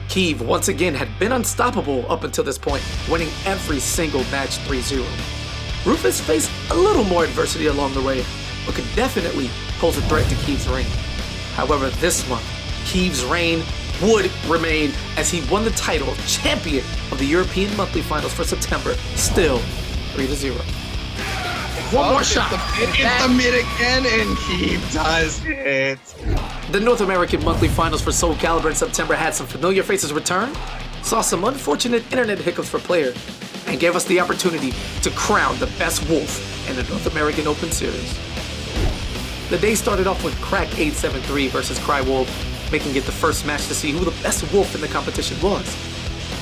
Keeve once again had been unstoppable up until this point, winning every single match 3-0. Rufus faced a little more adversity along the way, but could definitely pose a threat to Keeve's reign. However, this month, Keeve's reign would remain as he won the title of champion of the European Monthly Finals for September, still 3-0. One more shot. It's the mid again, and Keeve does it. The North American Monthly Finals for Soulcalibur in September had some familiar faces return, saw some unfortunate internet hiccups for player, and gave us the opportunity to crown the best wolf in the North American Open Series. The day started off with Crack 873 versus Crywolf, making it the first match to see who the best wolf in the competition was.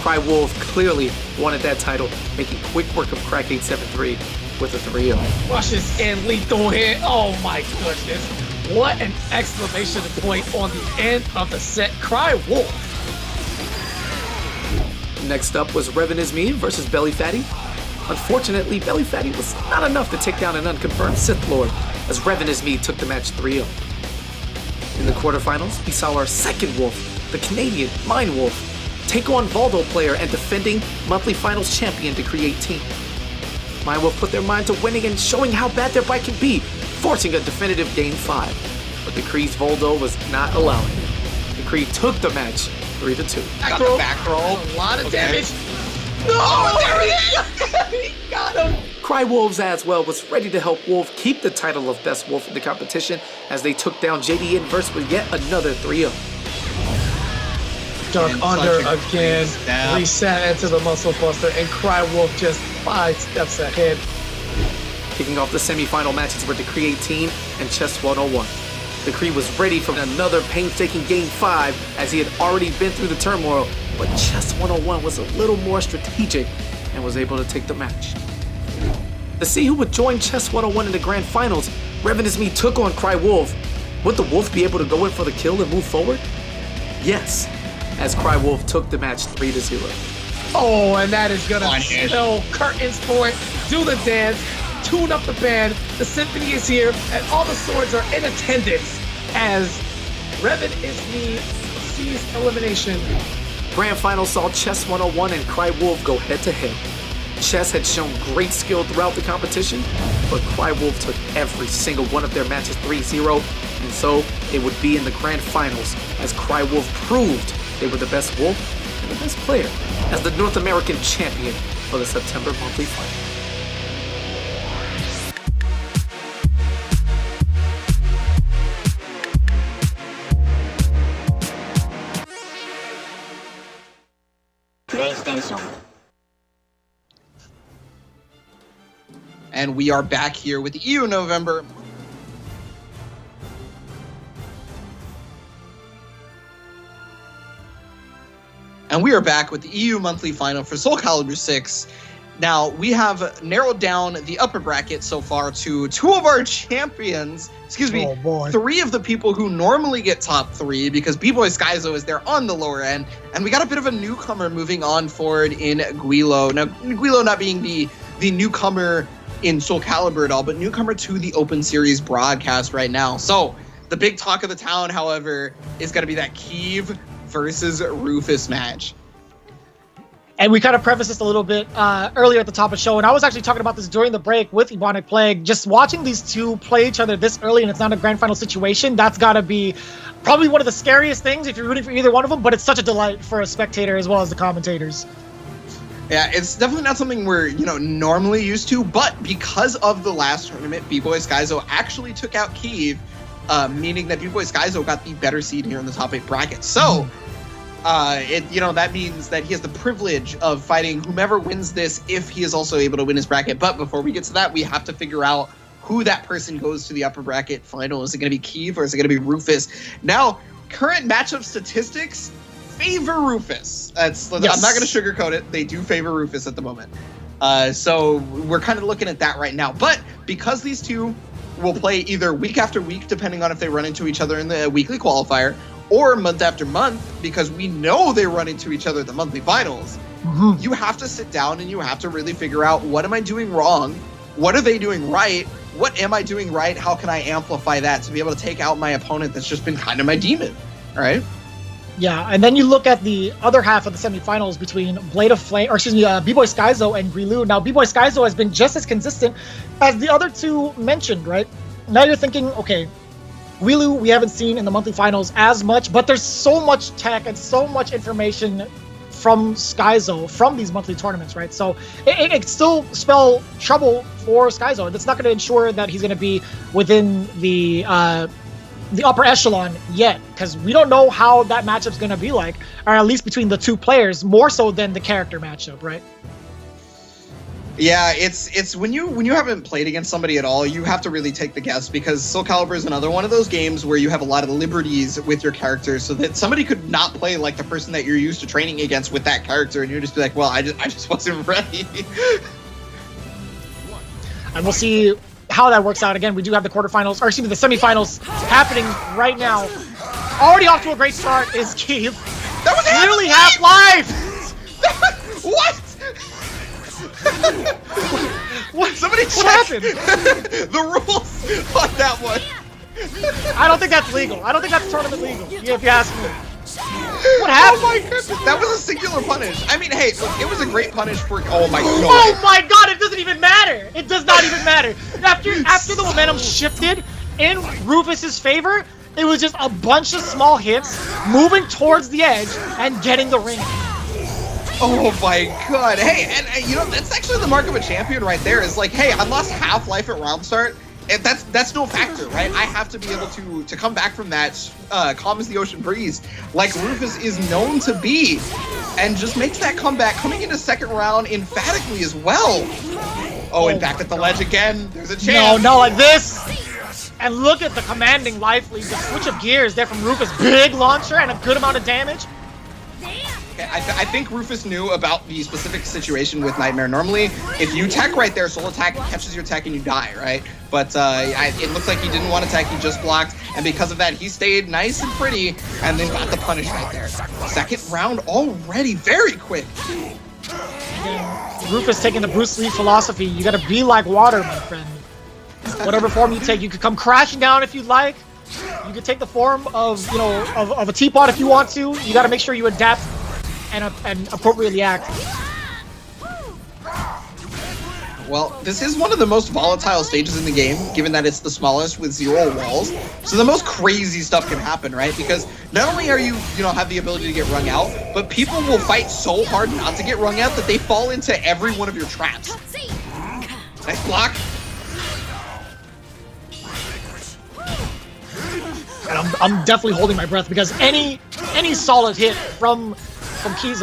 Crywolf clearly wanted that title, making quick work of Crack 873 with a 3-0. Rushes in lethal hit. Oh my goodness. What an exclamation point on the end of the set. Crywolf. Next up was Revan Is Me versus Belly Fatty. Unfortunately, Belly Fatty was not enough to take down an unconfirmed Sith Lord, as Revan Is Me took the match 3-0. In the quarterfinals, we saw our second wolf, the Canadian Mind Wolf, take on Valdo player and defending monthly finals champion to create team. Mind Wolf put their mind to winning and showing how bad their bike can be, forcing a definitive Game 5. But Decree's Voldo was not allowing it. Decree took the match 3-2. Got the back roll. A lot of damage. No, there he is! He got him! Crywolves as well was ready to help Wolf keep the title of best wolf in the competition as they took down JD Inverse with yet another 3-0. Duck And under such a again, great stab. reset into the muscle buster, and Crywolf just 5 steps ahead. Kicking off the semi-final matches were Decree 18 and Chess 101. Decree was ready for another painstaking Game 5 as he had already been through the turmoil, but Chess 101 was a little more strategic and was able to take the match. To see who would join Chess 101 in the grand finals, Revan Is Me took on Crywolf. Would the Wolf be able to go in for the kill and move forward? Yes, as Crywolf took the match 3-0. Oh, and that is gonna Punish. spill curtains for it. Do the dance, tune up the band. The symphony is here, and all the swords are in attendance as Revan Is Me sees elimination. Grand Final saw Chess 101 and Crywolf go head-to-head. Chess had shown great skill throughout the competition, but Crywolf took every single one of their matches 3-0, and so it would be in the Grand Finals as Crywolf proved they were the best wolf and the best player as the North American champion for the September monthly final. And we are back here with EU November. And we are back with the EU monthly final for Soulcalibur 6. Now, we have narrowed down the upper bracket so far to 2 of our champions. Excuse me, Oh, boy. 3 of the people who normally get top 3 because B-Boy Skyzo is there on the lower end. And we got a bit of a newcomer moving on forward in Guilu. Now, Guilu not being the newcomer in Soulcalibur at all, but newcomer to the Open Series broadcast right now. So, the big talk of the town, however, is going to be that Keeve versus Rufus match. And we kind of prefaced this a little bit earlier at the top of the show, and I was actually talking about this during the break with Ebonic Plague. Just watching these two play each other this early, and it's not a grand final situation, that's got to be probably one of the scariest things if you're rooting for either one of them, but it's such a delight for a spectator as well as the commentators. Yeah, it's definitely not something we're, normally used to, but because of the last tournament, B-Boy Skyzo actually took out Keeve, meaning that B-Boy Skyzo got the better seed here in the top 8 bracket. So, that means that he has the privilege of fighting whomever wins this if he is also able to win his bracket. But before we get to that, we have to figure out who that person goes to the upper bracket final. Is it going to be Keeve or is it going to be Rufus? Now, current matchup statistics favor Rufus. I'm not going to sugarcoat it. They do favor Rufus at the moment. So we're kind of looking at that right now. But because these two will play either week after week, depending on if they run into each other in the weekly qualifier, or month after month, because we know they run into each other at the monthly finals, you have to sit down and you have to really figure out, what am I doing wrong? What are they doing right? What am I doing right? How can I amplify that to be able to take out my opponent that's just been kind of my demon, all right? Yeah, and then you look at the other half of the semifinals between B-Boy Skyzo and Guilu. Now, B-Boy Skyzo has been just as consistent as the other two mentioned, right? Now you're thinking, okay, Guilu we haven't seen in the monthly finals as much, but there's so much tech and so much information from Skyzo from these monthly tournaments, right? So it still spell trouble for Skyzo. That's not going to ensure that he's going to be within the upper echelon yet, because we don't know how that matchup's going to be like, or at least between the two players, more so than the character matchup, right? Yeah, it's when you haven't played against somebody at all, you have to really take the guess, because Soulcalibur is another one of those games where you have a lot of liberties with your character, so that somebody could not play like the person that you're used to training against with that character, and you're just be like, well, I just wasn't ready. And we'll see how that works out. Again, we do have the quarterfinals, or excuse me, the semifinals happening right now. Already off to a great start is Keeve. That was nearly Half-Life! What? What? Somebody check happened? the rules on that one. I don't think that's legal. I don't think that's tournament legal, if you ask me. What happened? Oh my goodness, that was a singular punish. I mean, hey, look, it was a great punish for. Oh my god. Oh my god, it doesn't even matter. It does not even matter. After the momentum shifted in Rufus's favor, it was just a bunch of small hits moving towards the edge and getting the ring. Oh my god. Hey, and you know, that's actually the mark of a champion right there. Is like, hey, I lost Half-Life at round start. And that's no factor, right? I have to be able to come back from that calm as the ocean breeze, like Rufus is known to be, and just makes that comeback coming into second round emphatically as well. Oh, and back at the ledge again. There's a chance. No, like this. And look at the commanding life lead, the switch of gears there from Rufus. Big launcher and a good amount of damage. I think Rufus knew about the specific situation with Nightmare. Normally, if you tech right there, Soul Attack catches your tech and you die, right? But it looks like he didn't want to tech, he just blocked, and because of that, he stayed nice and pretty, and then got the punish right there. Second round already, very quick. Rufus taking the Bruce Lee philosophy, you gotta be like water, my friend. Whatever form you take, you could come crashing down if you'd like. You could take the form of, of a teapot if you want to. You gotta make sure you adapt and appropriately act. Well, this is one of the most volatile stages in the game, given that it's the smallest with 0 walls. So the most crazy stuff can happen, right? Because not only are you, have the ability to get wrung out, but people will fight so hard not to get wrung out that they fall into every one of your traps. Nice block. And I'm definitely holding my breath, because any solid hit from Keeve,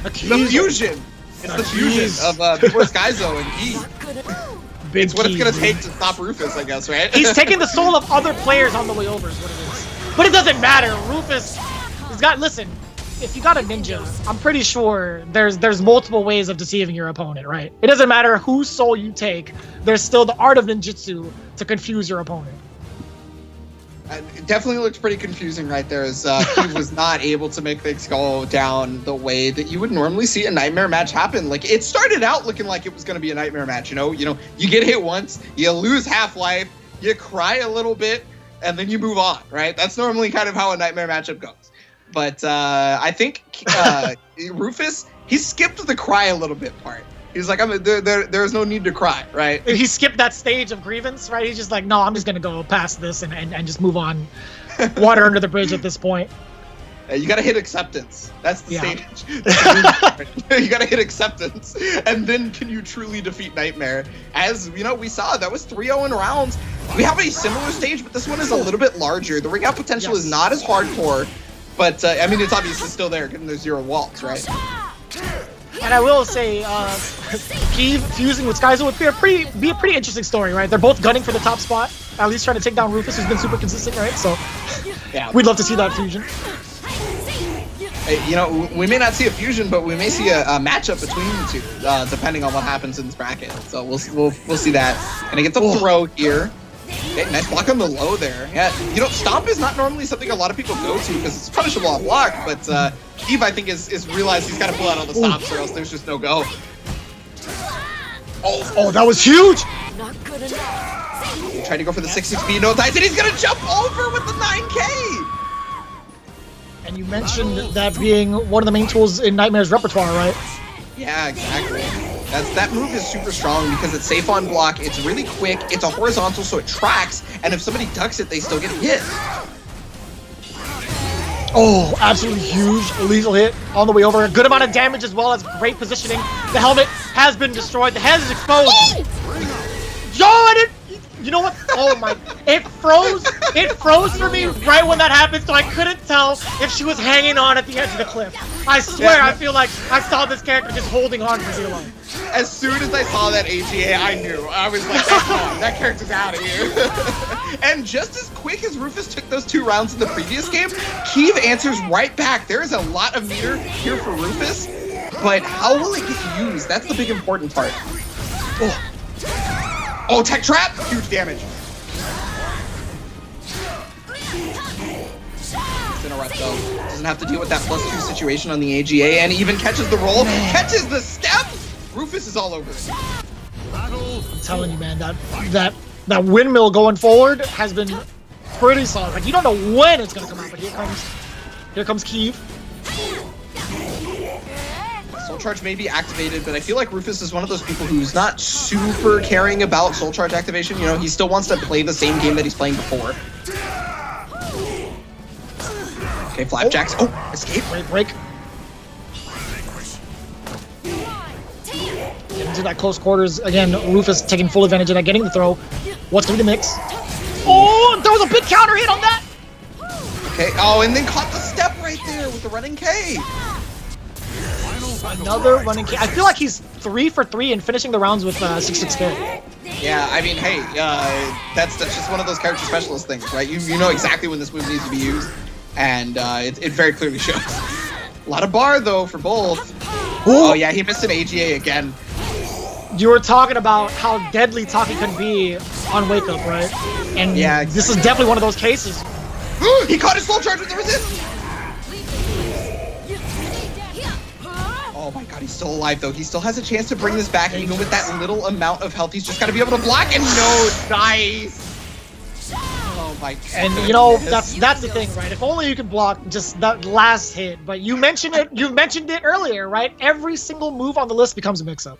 the fusion. It's the fusion of before Skyzo and Keeve. It's what it's gonna take to stop Rufus, I guess, right? He's taking the soul of other players on the way over is what it is. But it doesn't matter. Rufus has got, listen, if you got a ninja, I'm pretty sure there's multiple ways of deceiving your opponent, right? It doesn't matter whose soul you take, there's still the art of ninjutsu to confuse your opponent. It definitely looks pretty confusing right there, as Keeve was not able to make things go down the way that you would normally see a Nightmare match happen. Like, it started out looking like it was going to be a Nightmare match, you get hit once, you lose Half-Life, you cry a little bit, and then you move on, right? That's normally kind of how a Nightmare matchup goes. But I think Rufus, he skipped the cry a little bit part. He's like, there's no need to cry, right? He skipped that stage of grievance, right? He's just like, no, I'm just going to go past this and just move on. Water under the bridge at this point. You got to hit acceptance. That's the stage. You got to hit acceptance. And then can you truly defeat Nightmare? As, we saw, that was 3-0 in rounds. We have a similar stage, but this one is a little bit larger. The ring out potential is not as hardcore. But, it's obviously still there, given there's 0 walls, right? And I will say, Keeve fusing with Skyzo would be a pretty interesting story, right? They're both gunning for the top spot, at least trying to take down Rufus, who's been super consistent, right? So, yeah, we'd love to see that fusion. You know, we may not see a fusion, but we may see a matchup between the two, depending on what happens in this bracket. So we'll see that. And he gets a throw here. Okay, nice block on the low there. Yeah, you know, Stomp is not normally something a lot of people go to because it's punishable on block, but Keeve, I think, is realized he's got to pull out all the stops or else there's just no go. Oh, that was huge! Not good enough. He tried to go for the 6-6 speed, no ties, and he's going to jump over with the 9K! And you mentioned that being one of the main tools in Nightmare's repertoire, right? Yeah, exactly. That move is super strong because it's safe on block, it's really quick, it's a horizontal so it tracks, and if somebody ducks it, they still get hit. Oh, absolutely huge lethal hit on the way over. A good amount of damage as well as great positioning. The helmet has been destroyed, the head is exposed. Yo, I didn't... You know what? Oh my... It froze for me right when that happened, so I couldn't tell if she was hanging on at the edge of the cliff. I swear, I feel like I saw this character just holding on for dear life. As soon as I saw that AGA, I knew. I was like, oh, that character's out of here. And just as quick as Rufus took those 2 rounds in the previous game, Keeve answers right back. There is a lot of meter here for Rufus, but how will it get used? That's the big important part. Oh, tech trap! Huge damage. It's interrupt though. Doesn't have to deal with that +2 situation on the AGA and even catches the roll. Catches the step! Rufus is all over it. I'm telling you, man, that windmill going forward has been pretty solid. Like, you don't know when it's gonna come out, but here comes Keeve. Soul Charge may be activated, but I feel like Rufus is one of those people who's not super caring about Soul Charge activation. You know, he still wants to play the same game that he's playing before. Okay, Flapjacks. Oh, escape. Break. Get into that close quarters. Again, Rufus taking full advantage of that, getting the throw. What's going to be the mix? Oh, there was a big counter hit on that! Okay, oh, and then caught the step right there with the running K. Another running K. I feel like he's 3 for 3 and finishing the rounds with 6-6K. Yeah, I mean, hey, that's just one of those character specialist things, right? You know exactly when this move needs to be used, and it very clearly shows. A lot of bar, though, for both. Oh, yeah, he missed an AGA again. You were talking about how deadly Taki can be on Wake Up, right? And yeah, exactly. This is definitely one of those cases. He caught his Soul Charge with the resist! Oh my god, he's still alive though. He still has a chance to bring this back, even with that little amount of health. He's just got to be able to block and no, nice. Oh my god. And you know, that's the thing, right? If only you could block just that last hit. But you mentioned it earlier, right? Every single move on the list becomes a mix-up.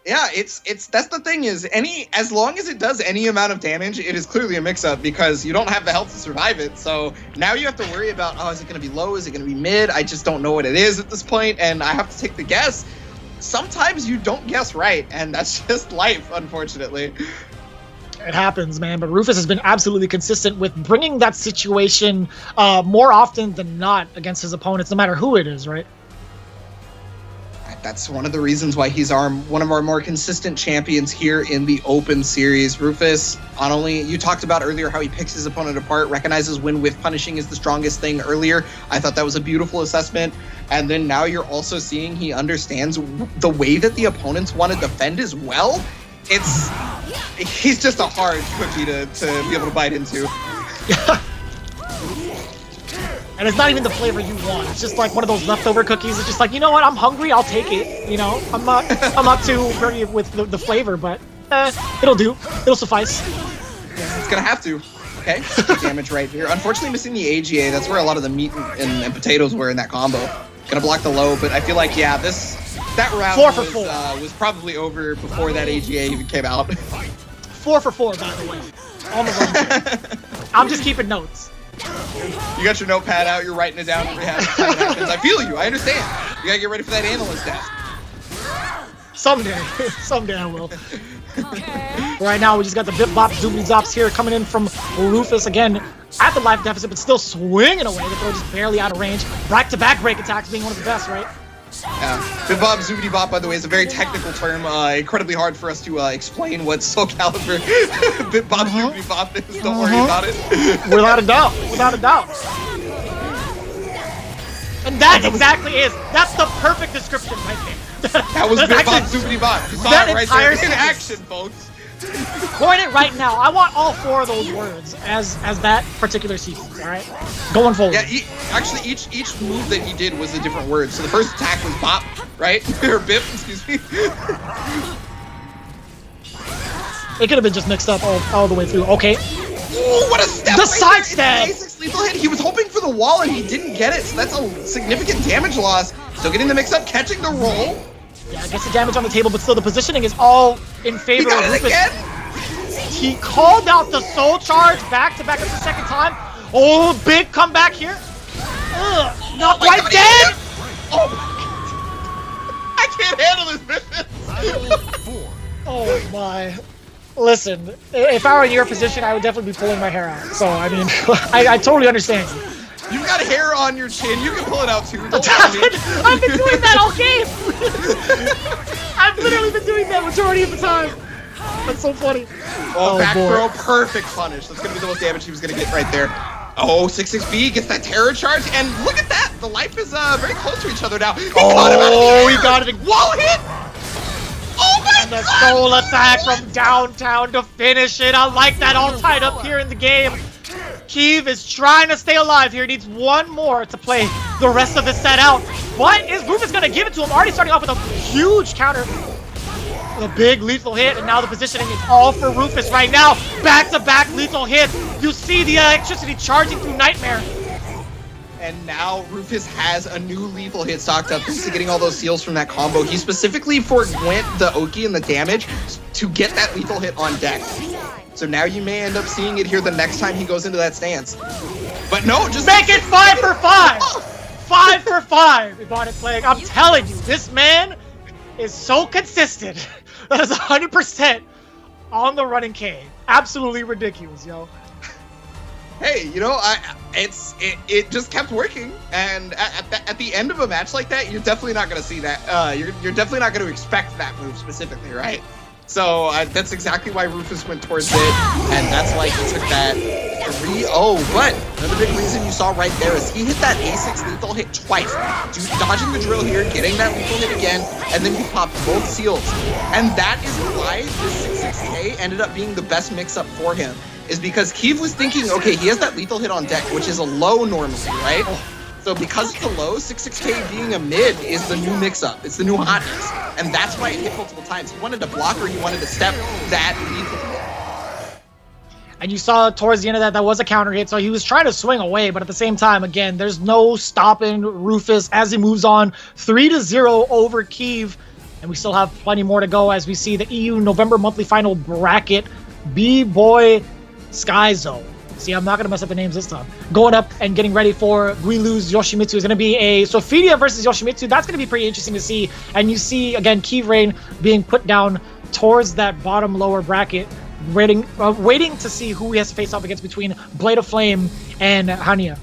Yeah, that's the thing is as long as it does any amount of damage, it is clearly a mix-up because you don't have the health to survive it. So now you have to worry about, oh, is it going to be low? Is it going to be mid? I just don't know what it is at this point, and I have to take the guess. Sometimes you don't guess right, and that's just life, unfortunately. It happens, man, but Rufus has been absolutely consistent with bringing that situation more often than not against his opponents, no matter who it is, right? That's one of the reasons why he's one of our more consistent champions here in the Open Series. Rufus, not only, you talked about earlier how he picks his opponent apart, recognizes when whiff punishing is the strongest thing earlier. I thought that was a beautiful assessment. And then now you're also seeing he understands the way that the opponents want to defend as well. He's just a hard cookie to be able to bite into. And it's not even the flavor you want. It's just like one of those leftover cookies. It's just like, you know what? I'm hungry. I'll take it. You know, I'm not too worried with the flavor, but it'll do. It'll suffice. Yeah, it's gonna have to. Okay, damage right here. Unfortunately, missing the AGA. That's where a lot of the meat and potatoes were in that combo. Gonna block the low, but I feel like that round was probably over before that AGA even came out. 4 for 4, by the way. On the run. I'm just keeping notes. You got your notepad out, you're writing it down every happens. I feel you, I understand. You gotta get ready for that analyst test. Someday I will. Right now, we just got the Bip Bop Zoobie Zops here coming in from Rufus again at the life deficit, but still swinging away. The throw just barely out of range. Back-to-back break attacks being one of the best, right? Yeah, Bip Bop Zoobie Bop, by the way, is a very technical term. Incredibly hard for us to explain what Soulcalibur Bip Bop Zoobie Bop is. Don't worry about it. Without a doubt. And that exactly is. That's the perfect description right there. That was That's Bot actually- Zoopity Bot. You saw that it right entire there in sentence. action, folks. Coin it right now. I want all 4 of those words as that particular sequence. All right, going forward. Yeah, actually, each move that he did was a different word. So the first attack was Bop, right? Or Bip, excuse me. It could have been just mixed up all the way through. Okay. Ooh, what a step! The right side there. stab! It's an A6 lethal hit. He was hoping for the wall and he didn't get it, so that's a significant damage loss. Still getting the mix-up, catching the roll. Yeah, gets the damage on the table, but still the positioning is all in He favor got of it Rufus. again. He called out the soul charge back to back the second time. Oh, big comeback here. Ugh, not Like, quite dead. Oh my God. I can't handle this mission. Oh my. Listen, if I were in your position, I would definitely be pulling my hair out. So, I mean, I totally understand you. You've got hair on your chin. You can pull it out too. Don't worry. I've been doing that all game. I've literally been doing that majority of the time. That's so funny. Oh, back boy. throw, perfect punish. That's gonna be the most damage he was gonna get right there. Oh, 6-6B gets that terror charge, and look at that. The life is very close to each other now. He caught him out of the air. he got it. Wall hit. Oh my And the God. soul attack from downtown to finish it. I like that, all tied up here in the game. Keeve is trying to stay alive here. He needs one more to play the rest of the set out. What is Rufus going to give it to him? Already starting off with a huge counter. A big lethal hit, and now the positioning is all for Rufus right now. Back-to-back lethal hits. You see the electricity charging through Nightmare. And now Rufus has a new lethal hit stocked up thanks to getting all those seals from that combo. He specifically forwent the Oki and the damage to get that lethal hit on deck. So now you may end up seeing it here the next time he goes into that stance. But no, just Make it 5 for 5. 5 for 5. Ibonic Plague. I'm telling you, this man is so consistent. That is 100% on the running K. Absolutely ridiculous, yo. Hey, you know, it just kept working, and at the end of a match like that, you're definitely not going to see that. You're definitely not going to expect that move specifically, right? So that's exactly why Rufus went towards it, and that's why he took that 3-0. But another big reason you saw right there is he hit that A6 lethal hit twice, dodging the drill here, getting that lethal hit again, and then he popped both seals. And that is why this 6-6K ended up being the best mix-up for him, is because Keeve was thinking, okay, he has that lethal hit on deck, which is a low normally, right? So because it's a low, 6-6K being a mid is the new mix-up. It's the new hotness. And that's why it hit multiple times. He wanted to block or he wanted to step that lethal hit. And you saw towards the end of that was a counter hit, so he was trying to swing away, but at the same time, again, there's no stopping Rufus as he moves on 3-0 over Keeve. And we still have plenty more to go as we see the EU November monthly final bracket. B-Boy Skyzo. See, I'm not going to mess up the names this time. Going up and getting ready for Guilu's Yoshimitsu is going to be a Sophia versus Yoshimitsu. That's going to be pretty interesting to see. And you see, again, Keeve Rain being put down towards that bottom lower bracket, waiting to see who he has to face off against between Blade of Flame and Hanya.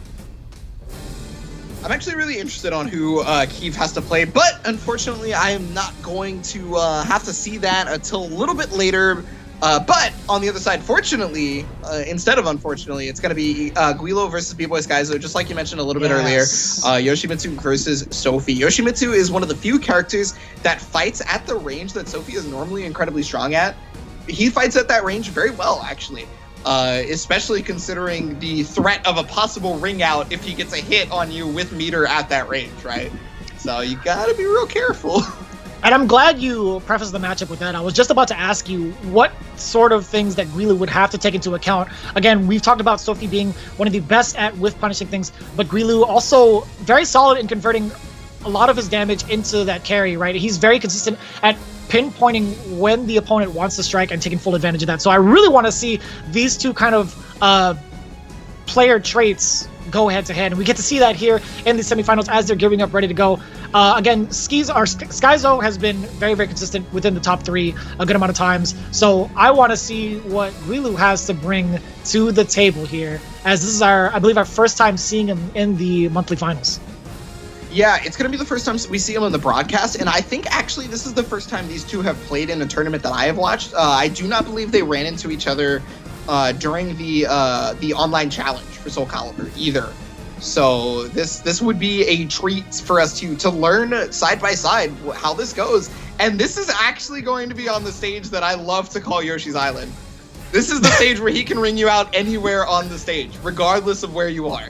I'm actually really interested on who Keeve has to play, but unfortunately, I am not going to have to see that until a little bit later. But on the other side, fortunately, instead of unfortunately, it's going to be Guilu versus B-Boy Skyzo, just like you mentioned a little bit earlier. Yoshimitsu versus Sophie. Yoshimitsu is one of the few characters that fights at the range that Sophie is normally incredibly strong at. He fights at that range very well, actually, especially considering the threat of a possible ring out if he gets a hit on you with meter at that range, right? So you got to be real careful. And I'm glad you prefaced the matchup with that. I was just about to ask you what sort of things that Guilu would have to take into account. Again, we've talked about Sophie being one of the best at whiff punishing things, but Guilu also very solid in converting a lot of his damage into that carry, right? He's very consistent at pinpointing when the opponent wants to strike and taking full advantage of that. So I really want to see these two kind of player traits go head-to-head, and we get to see that here in the semifinals as they're gearing up, ready to go. Again, Skyzo has been very, very consistent within the top 3 a good amount of times, so I want to see what Guilu has to bring to the table here, as this is I believe our first time seeing him in the monthly finals. Yeah, it's going to be the first time we see him on the broadcast, and I think actually this is the first time these two have played in a tournament that I have watched. I do not believe they ran into each other during the online challenge for Soulcalibur either. So this would be a treat for us to learn side by side how this goes. And this is actually going to be on the stage that I love to call Yoshi's Island. This is the stage where he can ring you out anywhere on the stage, regardless of where you are,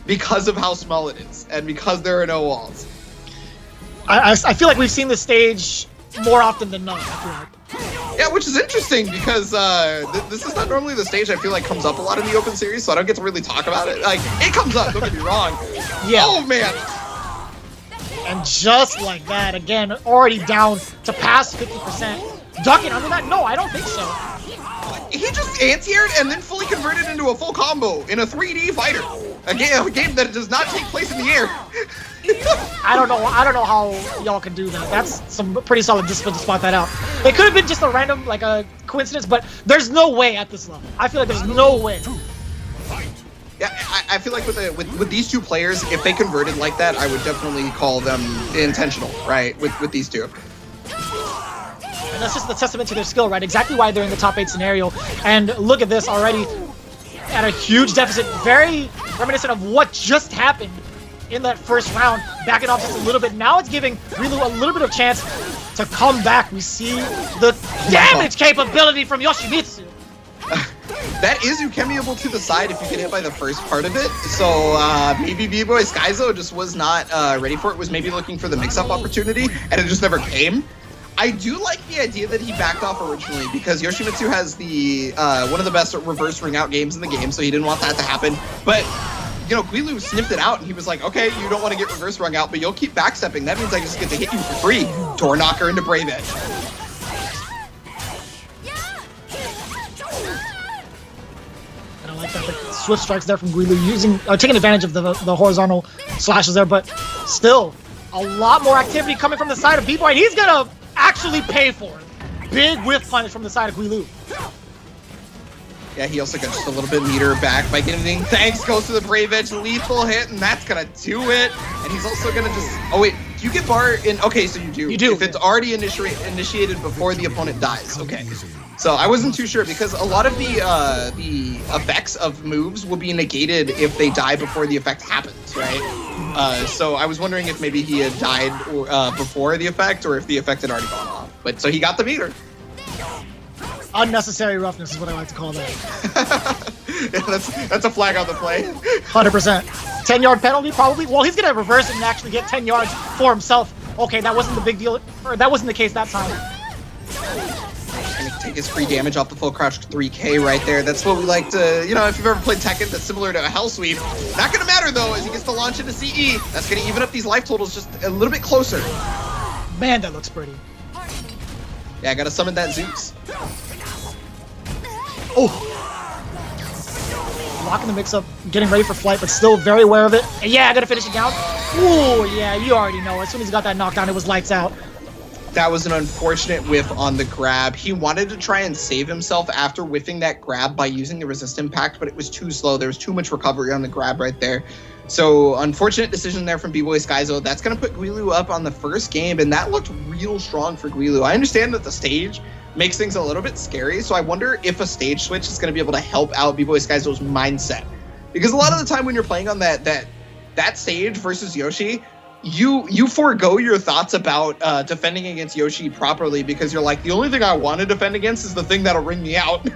because of how small it is and because there are no walls. I feel like we've seen this stage more often than not. I feel like. Yeah, which is interesting because this is not normally the stage I feel like comes up a lot in the Open Series, so I don't get to really talk about it. Like, it comes up, don't get me wrong. Yeah. Oh, man. And just like that, again, already down to past 50%. Ducking under that? No, I don't think so. He just anti-aired and then fully converted into a full combo in a 3D fighter. A game that does not take place in the air. I don't know how y'all can do that. That's some pretty solid discipline to spot that out. It could have been just a random, like a coincidence, but there's no way at this level. I feel like there's no way. Yeah, I feel like with these two players, if they converted like that, I would definitely call them intentional, right? With these two. And that's just the testament to their skill, right? Exactly why they're in the top 8 scenario. And look at this already at a huge deficit. Very reminiscent of what just happened in that first round. Backing off just a little bit. Now it's giving Guilu a little bit of chance to come back. We see the damage capability from Yoshimitsu. That is Ukemiable to the side if you get hit by the first part of it. So maybe B-Boy Skyzo just was not ready for it, was maybe looking for the mix-up opportunity, and it just never came. I do like the idea that he backed off originally because Yoshimitsu has the one of the best reverse ring out games in the game, so he didn't want that to happen. But, you know, Guilu sniffed it out and he was like, okay, you don't want to get reverse rung out, but you'll keep backstepping. That means I just get to hit you for free. Door knocker into Brave Edge. And I like that. The swift strikes there from Guilu, taking advantage of the horizontal slashes there, but still a lot more activity coming from the side of B-Boy, and he's gonna actually pay for it. Big whiff punish from the side of Guilu. Yeah, he also got just a little bit meter back by getting thanks, goes to the Brave Edge, lethal hit, and that's gonna do it. And he's also gonna just, oh wait, do you get bar in, okay, so you do. You do. If it's already initiated before the opponent dies, okay. So I wasn't too sure because a lot of the effects of moves will be negated if they die before the effect happens, right? So I was wondering if maybe he had died before the effect or if the effect had already gone off. But so he got the meter. Unnecessary roughness is what I like to call that. Yeah, that's a flag on the play. 100%. 10-yard penalty, probably. Well, he's gonna reverse it and actually get 10 yards for himself. Okay, that wasn't the big deal, or that wasn't the case that time. And he take his free damage off the full crouch 3K right there. That's what we like to, you know, if you've ever played Tekken, that's similar to a Hell Sweep. Not gonna matter though, as he gets to launch into CE. That's gonna even up these life totals just a little bit closer. Man, that looks pretty. Yeah, I gotta summon that Zeus. Oh! Locking the mix-up, getting ready for flight, but still very aware of it. And yeah, I gotta finish it down. Ooh, yeah, you already know. As soon as he got that knockdown, it was lights out. That was an unfortunate whiff on the grab. He wanted to try and save himself after whiffing that grab by using the resist impact, but it was too slow. There was too much recovery on the grab right there. So, unfortunate decision there from B-Boy Skyzo. That's going to put Guilu up on the first game, and that looked real strong for Guilu. I understand that the stage makes things a little bit scary, so I wonder if a stage switch is going to be able to help out B-Boy Skyzo's mindset. Because a lot of the time when you're playing on that stage versus Yoshi, you forego your thoughts about defending against Yoshi properly because you're like, the only thing I want to defend against is the thing that'll ring me out.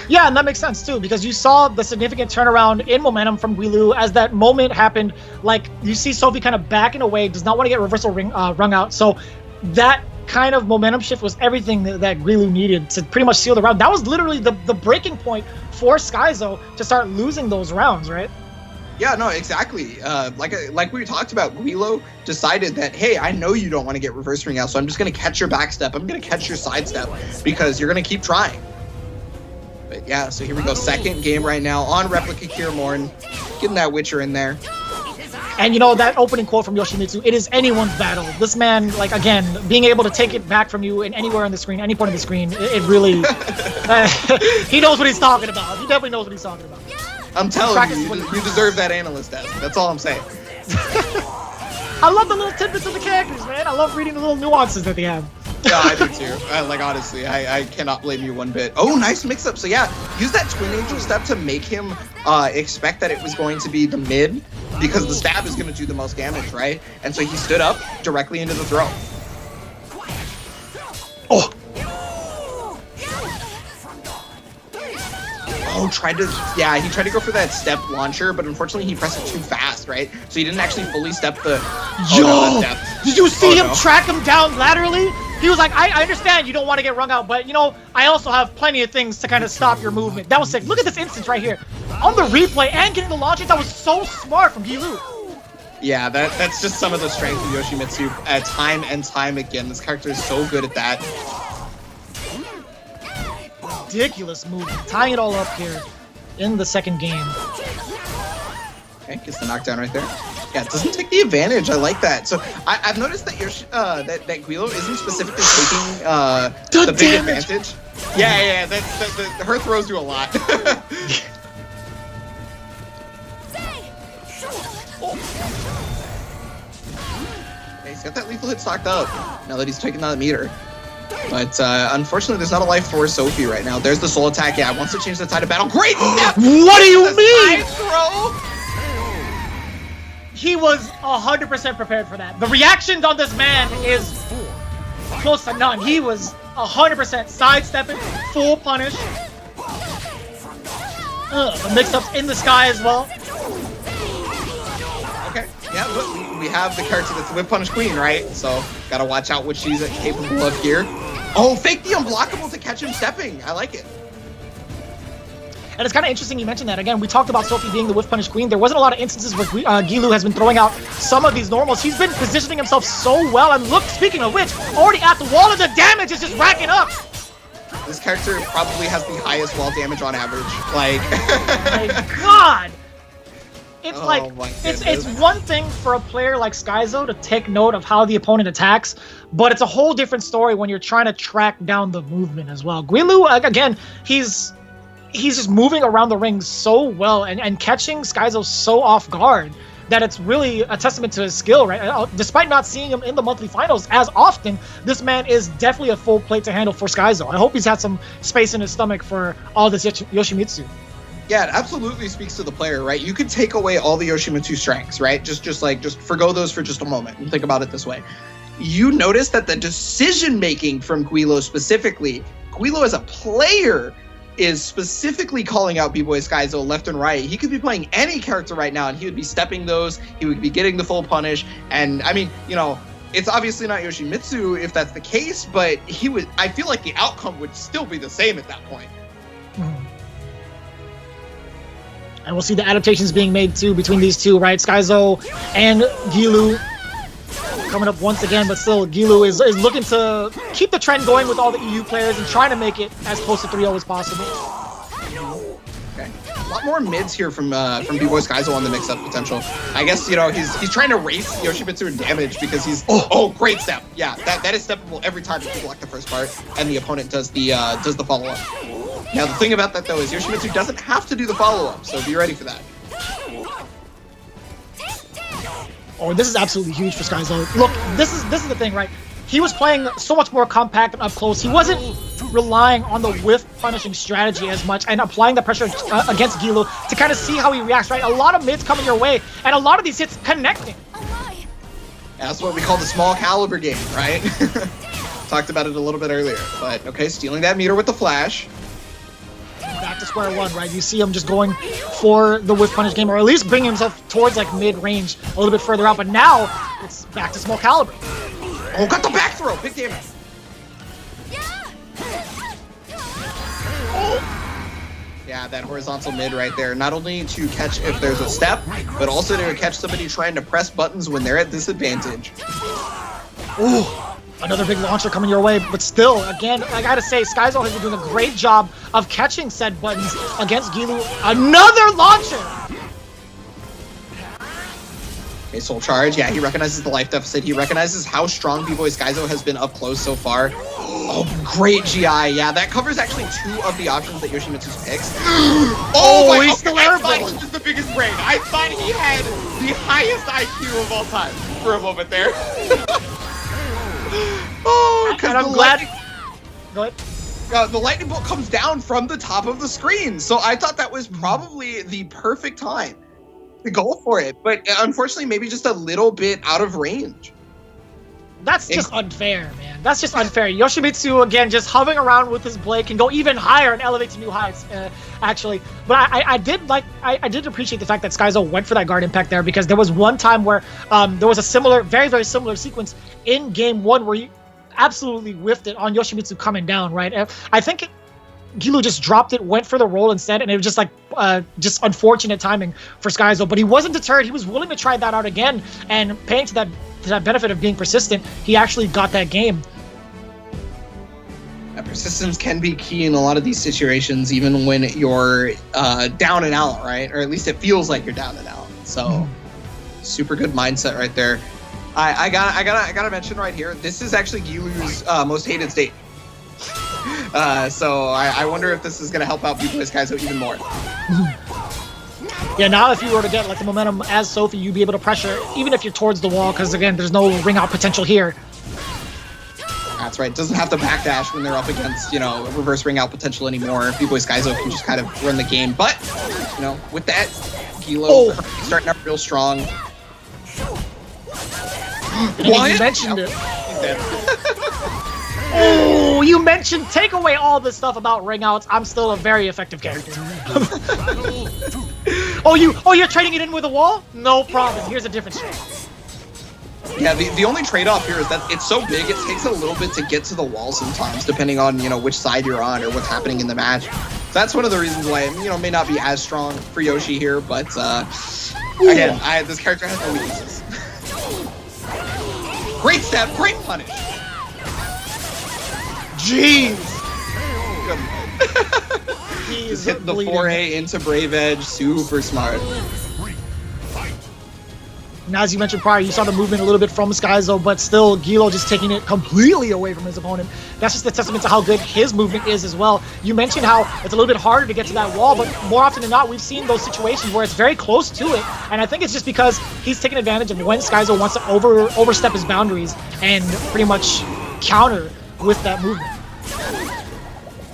Yeah, and that makes sense too, because you saw the significant turnaround in momentum from Guilu as that moment happened. Like, you see Sophie kind of backing away, does not want to get reversal rung out. So that kind of momentum shift was everything that Guilu needed to pretty much seal the round. That was literally the breaking point for Skyzo to start losing those rounds, right? Yeah, no, exactly. Like we talked about, Guilu decided that, hey, I know you don't want to get reverse ring out, so I'm just going to catch your back step. I'm going to catch your side step because you're going to keep trying. But yeah, so here we go. Second game right now on Replica Kiramorn. Getting that Witcher in there. And you know, that opening quote from Yoshimitsu, it is anyone's battle. This man, like, again, being able to take it back from you in anywhere on the screen, any point of the screen, it really... he knows what he's talking about. He definitely knows what he's talking about. I'm telling you, you deserve that analyst desk. That's all I'm saying. I love the little tidbits of the characters, man. I love reading the little nuances that they have. Yeah, I do too. Like, honestly, I cannot blame you one bit. Oh, nice mix-up. So yeah, use that Twin Angel step to make him expect that it was going to be the mid because the stab is going to do the most damage, right? And so he stood up directly into the throw. Oh! Oh, he tried to go for that step launcher, but unfortunately he pressed it too fast, right? So he didn't actually fully step the... Did you see him track him down laterally? He was like, I understand you don't want to get wrung out, but, you know, I also have plenty of things to kind of stop your movement. That was sick. Look at this instance right here. On the replay and getting the launches, that was so smart from Guilu. Yeah, that's just some of the strength of Yoshimitsu time and time again. This character is so good at that. Ridiculous movement. Tying it all up here in the second game. Okay, gets the knockdown right there. Yeah, it doesn't take the advantage. I like that. So I've noticed that that Guilu isn't specifically taking the big advantage. Yeah. Her throws do a lot. He's got that lethal hit stocked up now that he's taking that meter. But unfortunately, there's not a life for Sophie right now. There's the soul attack. Yeah, wants to change the tide of battle. Great step! What do you mean? Throw. He was 100% prepared for that. The reactions on this man is close to none. He was 100% sidestepping, full punish. The mix-ups in the sky as well. Okay, yeah, look, we have the character that's the whip punish queen, right? So gotta watch out what she's capable of here. Oh, fake the unblockable to catch him stepping. I like it. And it's kind of interesting you mentioned that. Again, we talked about Sophie being the whiff punish queen. There wasn't a lot of instances where Guilu has been throwing out some of these normals. He's been positioning himself so well. And look, speaking of which, already at the wall, and the damage is just racking up. This character probably has the highest wall damage on average. Like, oh my God. It's oh it's one thing for a player like Skyzo to take note of how the opponent attacks, but it's a whole different story when you're trying to track down the movement as well. Guilu, again, he's just moving around the ring so well and catching Skyzo so off guard that it's really a testament to his skill, right? Despite not seeing him in the monthly finals as often, this man is definitely a full plate to handle for Skyzo. I hope he's had some space in his stomach for all this Yoshimitsu. Yeah, it absolutely speaks to the player, right? You could take away all the Yoshimitsu strengths, right? Just forgo those for just a moment and think about it this way. You notice that the decision-making from Guilu specifically, Guilu as a player is specifically calling out B-Boy Skyzo left and right. He could be playing any character right now and he would be stepping those, he would be getting the full punish, and I mean, you know, it's obviously not Yoshimitsu if that's the case, but I feel like the outcome would still be the same at that point. Mm-hmm. And we'll see the adaptations being made too between these two, right? Skyzo and Guilu coming up once again, but still Guilu is looking to keep the trend going with all the EU players and trying to make it as close to 3-0 as possible. Okay. A lot more mids here from B-Boy Skyzo on the mix-up potential. I guess, you know, he's trying to race Yoshimitsu in damage because he's... Oh, great step. Yeah, that is steppable every time you block the first part and the opponent does the follow-up. Now, the thing about that, though, is Yoshimitsu doesn't have to do the follow-up, so be ready for that. Oh, this is absolutely huge for Skyzo. Look, this is the thing, right? He was playing so much more compact and up close. He wasn't relying on the whiff punishing strategy as much and applying the pressure against Guilu to kind of see how he reacts, right? A lot of mids coming your way, and a lot of these hits connecting. That's what we call the small caliber game, right? Talked about it a little bit earlier, but okay, stealing that meter with the flash. Back to square one, right? You see him just going for the whiff punish game, or at least bring himself towards like mid-range a little bit further out, but now it's back to small caliber. Oh, got the back throw! Big damage! Yeah, that horizontal mid right there. Not only to catch if there's a step, but also to catch somebody trying to press buttons when they're at disadvantage. Ooh, another big launcher coming your way, but still, again, I gotta say, Skyzo has been doing a great job of catching said buttons against Guilu. Another launcher! Okay, soul charge. Yeah, he recognizes the life deficit. He recognizes how strong B-Boy Skyzo has been up close so far. Oh, great GI. Yeah, that covers actually 2 of the options that Yoshimitsu picks. Oh, he's still I thought he was the biggest brain. I thought he had the highest IQ of all time for a moment there. Oh, and I'm glad. Go ahead. The lightning bolt comes down from the top of the screen, so I thought that was probably the perfect time to go for it, but unfortunately, maybe just a little bit out of range. That's just unfair, man. That's just unfair. Yoshimitsu, again, just hovering around with his blade, can go even higher and elevate to new heights, actually. But I did appreciate the fact that Skyzo went for that guard impact there, because there was one time where there was a similar, very, very similar sequence in game 1 where he absolutely whiffed it on Yoshimitsu coming down, right? I think Guilu just dropped it, went for the roll instead, and it was just like just unfortunate timing for Skyzo. But he wasn't deterred. He was willing to try that out again, and paying to that benefit of being persistent, he actually got that game. Persistence can be key in a lot of these situations, even when you're down and out, right? Or at least it feels like you're down and out. So, super good mindset right there. I gotta mention right here, this is actually Gilu's most hated state. So I wonder if this is gonna help out B-Boys Skyzo even more. Yeah, now if you were to get like the momentum as Sophie, you'd be able to pressure, even if you're towards the wall, because again, there's no ring out potential here. That's right. Doesn't have to backdash when they're up against, reverse ring out potential anymore. B-Boys Skyzo can just kind of run the game. But, with that, Guilu starting up real strong. You mentioned it. Oh, you mentioned take away all this stuff about ring outs. I'm still a very effective character. You're trading it in with a wall? No problem. Here's a different trade. Yeah, the only trade-off here is that it's so big, it takes a little bit to get to the wall sometimes, depending on, which side you're on or what's happening in the match. So that's one of the reasons why it, may not be as strong for Yoshi here, but, again, this character has no weaknesses. Great step, great punish. Jeez! Just hit the foray into Brave Edge, super smart. And as you mentioned prior, you saw the movement a little bit from Skyzo, but still Guilu just taking it completely away from his opponent. That's just a testament to how good his movement is as well. You mentioned how it's a little bit harder to get to that wall, but more often than not, we've seen those situations where it's very close to it. And I think it's just because he's taking advantage of when Skyzo wants to overstep his boundaries and pretty much counter with that movement.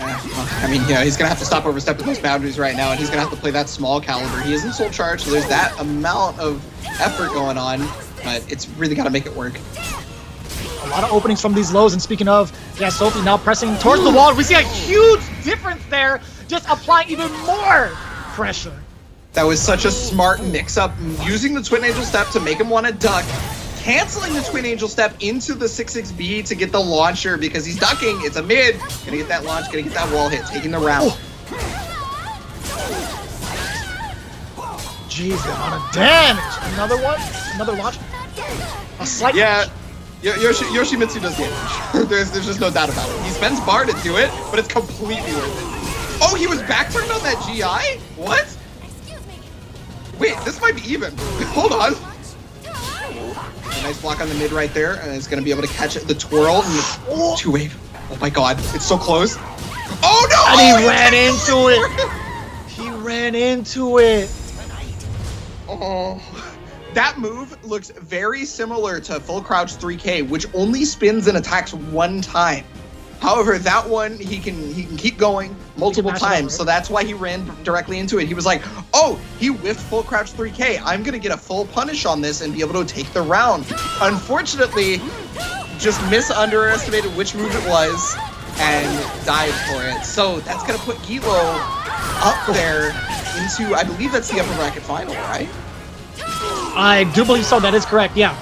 I mean, he's going to have to stop overstepping those boundaries right now, and he's going to have to play that small caliber. He is in Soul Charge, so there's that amount of effort going on, but it's really got to make it work. A lot of openings from these lows, and speaking of, Sophie now pressing towards the wall. We see a huge difference there, just applying even more pressure. That was such a smart mix-up, using the Twin Angel Step to make him want to duck, canceling the Twin Angel Step into the 6-6B to get the launcher because he's ducking. It's a mid. Gonna get that launch, gonna get that wall hit, taking the round. Jeez, the amount of damage. Another one? Another launch? A slight Yoshimitsu does damage. there's just no doubt about it. He spends bar to do it, but it's completely worth it. Oh, he was back turned on that GI? What? Wait, this might be even. Hold on. A nice block on the mid right there, and it's going to be able to catch the twirl and the two-wave. Oh my god, it's so close. Oh no! And he ran into it! He ran into it! Oh. That move looks very similar to full crouch 3K, which only spins and attacks one time. However, that one, he can keep going multiple times, so that's why he ran directly into it. He was like, oh, he whiffed full crouch 3K. I'm going to get a full punish on this and be able to take the round. Unfortunately, just underestimated which move it was and died for it. So that's going to put Guilu up there into, I believe that's the upper bracket final, right? I do believe so. That is correct, yeah.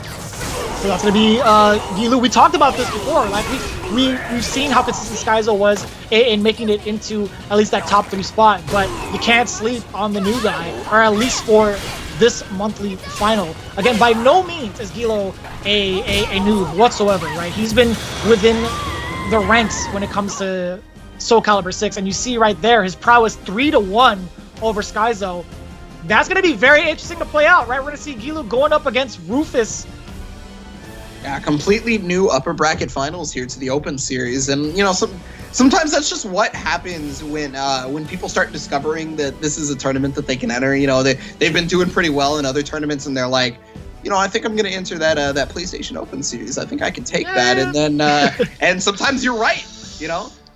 So that's going to be Guilu. We talked about this before. Like we've seen how consistent Skyzo was in making it into at least that top 3 spot, but you can't sleep on the new guy, or at least for this monthly final. Again, by no means is Guilu a noob whatsoever, right? He's been within the ranks when it comes to Soulcalibur 6, and you see right there his prowess 3-1 over Skyzo. That's going to be very interesting to play out, right? We're going to see Guilu going up against Rufus. Yeah, completely new upper bracket finals here to the Open Series, and sometimes that's just what happens when people start discovering that this is a tournament that they can enter. They've been doing pretty well in other tournaments, and they're like, I think I'm going to enter that PlayStation Open Series. I think I can take that, and then and sometimes you're right.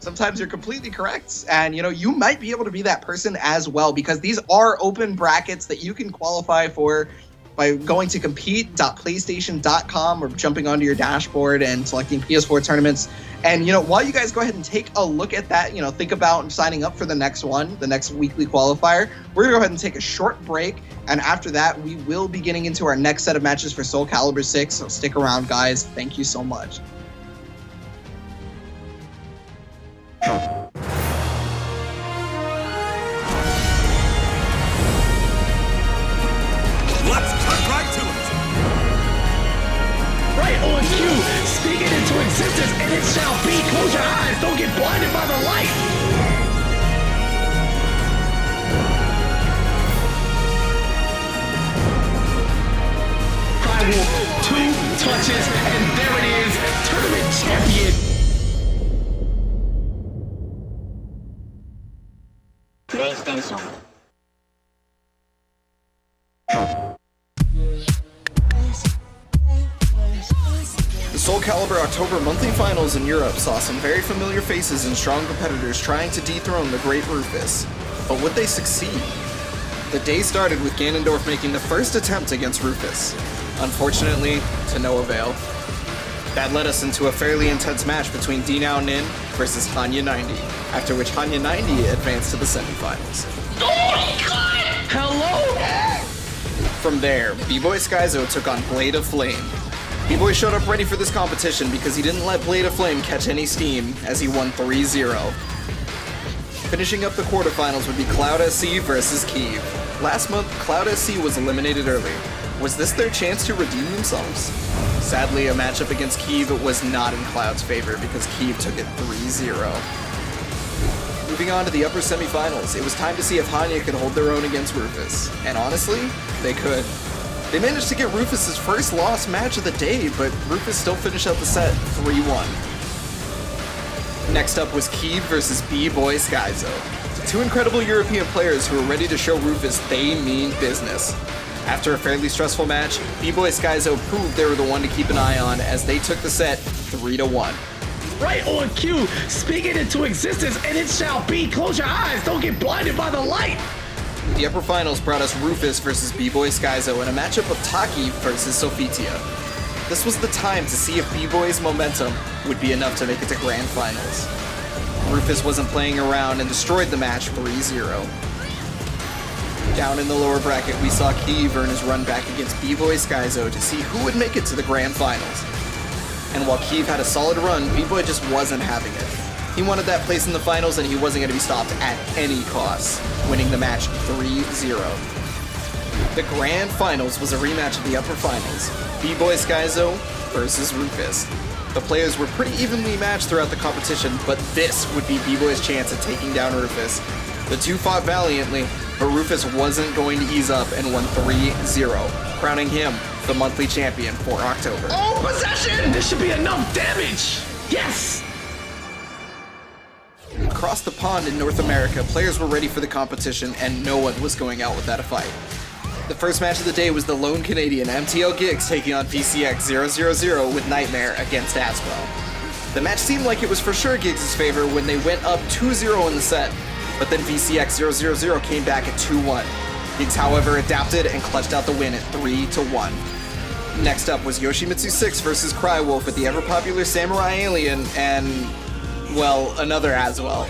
sometimes you're completely correct. And, you know, you might be able to be that person as well, because these are open brackets that you can qualify for by going to compete.playstation.com or jumping onto your dashboard and selecting PS4 tournaments. And, you know, while you guys go ahead and take a look at that, you know, think about signing up for the next one, the next weekly qualifier. We're going to go ahead and take a short break. And after that, we will be getting into our next set of matches for Soulcalibur 6. So stick around, guys. Thank you so much. Let's cut right to it! Right on cue, speak it into existence, and it shall be. Close your eyes, don't get blinded by the light. Cry Wolf, 2 touches, and there it is, tournament champion. PlayStation. The Soulcalibur October monthly finals in Europe saw some very familiar faces and strong competitors trying to dethrone the great Rufus. But would they succeed? The day started with Ganondorf making the first attempt against Rufus. Unfortunately, to no avail. That led us into a fairly intense match between D-Now Nin versus Hanya 90, after which Hanya 90 advanced to the semifinals. Hello? From there, B-Boy Skyzo took on Blade of Flame. B-Boy showed up ready for this competition because he didn't let Blade of Flame catch any steam, as he won 3-0. Finishing up the quarterfinals would be Cloud SC versus Keeve. Last month, Cloud SC was eliminated early. Was this their chance to redeem themselves? Sadly, a matchup against Keeve was not in Cloud's favor because Keeve took it 3-0. Moving on to the upper semifinals, it was time to see if Hanya could hold their own against Rufus. And honestly, they could. They managed to get Rufus's first loss match of the day, but Rufus still finished out the set 3-1. Next up was Keeve versus B-Boy Skyzo. 2 incredible European players who were ready to show Rufus they mean business. After a fairly stressful match, B-Boy Skyzo proved they were the one to keep an eye on as they took the set 3-1. Right on cue, speak it into existence, and it shall be. Close your eyes, don't get blinded by the light. The upper finals brought us Rufus versus B-Boy Skyzo in a matchup of Taki versus Sophitia. This was the time to see if B-Boy's momentum would be enough to make it to grand finals. Rufus wasn't playing around and destroyed the match 3-0. Down in the lower bracket, we saw Keeve earn his run back against B-Boy Skyzo to see who would make it to the grand finals. And while Keeve had a solid run, B-Boy just wasn't having it. He wanted that place in the finals and he wasn't going to be stopped at any cost, winning the match 3-0. The grand finals was a rematch of the upper finals, B-Boy Skyzo versus Rufus. The players were pretty evenly matched throughout the competition, but this would be B-Boy's chance at taking down Rufus. The two fought valiantly, but Rufus wasn't going to ease up and won 3-0, crowning him the monthly champion for October. Oh, possession! This should be enough damage! Yes! Across the pond in North America, players were ready for the competition and no one was going out without a fight. The first match of the day was the lone Canadian MTL Gigs taking on VCX 000 with Nightmare against Aswell. The match seemed like it was for sure Giggs' favor when they went up 2-0 in the set, but then VCX 000 came back at 2-1. Giggs, however, adapted and clutched out the win at 3-1. Next up was Yoshimitsu 6 versus Crywolf with the ever-popular Samurai Alien and, well, another Aswell.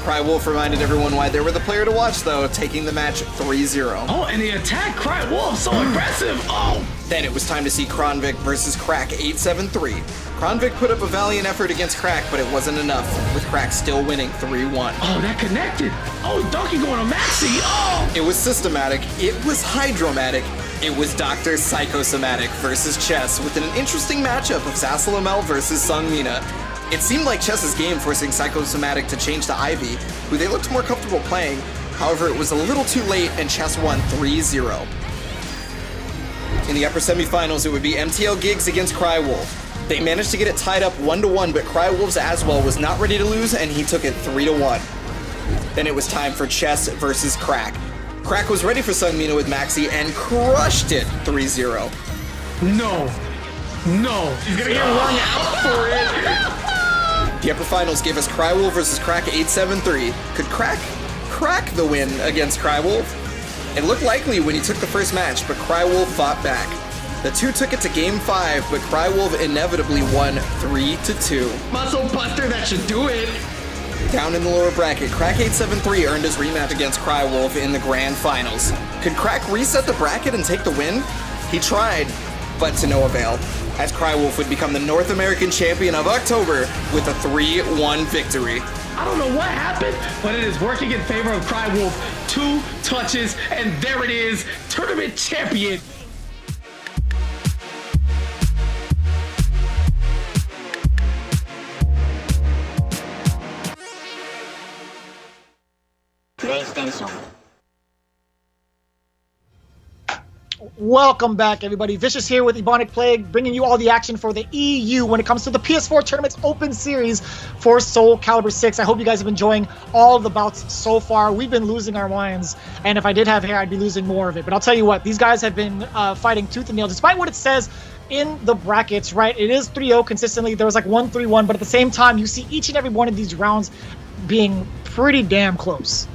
Crywolf reminded everyone why they were the player to watch, though, taking the match 3-0. Oh, and the attack, Crywolf, so aggressive! Oh! Then it was time to see Kronvik versus Crack 873. Kronvik put up a valiant effort against Crack, but it wasn't enough, with Crack still winning 3-1. Oh, that connected! Oh, Donkey going to Maxi! Oh! It was systematic, it was hydromatic, it was Dr. Psychosomatic versus Chess, with an interesting matchup of Sassalamel versus Sungmina. It seemed like Chess's game forcing Psychosomatic to change to Ivy, who they looked more comfortable playing. However, it was a little too late and Chess won 3-0. In the upper semifinals, it would be MTL Gigs against Crywolf. They managed to get it tied up 1-1, but Crywolf's Aswell was not ready to lose and he took it 3-1. Then it was time for Chess versus Crack. Crack was ready for Sungmina with Maxi and crushed it 3-0. No. No. He's gonna get rung out for it. The upper finals gave us Crywolf versus Crack 873. Could Crack the win against Crywolf? It looked likely when he took the first match, but Crywolf fought back. The two took it to Game 5, but Crywolf inevitably won 3-2. Muscle Buster, that should do it. Down in the lower bracket, Crack 873 earned his rematch against Crywolf in the grand finals. Could Crack reset the bracket and take the win? He tried, but to no avail, as Crywolf would become the North American champion of October with a 3-1 victory. I don't know what happened, but it is working in favor of Crywolf. 2 touches, and there it is, tournament champion. PlayStation. Welcome back, everybody. Vicious here with Ebonic Plague, bringing you all the action for the EU when it comes to the PS4 Tournament's Open Series for Soulcalibur 6. I hope you guys have been enjoying all the bouts so far. We've been losing our minds, and if I did have hair, I'd be losing more of it. But I'll tell you what, these guys have been fighting tooth and nail, despite what it says in the brackets, right? It is 3-0 consistently. There was like 1-3-1, but at the same time, you see each and every one of these rounds being pretty damn close.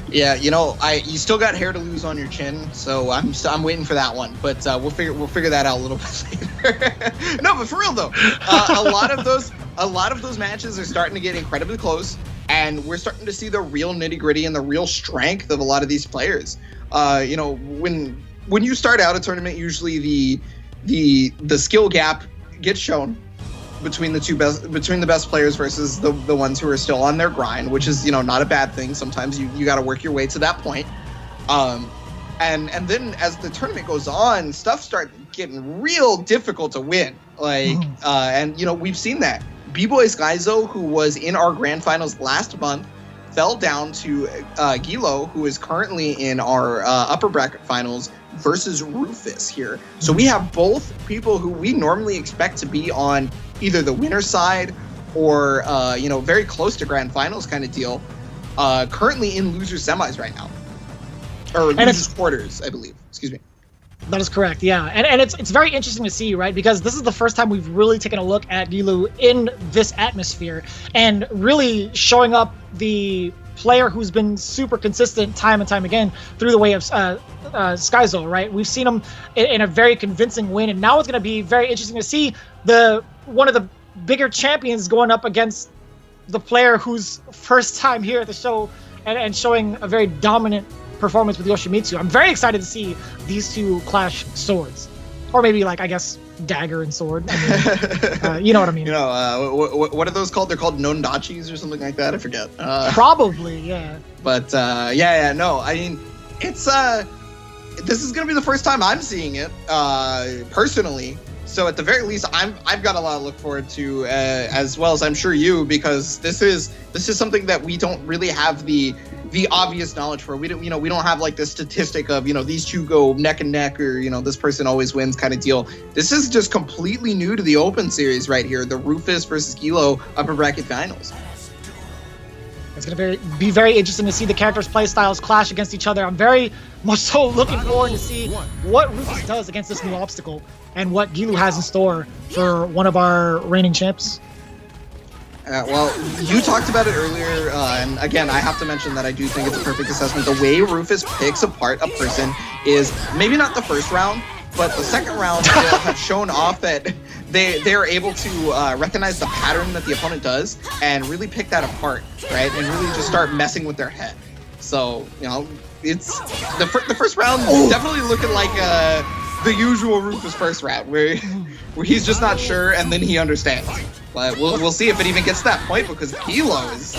Yeah, you know, you still got hair to lose on your chin, so I'm waiting for that one. But we'll figure that out a little bit later. No, but for real though, a lot of those matches are starting to get incredibly close, and we're starting to see the real nitty gritty and the real strength of a lot of these players. You know, when you start out a tournament, usually the skill gap gets shown between the best players versus the ones who are still on their grind, which is, you know, not a bad thing. Sometimes you got to work your way to that point. And then as the tournament goes on, stuff starts getting real difficult to win. Like, and you know, we've seen that. B-Boy Skyzo, who was in our grand finals last month, fell down to Guilu, who is currently in our upper bracket finals, versus Rufus here. So we have both people who we normally expect to be on either the winner's side or, you know, very close to grand finals kind of deal, currently in loser semis right now. Or losers quarters, I believe. Excuse me. That is correct, yeah. And it's very interesting to see, right? Because this is the first time we've really taken a look at Guilu in this atmosphere and really showing up the player who's been super consistent time and time again through the way of Skyzo, right? We've seen him in a very convincing win, and now it's going to be very interesting to see one of the bigger champions going up against the player who's first time here at the show and showing a very dominant performance with Yoshimitsu. I'm very excited to see these two clash swords, or maybe like, I guess, dagger and sword. I mean, you know what I mean. You know, what are those called? They're called nondachis or something like that. I forget. Probably, yeah. But yeah, no. I mean, it's this is gonna be the first time I'm seeing it personally. So at the very least, I've got a lot to look forward to, as well as I'm sure you, because this is something that we don't really have the obvious knowledge for. We don't have like the statistic of, you know, these two go neck and neck, or, you know, this person always wins kind of deal. This is just completely new to the Open Series right here, the Rufus versus Guilu upper bracket finals. It's going to be very interesting to see the characters' play styles clash against each other. I'm very much so looking forward to see what Rufus does against this new obstacle and what Guilu has in store for one of our reigning champs. Well, you talked about it earlier, and again, I have to mention that I do think it's a perfect assessment. The way Rufus picks apart a person is maybe not the first round, but the second round will have shown off that they are able to recognize the pattern that the opponent does and really pick that apart, right? And really just start messing with their head. So, you know, it's the first round is definitely looking like the usual Rufus first round, where he's just not sure and then he understands. But we'll see if it even gets to that point, because Guilu is...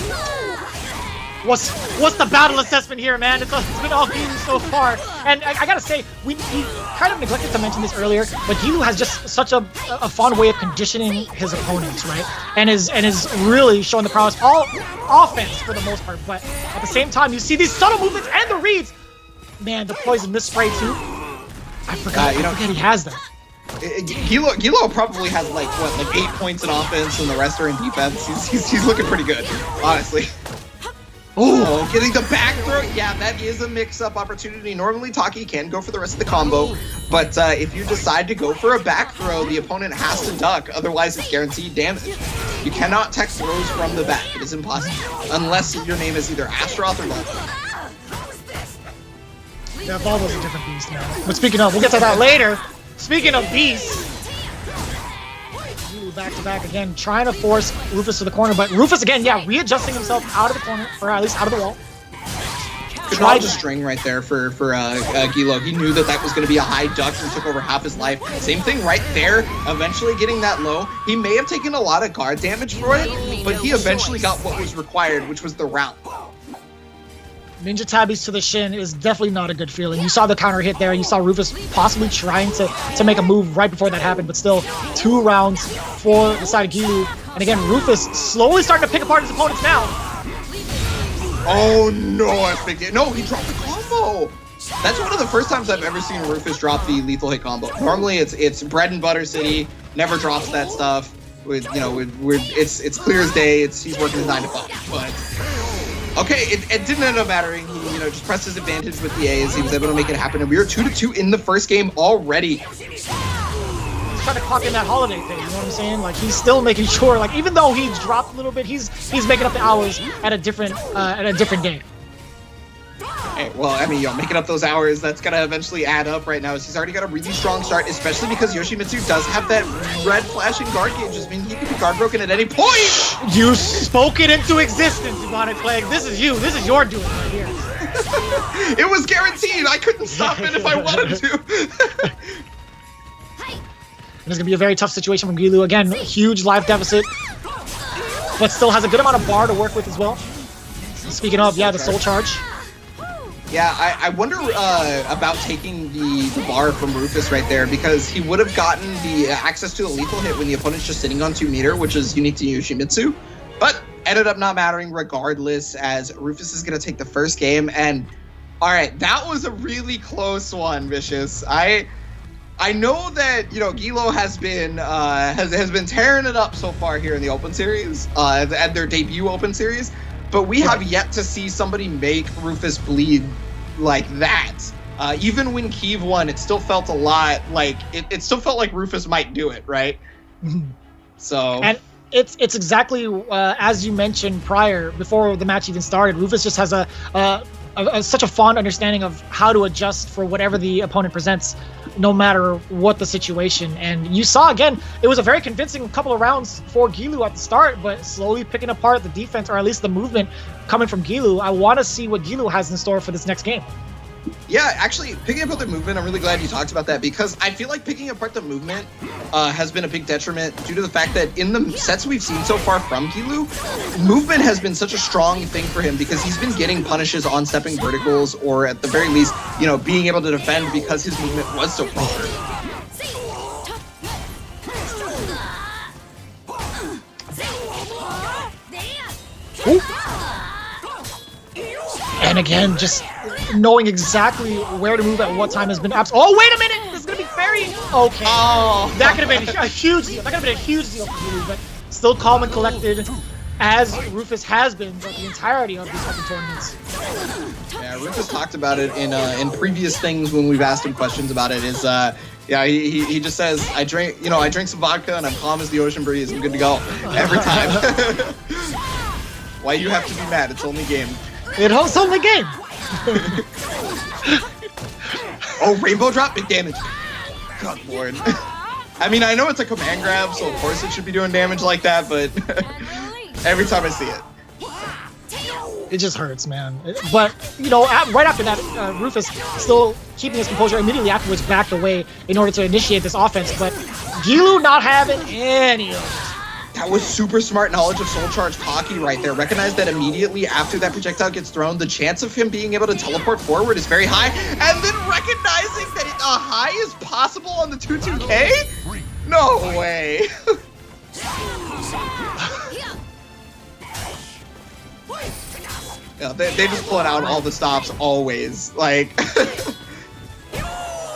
What's the battle assessment here, man? It's been all Guilu so far. And I gotta say, we kind of neglected to mention this earlier, but Guilu has just such a fun way of conditioning his opponents, right? And is really showing the prowess, all offense for the most part, but at the same time, you see these subtle movements and the reads. Man, the poison, this spray too. I forgot he has that. Guilu probably has like 8 points in offense and the rest are in defense. He's looking pretty good, honestly. Oh, getting the back throw. Yeah, that is a mix-up opportunity. Normally, Taki can go for the rest of the combo, but if you decide to go for a back throw, the opponent has to duck. Otherwise, it's guaranteed damage. You cannot tech throws from the back. It is impossible. Unless your name is either Astroth or Volvo. Yeah, Volvo's a different beast, man. But speaking of, we'll get to that later. Speaking of beasts, back to back again, trying to force Rufus to the corner, but Rufus again, yeah, readjusting himself out of the corner, or at least out of the wall. Tried the string right there for Guilu. He knew that was going to be a high duck and took over half his life. Same thing right there, eventually getting that low. He may have taken a lot of guard damage for it, but he eventually got what was required, which was the round. Ninja tabbies to the shin is definitely not a good feeling. You saw the counter hit there. You saw Rufus possibly trying to make a move right before that happened, but still 2 rounds for the side of Guilu. And again, Rufus slowly starting to pick apart his opponents now. Oh no, no, he dropped the combo. That's one of the first times I've ever seen Rufus drop the lethal hit combo. Normally it's bread and butter city, never drops that stuff. It's clear as day. He's working his 9 to 5, but. Okay, it didn't end up mattering. He, just pressed his advantage with the A's. He was able to make it happen, and we were 2-2 in the first game already. He's trying to clock in that holiday thing, you know what I'm saying? Like, he's still making sure, like, even though he's dropped a little bit, he's making up the hours at a different day. Hey, well, I mean, making up those hours, that's gonna eventually add up right now. He's already got a really strong start, especially because Yoshimitsu does have that red flashing guard gauge, just means he can be guard broken at any point! You spoke it into existence, Demonic Plague. This is you. This is your doing right here. It was guaranteed! I couldn't stop it if I wanted to! It's going to be a very tough situation from Guilu. Again, huge life deficit, but still has a good amount of bar to work with as well. Speaking of, yeah, the soul charge. Yeah, I wonder about taking the bar from Rufus right there, because he would have gotten the access to the lethal hit when the opponent's just sitting on 2 meter, which is unique to Yoshimitsu, but ended up not mattering regardless, as Rufus is going to take the first game. And all right, that was a really close one, Vicious. I know that Guilu has been tearing it up so far here in the Open Series, at their debut Open Series. But we have yet to see somebody make Rufus bleed like that. Even when Keeve won, it still felt a lot like it still felt like Rufus might do it, right? So and it's exactly as you mentioned prior, before the match even started. Rufus just has such a fond understanding of how to adjust for whatever the opponent presents, no matter what the situation. And you saw, again, it was a very convincing couple of rounds for Guilu at the start, but slowly picking apart the defense, or at least the movement coming from Guilu. I want to see what Guilu has in store for this next game. Yeah, actually, picking apart the movement, I'm really glad you talked about that, because I feel like picking apart the movement has been a big detriment due to the fact that in the sets we've seen so far from Guilu, movement has been such a strong thing for him, because he's been getting punishes on stepping verticals, or at the very least, being able to defend because his movement was so proper. Ooh. And again, just knowing exactly where to move at what time has been oh, wait a minute! This is gonna be very okay. Oh. That could have been a huge deal. That could have been a huge deal for Guilu, but still calm and collected, as Rufus has been throughout the entirety of these Open tournaments. Yeah, Rufus talked about it in previous things when we've asked him questions about it. He just says, I drink some vodka and I'm calm as the ocean breeze. I'm good to go every time. Why you have to be mad? It's only game. It's only game. Oh, rainbow drop, big damage. God lord. I mean, I know it's a command grab, so of course it should be doing damage like that, but every time I see it. It just hurts, man. But, right after that, Rufus still keeping his composure, immediately afterwards backed away in order to initiate this offense, but Guilu not having any of it. That was super smart knowledge of Soul Charge Taki right there. Recognize that immediately after that projectile gets thrown, the chance of him being able to teleport forward is very high, and then recognizing that a high is possible on the 2-2K? No way. Yeah, they just pull out all the stops always. Like,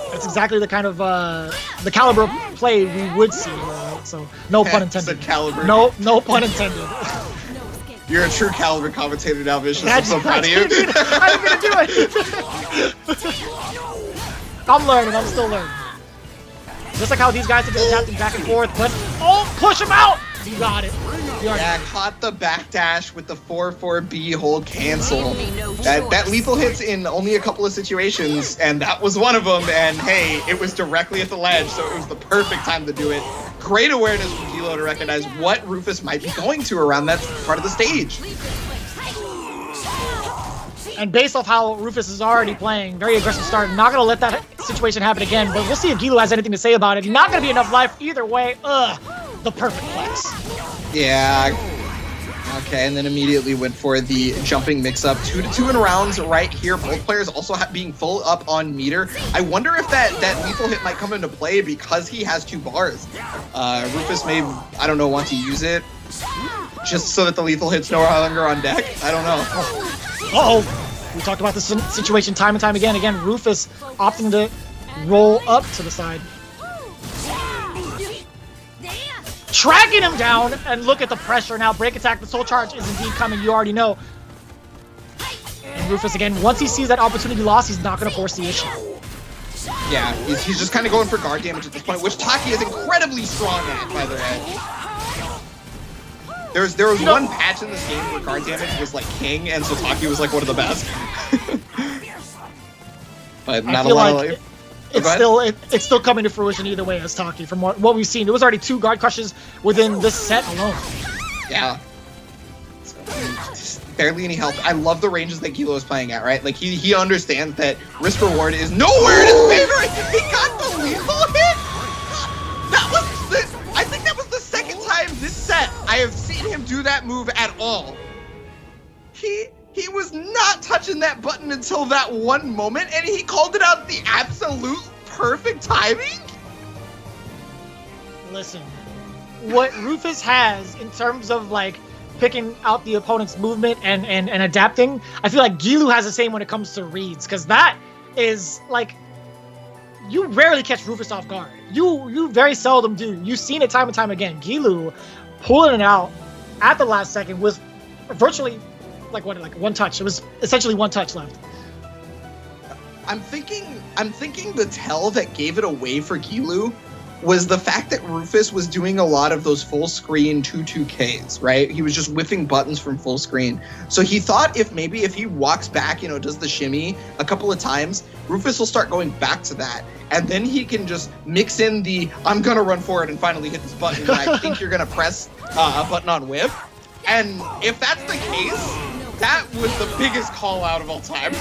that's exactly the kind of the caliber play we would see. So no pun intended. Caliber. No pun intended. You're a true Caliber commentator now, Vicious. I'm so proud of you. I'm gonna do it. I'm learning. I'm still learning. Just like how these guys have been adapting back and forth, but push him out. You got it. Yeah, caught the backdash with the 4-4B hold cancel. That lethal hits in only a couple of situations, and that was one of them. And hey, it was directly at the ledge, so it was the perfect time to do it. Great awareness from Guilu to recognize what Rufus might be going to around that part of the stage. And based off how Rufus is already playing, very aggressive start, not going to let that situation happen again, but we'll see if Guilu has anything to say about it. Not going to be enough life either way. The perfect flex. Yeah. Okay, and then immediately went for the jumping mix-up. 2-2 in rounds right here. Both players also being full up on meter. I wonder if that lethal hit might come into play because he has 2 bars. Rufus may, I don't know, want to use it just so that the lethal hit's no longer on deck. I don't know. Uh-oh. We talked about this situation time and time again. Again, Rufus opting to roll up to the side. Tracking him down, and look at the pressure now. Break attack, the soul charge is indeed coming, you already know. And Rufus, again, once he sees that opportunity lost, he's not going to force the issue. Yeah, he's just kind of going for guard damage at this point, which Taki is incredibly strong at, by the way. There was one patch in this game where guard damage was like king, and so Taki was like one of the best. But not a lot of life. It's still coming to fruition either way as Taki from what we've seen. There was already 2 guard crushes within this set alone. Yeah. So, just barely any health. I love the ranges that Guilu is playing at, right? Like he understands that risk reward is nowhere in his favor. He got the lethal hit. I think that was the second time this set I have seen him do that move at all. He was not touching that button until that one moment, and he called it out the absolute perfect timing? Listen, what Rufus has in terms of, like, picking out the opponent's movement and adapting, I feel like Guilu has the same when it comes to reads, because that is, like, you rarely catch Rufus off guard. You very seldom do. You've seen it time and time again. Guilu pulling it out at the last second was virtually... like one touch. It was essentially one touch left. I'm thinking the tell that gave it away for Guilu was the fact that Rufus was doing a lot of those full screen 2-2Ks, right? He was just whipping buttons from full screen. So he thought if he walks back, does the shimmy a couple of times, Rufus will start going back to that. And then he can just mix in the, I'm gonna run forward and finally hit this button, and I think you're gonna press a button on whip. And if that's the case, that was the biggest call out of all time.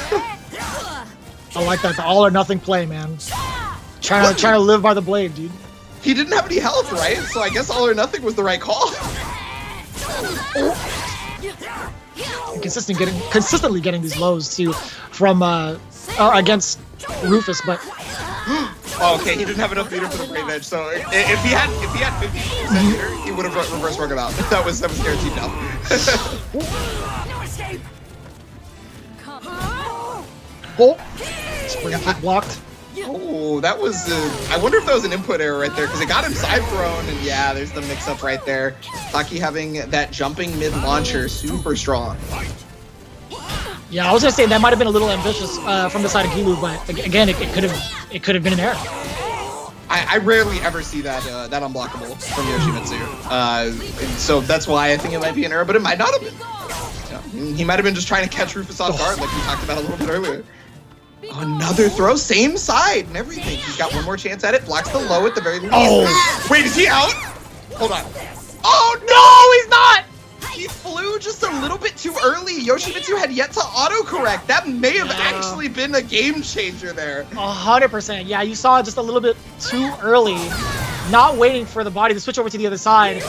I like that, the all or nothing play, man. Trying to live by the blade, dude. He didn't have any health, right? So I guess all or nothing was the right call. And consistently getting these lows too from against Rufus, but oh, okay, he didn't have enough meter for the Brave Edge, so if he had 50% meter, he would have reverse rung him out. That was guaranteed now. Spring kick blocked. Oh, that was... I wonder if that was an input error right there, because it got him side thrown, and yeah, there's the mix-up right there. Taki having that jumping mid-launcher, super strong. Yeah, I was going to say that might have been a little ambitious from the side of Guilu, but again, it could have been an error. I rarely ever see that unblockable from Yoshimitsu. So that's why I think it might be an error, but it might not have been. He might have been just trying to catch Rufus off guard, like we talked about a little bit earlier. Another throw, same side and everything. He's got one more chance at it. Blocks the low at the very least. Oh. Wait, is he out? Hold on. Oh, No, he's not! he flew just a little bit too early. Yoshimitsu had yet to autocorrect. That may have actually been a game changer there. 100%. Yeah, you saw it just a little bit too early. Not waiting for the body to switch over to the other side.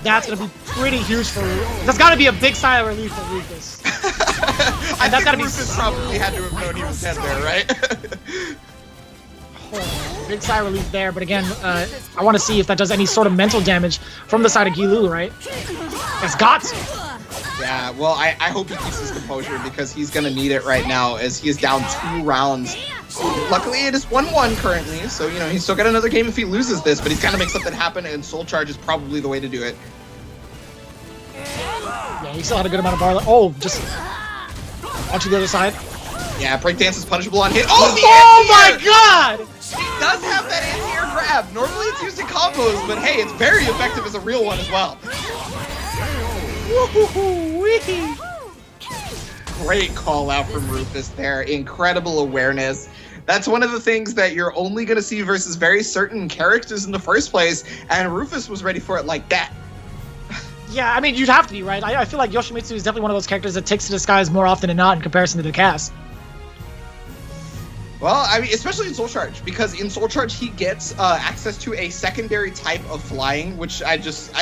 That's going to be pretty huge for Rufus. That's got to be a big sigh of relief for Rufus. I think Rufus probably had to have known he was dead there, right? Big sigh of relief there, but again, I want to see if that does any sort of mental damage from the side of Guilu, right? It's got to. Yeah, well, I hope he keeps his composure because he's going to need it right now as he is down 2 rounds. Luckily, it is 1-1 currently, so, he's still got another game if he loses this, but he's got to make something happen, and Soul Charge is probably the way to do it. Yeah, he still had a good amount of bar. Oh, just onto the other side. Yeah, breakdance is punishable on hit. Oh, the my anti-air! god! He does have that anti-air grab. Normally it's used in combos, but hey, it's very effective as a real one as well. Woo-hoo-wee. Great call out from Rufus there. Incredible awareness. That's one of the things that you're only going to see versus very certain characters in the first place, and Rufus was ready for it like that. Yeah, I mean, you'd have to be, right? I feel like Yoshimitsu is definitely one of those characters that takes to the skies more often than not in comparison to the cast. Well, I mean, especially in Soul Charge, because in Soul Charge he gets access to a secondary type of flying, which I just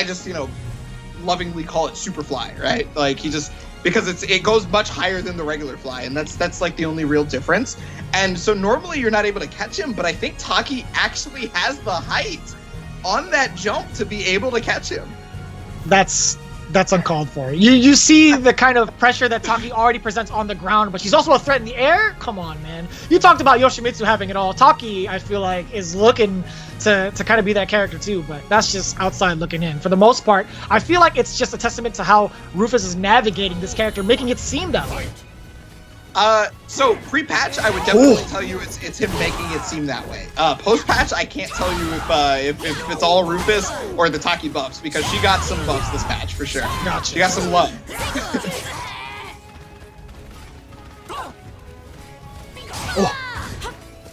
lovingly call it super fly, right? Like because it goes much higher than the regular fly, and that's like the only real difference. And so normally you're not able to catch him, but I think Taki actually has the height on that jump to be able to catch him. That's uncalled for. You see the kind of pressure that Taki already presents on the ground, but she's also a threat in the air? Come on, man. You talked about Yoshimitsu having it all. Taki, I feel like, is looking to kind of be that character too, but that's just outside looking in. For the most part, I feel like it's just a testament to how Rufus is navigating this character, making it seem that way. So pre-patch, I would definitely tell you it's him making it seem that way. Post-patch, I can't tell you if it's all Rufus or the Taki buffs, because she got some buffs this patch for sure. Gotcha. She got some love.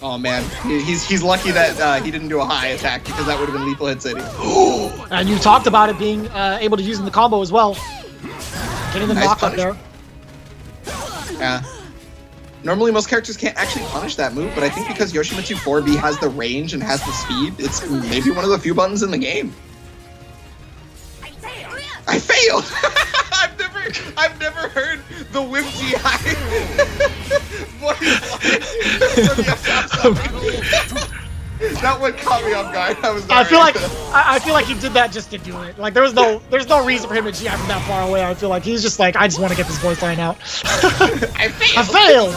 Oh man, he's lucky that he didn't do a high attack, because that would have been lethal hit city. And you talked about it being able to use in the combo as well. Getting the Nice knock up punish. there. Yeah. Normally, most characters can't actually punish that move, but I think because Yoshimitsu 4B has the range and has the speed, it's maybe one of the few buttons in the game. I failed! I've never heard the Whimsy high voice. That one caught me off guard. I feel like he did that just to do it. Like there's no reason for him to jab from that far away. I feel like he's just like, I just want to get this voice line out. I failed.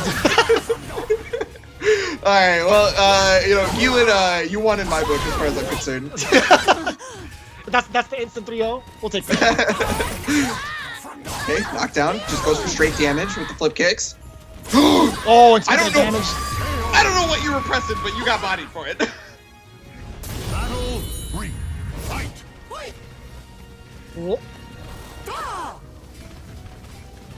All right, well, Guilu, you won in my book as far as I'm concerned. That's the instant 3-0. We'll take that. Okay, knockdown. Just goes for straight damage with the flip kicks. Oh, it's damage. I don't know what you were pressing, but you got bodied for it. Battle 3. Fight. Oh.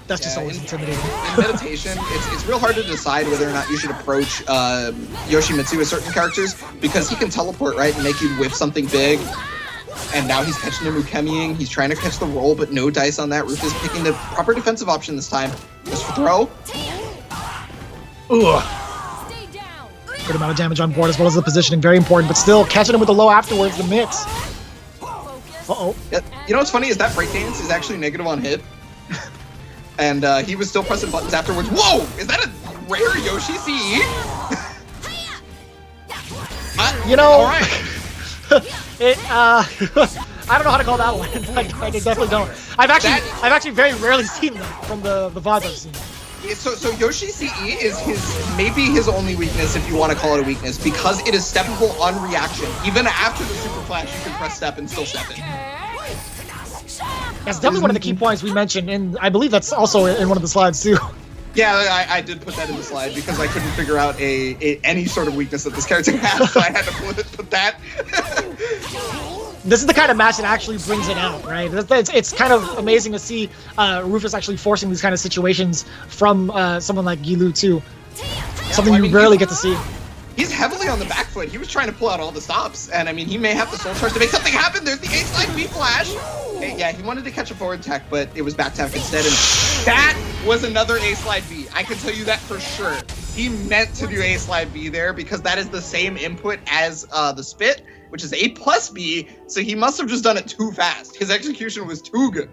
That's just always intimidating. In meditation, it's real hard to decide whether or not you should approach Yoshimitsu with certain characters, because he can teleport, right, and make you whip something big. And now he's catching a Mukemiing. He's trying to catch the roll, but no dice on that. Rufus picking the proper defensive option this time. Just for throw. Ugh. Good amount of damage on board, as well as the positioning. Very important, but still catching him with the low afterwards, the mix. Uh-oh. Yeah, you know what's funny is that breakdance is actually negative on hit. And he was still pressing buttons afterwards. Whoa! Is that a rare Yoshi CE? You know, all right. I don't know how to call that one. I definitely don't. I've actually very rarely seen that from the VODs I've seen. So Yoshi CE is maybe his only weakness, if you want to call it a weakness, because it is steppable on reaction. Even after the super flash, you can press step and still step it. That's definitely one of the key points we mentioned, and I believe that's also in one of the slides too. Yeah, I did put that in the slide because I couldn't figure out any sort of weakness that this character has, so I had to put that. This is the kind of match that actually brings it out, right? It's kind of amazing to see Rufus actually forcing these kind of situations from someone like Guilu too. Something you rarely get to see. He's heavily on the back foot. He was trying to pull out all the stops, and I mean, he may have the soul charge to make something happen. There's the A-slide B flash. Okay, yeah, he wanted to catch a forward tech, but it was back tech instead, and that was another A-slide B. I can tell you that for sure. He meant to do A-slide B there because that is the same input as the spit, which is A plus B, so he must have just done it too fast. His execution was too good.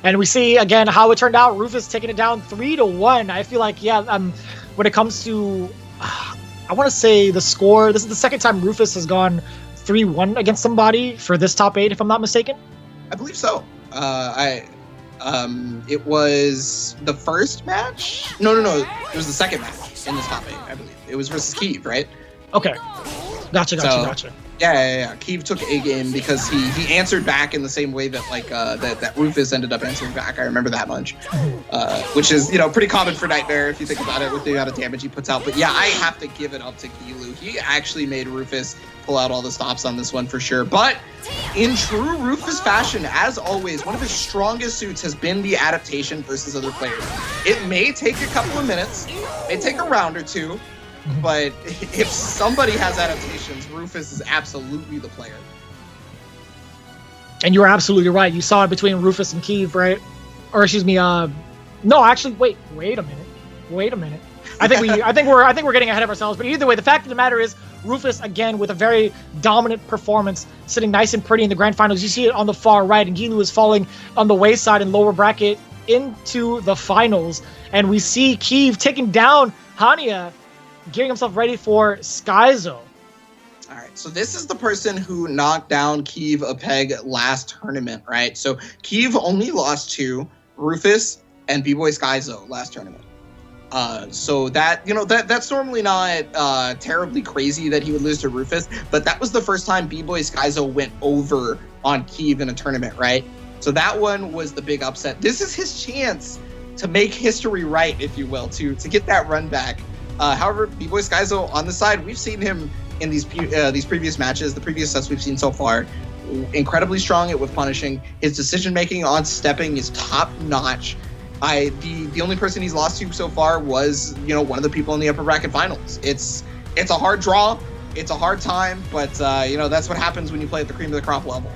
And we see, again, how it turned out. Rufus taking it down 3-1. I feel like, yeah, when it comes to, I want to say the score, this is the second time Rufus has gone 3-1 against somebody for this top 8, if I'm not mistaken. I believe so. It was the first match? No. It was the second match in this top 8, I believe. It was versus Keeve, right? Okay. Gotcha. Yeah. Keeve took A game because he answered back in the same way that that Rufus ended up answering back. I remember that much, which is pretty common for Nightmare if you think about it with the amount of damage he puts out. But yeah, I have to give it up to Guilu. He actually made Rufus pull out all the stops on this one for sure. But in true Rufus fashion, as always, one of his strongest suits has been the adaptation versus other players. It may take a couple of minutes, may take a round or two. But if somebody has adaptations, Rufus is absolutely the player. And you were absolutely right. You saw it between Rufus and Keeve, right? Or excuse me, no, actually, wait a minute. I think we're getting ahead of ourselves. But either way, the fact of the matter is, Rufus again with a very dominant performance, sitting nice and pretty in the grand finals. You see it on the far right, and Guilu is falling on the wayside in lower bracket into the finals, and we see Keeve taking down Hanya, getting himself ready for Skyzo. All right, so this is the person who knocked down Keeve a peg last tournament, right? So Keeve only lost to Rufus and B-Boy Skyzo last tournament. So that's normally not terribly crazy that he would lose to Rufus, but that was the first time B-Boy Skyzo went over on Keeve in a tournament, right? So that one was the big upset. This is his chance to make history right, if you will, to get that run back. However, B-Boy Skyzo on the side, we've seen him in these previous matches, the previous sets we've seen so far, incredibly strong at with punishing. His decision making on stepping is top notch. The only person he's lost to so far was one of the people in the upper bracket finals. It's a hard draw, it's a hard time, but that's what happens when you play at the cream of the crop level.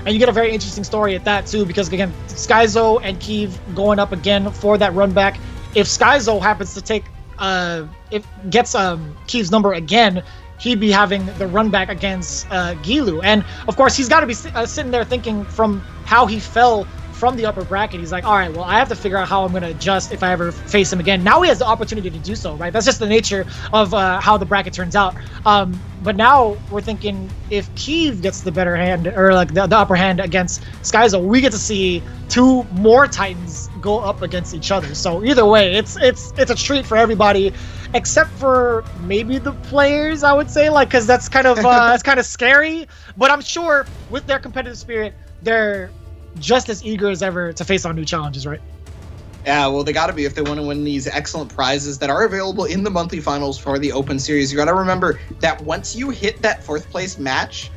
And you get a very interesting story at that too, because again, Skyzo and Keeve going up again for that run back. If Skyzo happens to take gets Keeve's number again, he'd be having the run back against Guilu. And of course, he's got to be sitting there thinking from how he fell from the upper bracket. He's like, all right, well, I have to figure out how I'm going to adjust if I ever face him again. Now he has the opportunity to do so, right? That's just the nature of how the bracket turns out. But now we're thinking if Keeve gets the better hand, or like the upper hand against Skyzo, we get to see two more Titans go up against each other. So either way, it's a treat for everybody, except for maybe the players, I would say, like, because that's kind of that's kind of scary. But I'm sure with their competitive spirit, they're just as eager as ever to face on new challenges, right? Yeah, well, they got to be if they want to win these excellent prizes that are available in the monthly finals for the Open Series. You got to remember that once you hit that fourth place match,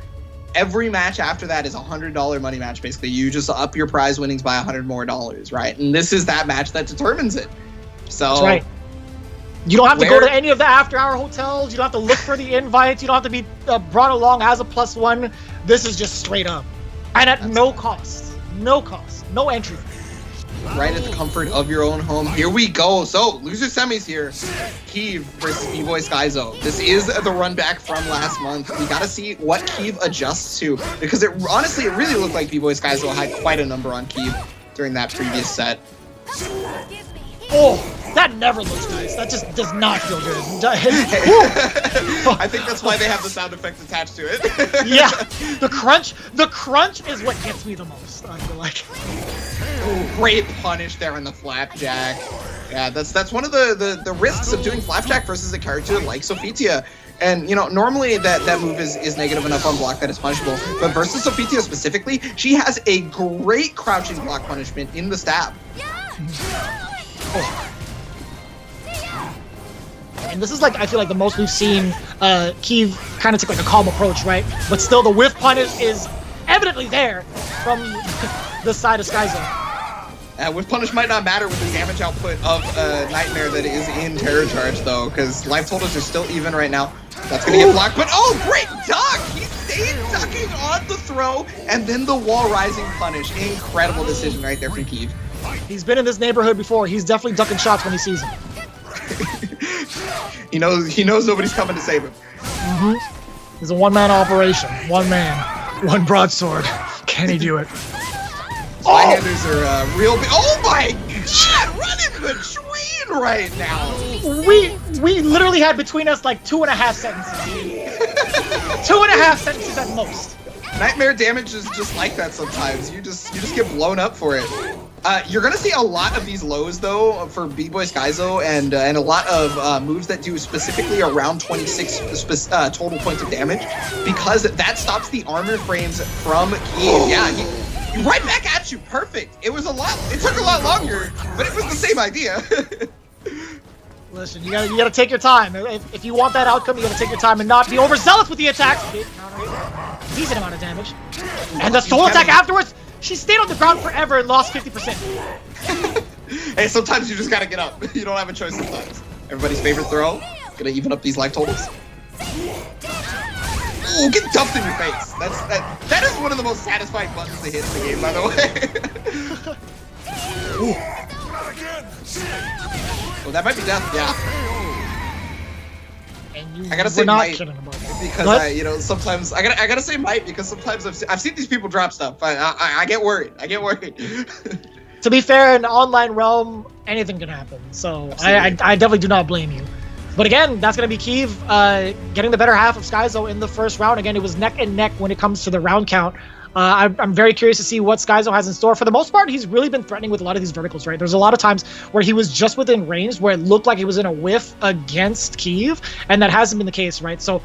every match after that is a $100 money match. Basically, you just up your prize winnings by $100 more, right? And this is that match that determines it. So that's right. You don't have to go to any of the after-hour hotels. You don't have to look for the invites. You don't have to be brought along as a +1. This is just straight up, and at no cost. No cost, no entry. Right at the comfort of your own home. Here we go. So, loser semis here. Keeve versus B-Boy Skyzo. This is the run back from last month. We got to see what Keeve adjusts to, because it really looked like B-Boy Skyzo had quite a number on Keeve during that previous set. Oh, that never looks nice. That just does not feel good. I think that's why they have the sound effects attached to it. Yeah, the crunch is what gets me the most, I feel like. Ooh, great punish there in the flapjack. Yeah, that's one of the risks of doing flapjack versus a character like Sophitia. And, normally that move is negative enough on block that it's punishable. But versus Sophitia specifically, she has a great crouching block punishment in the stab. Oh. And this is I feel like the most we've seen Keeve kind of take a calm approach, right? But still the whiff punish is evidently there from the side of Skyzo. Whiff punish might not matter with the damage output of Nightmare that is in Terror Charge, though, because life totals are still even right now. That's going to get blocked, but great duck! He stayed ducking on the throw, and then the wall rising punish. Incredible decision right there from Keeve. He's been in this neighborhood before. He's definitely ducking shots when he sees him. He knows nobody's coming to save him. Mm-hmm. It's a one-man operation. One man, one broadsword. Can he do it? Skyhanders are real big. Oh my god! Running the train right now. We literally had between us 2.5 sentences. 2.5 sentences at most. Nightmare damage is just like that sometimes. You just get blown up for it. You're gonna see a lot of these lows though for B-Boy Skyzo and a lot of moves that do specifically around 26 total points of damage, because that stops the armor frames from Keeve. Yeah, right back at you. Perfect. It was a lot. It took a lot longer, but it was the same idea. Listen, you gotta take your time. If you want that outcome, you gotta take your time and not be overzealous with the attacks. Decent amount of damage, and the soul attack afterwards. She stayed on the ground forever and lost 50%. Hey, sometimes you just gotta get up. You don't have a choice sometimes. Everybody's favorite throw. Gonna even up these life totals. Ooh, get dumped in your face. That is one of the most satisfying buttons to hit in the game, by the way. Ooh. Oh, that might be death. Yeah. I gotta say might because sometimes I gotta say might because sometimes I've seen these people drop stuff. I get worried. I get worried. To be fair, in the online realm, anything can happen. So I definitely do not blame you. But again, that's gonna be Keeve getting the better half of Skyzo in the first round. Again, it was neck and neck when it comes to the round count. I'm very curious to see what Skyzo has in store. For the most part, he's really been threatening with a lot of these verticals, right? There's a lot of times where he was just within range, where it looked like he was in a whiff against Keeve, and that hasn't been the case, right? So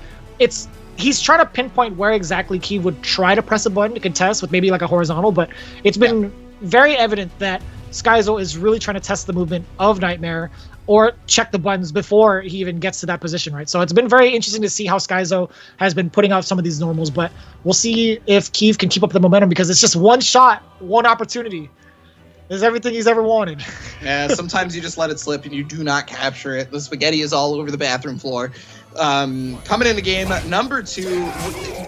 he's trying to pinpoint where exactly Keeve would try to press a button to contest with maybe like a horizontal, but it's been very evident that Skyzo is really trying to test the movement of Nightmare or check the buttons before he even gets to that position, right? So it's been very interesting to see how Skyzo has been putting out some of these normals, but we'll see if Keeve can keep up the momentum because it's just one shot, one opportunity. It's everything he's ever wanted. Yeah, sometimes you just let it slip and you do not capture it. The spaghetti is all over the bathroom floor. Coming in the game, number 2,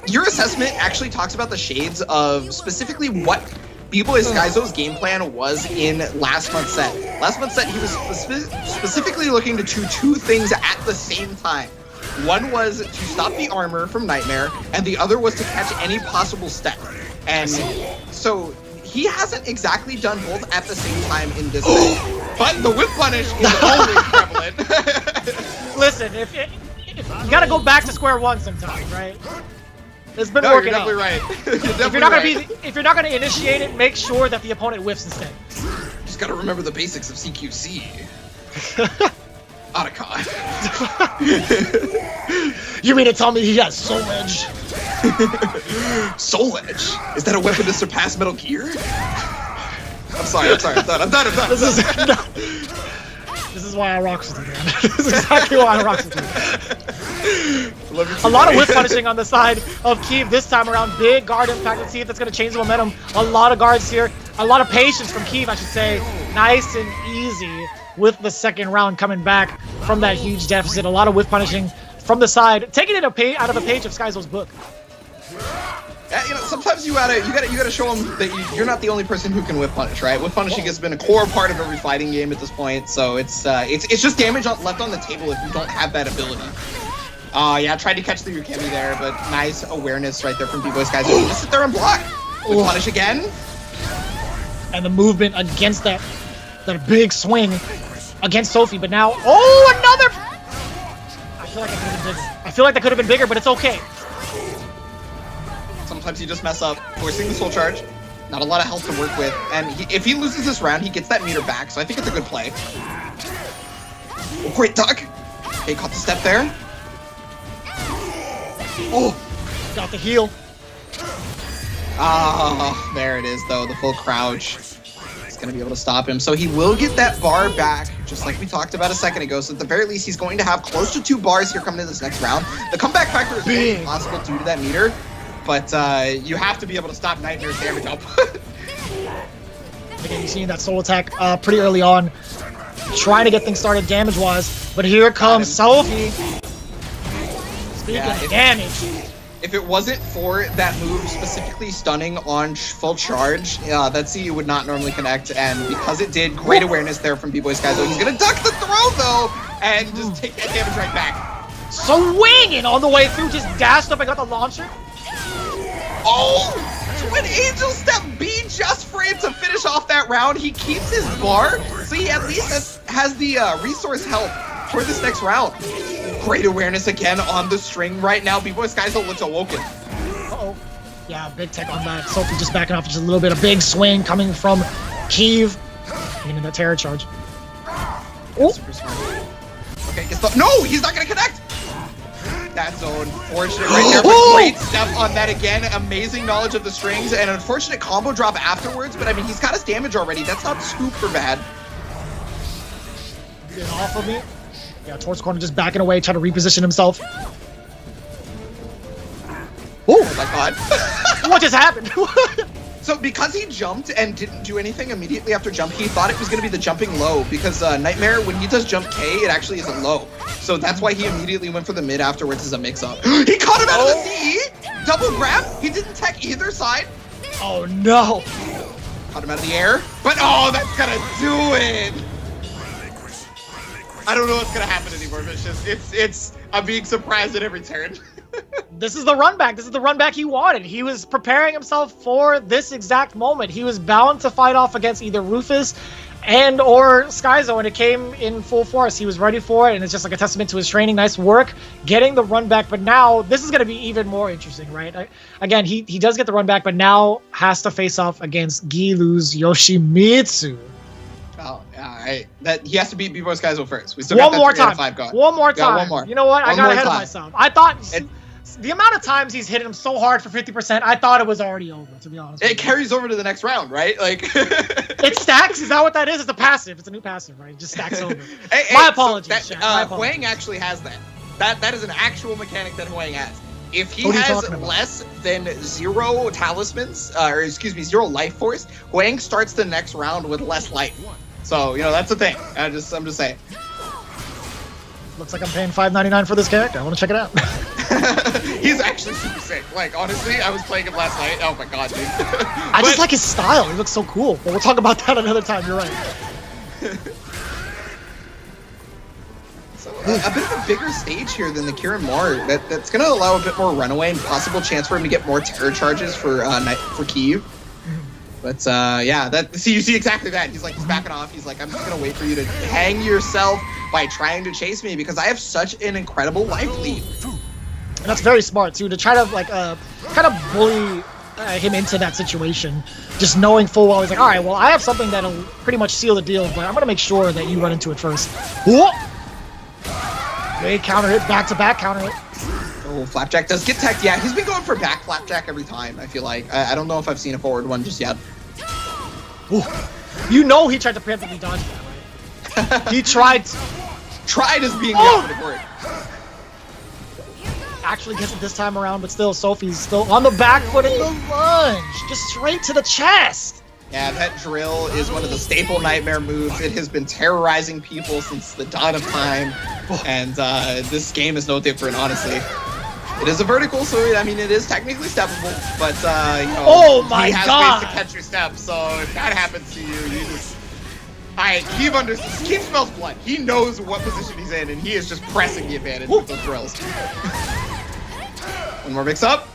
your assessment actually talks about the shades of specifically what B-Boy Skyzo's game plan was in last month's set. Last month's set, he was specifically looking to do 2 things at the same time. One was to stop the armor from Nightmare, and the other was to catch any possible step. And so he hasn't exactly done both at the same time in this set. But the whip punish is always prevalent. Listen, if you gotta go back to square one sometimes, right? It's been working out. You're right. If you're not gonna initiate it, make sure that the opponent whiffs instead. Just gotta remember the basics of CQC. Otacon. You mean to tell me he has Soul Edge? Soul Edge? Is that a weapon to surpass Metal Gear? I'm sorry. I'm done. This is why I rocks with you, man. This is exactly why I rocks with you. A lot of whip punishing on the side of Keeve this time around. Big guard impact. Let's see if that's going to change the momentum. A lot of guards here. A lot of patience from Keeve, I should say. Nice and easy with the second round coming back from that huge deficit. A lot of whip punishing from the side. Taking it out of a page of Skyzo's book. Yeah, sometimes you gotta show them that you're not the only person who can whip punish, right? Whip punishing has been a core part of every fighting game at this point, so it's just damage left on the table if you don't have that ability. Yeah, tried to catch the Yukemi there, but nice awareness right there from B-Boy Skyzo. You just sit there and block. Whip punish again. And the movement against that big swing against Sophie, but now, another! I feel like that could have been bigger. I feel like that could have been bigger, but it's okay. Sometimes you just mess up, forcing the soul charge. Not a lot of health to work with, and if he loses this round, he gets that meter back, so I think it's a good play. Oh, great duck. Okay, caught the step there. Oh, got the heal. Ah, there it is, though, the full crouch. He's going to be able to stop him, so he will get that bar back, just like we talked about a second ago, so at the very least, he's going to have close to 2 bars here coming into this next round. The comeback factor is only possible due to that meter, but you have to be able to stop Nightmare's damage output. Again, you're seeing that soul attack pretty early on, trying to get things started damage-wise, but here comes Sophie. Speaking of damage. If it wasn't for that move specifically stunning on full charge, that CU would not normally connect, and because it did, great awareness there from B-Boy Skyzo. He's gonna duck the throw, though, and just take that damage right back. Swinging on the way through, just dashed up and got the launcher. Oh! Twin Angel Step B just for him to finish off that round. He keeps his bar, so he at least has the resource help for this next round. Great awareness again on the string right now. B-Boy Skyzo looks awoken. Uh-oh. Yeah, big tech on that. Sophie just backing off just a little bit. A big swing coming from Keeve, getting that terror charge. Oh. Super smart. Okay, no, he's not gonna connect. That's so unfortunate right there. But great step on that again. Amazing knowledge of the strings and unfortunate combo drop afterwards. But I mean, he's got his damage already. That's not super bad. Get off of me. Yeah, towards the corner, just backing away, trying to reposition himself. Oh my god. What just happened? So because he jumped and didn't do anything immediately after jump, he thought it was going to be the jumping low because Nightmare, when he does jump K, it actually isn't low. So that's why he immediately went for the mid afterwards as a mix-up. He caught him out of the CE! Double grab! He didn't tech either side. Oh no! Caught him out of the air. But oh, that's going to do it! I don't know what's going to happen anymore, but I'm being surprised at every turn. This is the run back. This is the run back he wanted. He was preparing himself for this exact moment. He was bound to fight off against either Rufus and or Skyzo, and it came in full force. He was ready for it, and it's just like a testament to his training. Nice work getting the run back, but now this is going to be even more interesting, right? Again, he does get the run back, but now has to face off against Guilu's Yoshimitsu. Oh, that he has to beat B-Boy Skyzo first. We still got that 3 out of 5 going. One more time. One more. You know what? I got ahead of myself. I thought the amount of times he's hit him so hard for 50%, I thought it was already over, to be honest. It carries over to the next round, right? Like it stacks? Is that what that is? It's a passive. It's a new passive, right? It just stacks over. My apologies, so my apologies. Huang actually has that. That is an actual mechanic that Huang has. If he has less than 0 talismans, or excuse me, 0 life force, Huang starts the next round with less life. So, you know, that's the thing. I'm just saying. Looks like I'm paying $5.99 for this character. I want to check it out. He's actually super sick. Like, honestly, I was playing him last night. Oh my god, dude. I just like his style. He looks so cool. But we'll talk about that another time. You're right. So, a bit of a bigger stage here than the Kirin Mar. That's going to allow a bit more runaway and possible chance for him to get more terror charges for Keeve. But yeah, you see exactly that. He's backing off. He's like, I'm just gonna wait for you to hang yourself by trying to chase me because I have such an incredible life lead. And that's very smart too, to try to like kind of bully him into that situation, just knowing full well he's like, all right, well I have something that'll pretty much seal the deal, but I'm gonna make sure that you run into it first. Whoa! Great counter hit, back to back counter hit. Oh, Flapjack does get teched. Yeah, he's been going for back Flapjack every time, I feel like. I don't know if I've seen a forward one just yet. Ooh. You know he tried to preemptively dodge that, right? He tried to. Tried as being the operative word. Actually gets it this time around, but still, Sophie's still on the back foot in the lunge. Just straight to the chest. Yeah, that drill is one of the staple Nightmare moves. It has been terrorizing people since the dawn of time. And this game is no different, honestly. It is a vertical, so I mean, it is technically steppable, but you know, he has ways to catch your step, so if that happens to you, you just... Alright, Keeve smells blood. He knows what position he's in, and he is just pressing the advantage with those drills. One more mix-up.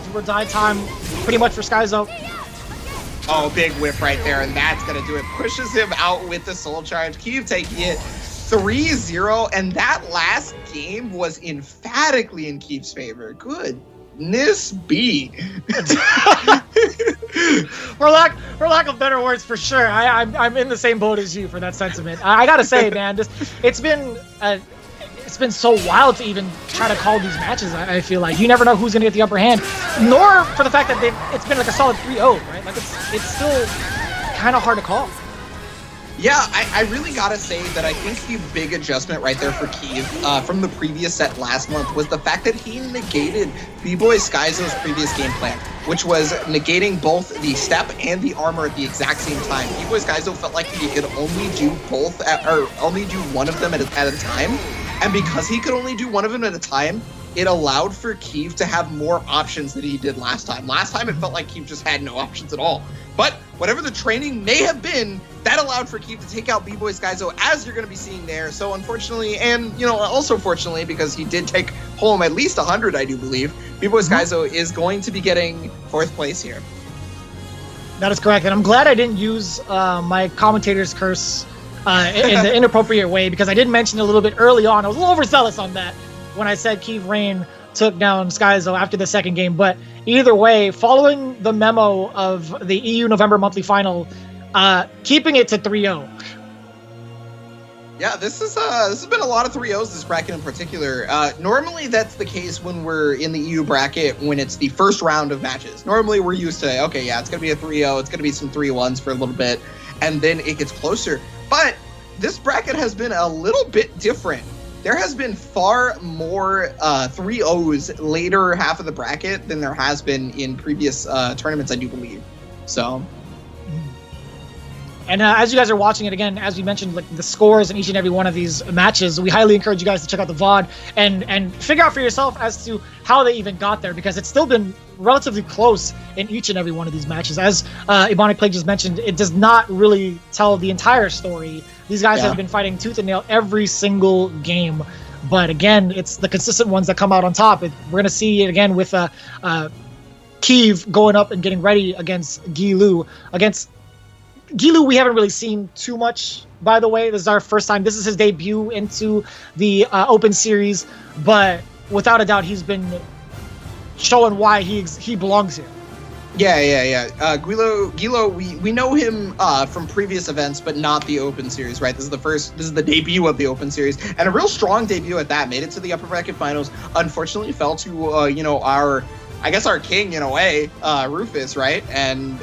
Do or die time, pretty much for Skyzo. Oh, big whip right there, and that's gonna do it. Pushes him out with the soul charge. Keeve taking it 3-0, and that last game was emphatically in Keeve's favor. Goodness be. for lack of better words, for sure. I'm in the same boat as you for that sentiment. I gotta say, man, it's been so wild to even try to call these matches. I feel like you never know who's gonna get the upper hand, nor for the fact that it's been like a solid 3-0, right? Like it's still kind of hard to call. Yeah, I really gotta say that I think the big adjustment right there for Keeve from the previous set last month was the fact that he negated B-Boy Skyzo's previous game plan, which was negating both the step and the armor at the exact same time. B-Boy Skyzo felt like he could only do both, or only do one of them at a time, and because he could only do one of them at a time, it allowed for Keeve to have more options than he did last time. Last time, it felt like Keeve just had no options at all. But whatever the training may have been, that allowed for Keeve to take out B-Boy Skyzo, as you're going to be seeing there. So unfortunately, and you know, also fortunately, because he did take home at least 100, I do believe, B-Boy Skyzo is going to be getting 4th place here. That is correct, and I'm glad I didn't use my commentator's curse in the inappropriate way, because I did mention it a little bit early on. I was a little overzealous on that when I said Keeve Rain took down Skyzo after the second game. But either way, following the memo of the EU November monthly final, keeping it to 3-0. Yeah, this has been a lot of 3-0s this bracket in particular. Normally that's the case when we're in the EU bracket when it's the first round of matches. Normally we're used to, okay, yeah, it's going to be a 3-0, it's going to be some 3-1s for a little bit, and then it gets closer. But this bracket has been a little bit different. There has been far more 3-0s later half of the bracket than there has been in previous tournaments, I do believe. So... And as you guys are watching it again, as we mentioned, like the scores in each and every one of these matches, we highly encourage you guys to check out the VOD and figure out for yourself as to how they even got there, because it's still been relatively close in each and every one of these matches. As Ebonic Plague just mentioned, it does not really tell the entire story. These guys have been fighting tooth and nail every single game. But again, it's the consistent ones that come out on top. We're going to see it again with Keeve going up and getting ready against Guilu. Against Guilu, we haven't really seen too much, by the way. This is our first time. This is his debut into the Open Series, but without a doubt, he's been showing why he belongs here. Yeah. Guilu, we know him from previous events, but not the Open Series, right? This is the debut of the Open Series, and a real strong debut at that. Made it to the upper bracket finals. Unfortunately, fell to our king in a way, Rufus, right? And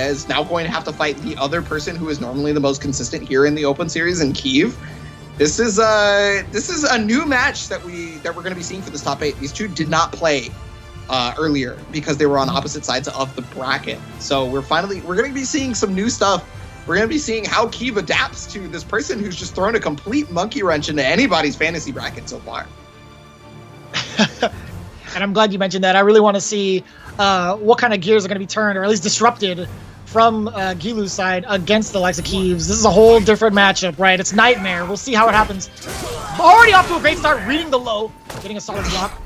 is now going to have to fight the other person who is normally the most consistent here in the Open Series, in Keeve. This is a new match that we're going to be seeing for this top 8. These two did not play earlier because they were on opposite sides of the bracket. So we're going to be seeing some new stuff. We're going to be seeing how Keeve adapts to this person who's just thrown a complete monkey wrench into anybody's fantasy bracket so far. And I'm glad you mentioned that. I really want to see what kind of gears are going to be turned, or at least disrupted, from Guilu's side against the likes of Keeve's. This is a whole different matchup, right? It's Nightmare. We'll see how it happens. Already off to a great start, reading the low, getting a solid block.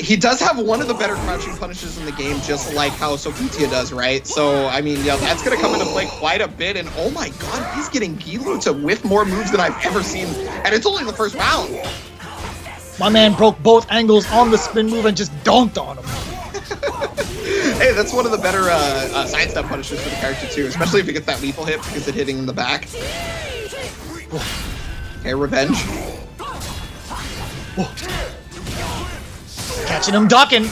He does have one of the better crouching punishes in the game, just like how Sophia does, right? So, I mean, yeah, that's going to come into play quite a bit. And oh my god, he's getting Guilu to whiff more moves than I've ever seen. And it's only the first round. My man broke both angles on the spin move and just dunked on him. Hey, that's one of the better sidestep punishes for the character too, especially if he gets that lethal hit because it's hitting in the back. Okay, revenge. Catching him ducking.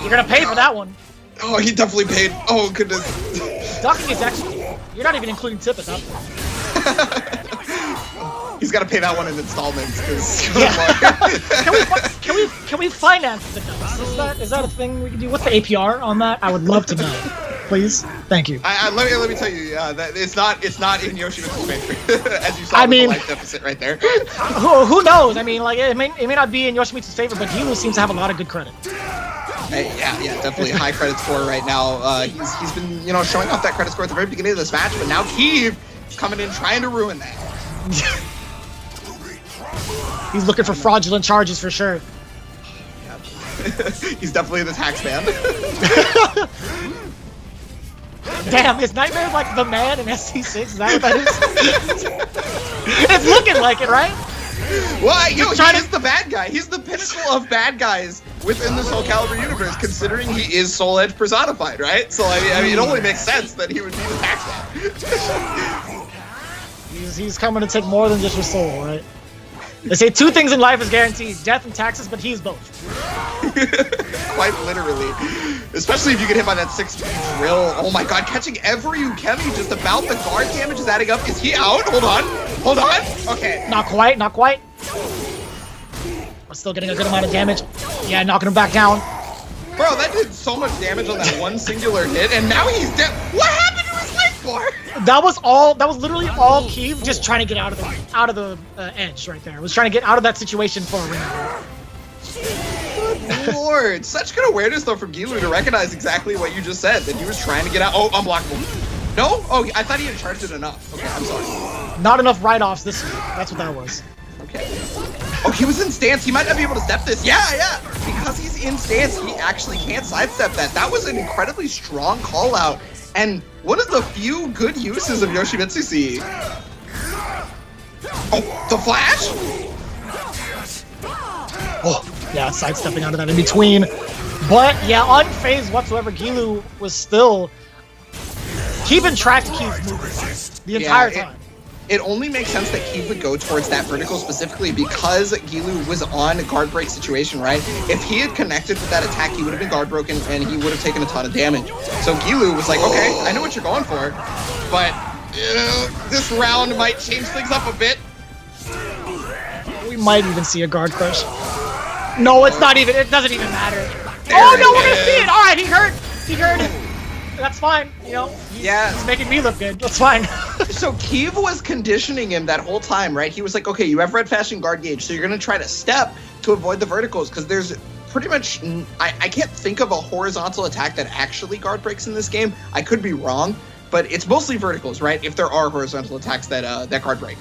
You're gonna pay for that one. Oh, he definitely paid. Oh goodness. Ducking is actually, you're not even including tip at that point. He's got to pay that one in installments. Can we finance the dice? Is that a thing we can do? What's the APR on that? I would love to know. Please, thank you. Let me tell you that it's not in Yoshimitsu's favor, as you saw with the life deficit right there. Who knows? I mean, like it may not be in Yoshimitsu's favor, but Guilu seems to have a lot of good credit. Yeah, definitely high credit score right now. He's been showing off that credit score at the very beginning of this match, but now Keeve is coming in trying to ruin that. He's looking for fraudulent charges for sure. He's definitely the tax man. Damn, is Nightmare like the man in SC6? Is that what that is? It's looking like it, right? Well, he is the bad guy. He's the pinnacle of bad guys within the Soulcalibur universe, considering he is Soul Edge personified, right? So, I mean, it only makes sense that he would be the tax man. He's coming to take more than just your soul, right? They say 2 things in life is guaranteed, death and taxes, but he's both. Quite literally. Especially if you get hit by that 6-speed drill. Oh my god, catching every Ukemi just about. The guard damage is adding up. Is he out? Hold on. Okay. Not quite. We're still getting a good amount of damage. Yeah, knocking him back down. Bro, that did so much damage on that one singular hit, and now he's dead. What happened to his life bar? That was literally all Keeve just trying to get out of the edge right there. Was trying to get out of that situation for a ring. Good lord, such good awareness though from Guilu to recognize exactly what you just said, that he was trying to get out. Oh, unblockable. No? Oh, I thought he had charged it enough. Okay, I'm sorry. Not enough write-offs this week. That's what that was. Okay. Oh, he was in stance. He might not be able to step this. Yeah. Because he's in stance, he actually can't sidestep that. That was an incredibly strong call out. And one of the few good uses of Yoshimitsu C. Oh, the flash? Yeah, sidestepping out of that in between. But yeah, unfazed whatsoever, Guilu was still keeping track of Keeve's movement the entire time. It only makes sense that Keeve would go towards that vertical specifically because Guilu was on a guard break situation, right? If he had connected with that attack, he would have been guard broken and he would have taken a ton of damage. So Guilu was like, okay, I know what you're going for, but this round might change things up a bit. We might even see a guard crush. No, it's not even, it doesn't even matter. Oh no, we're gonna see it! Alright, he heard it. That's fine, you know? He's making me look good. That's fine. So Keeve was conditioning him that whole time, right? He was like, okay, you have red fashion guard gauge, so you're gonna try to step to avoid the verticals, because there's pretty much, I can't think of a horizontal attack that actually guard breaks in this game. I could be wrong, but it's mostly verticals, right? If there are horizontal attacks that guard break.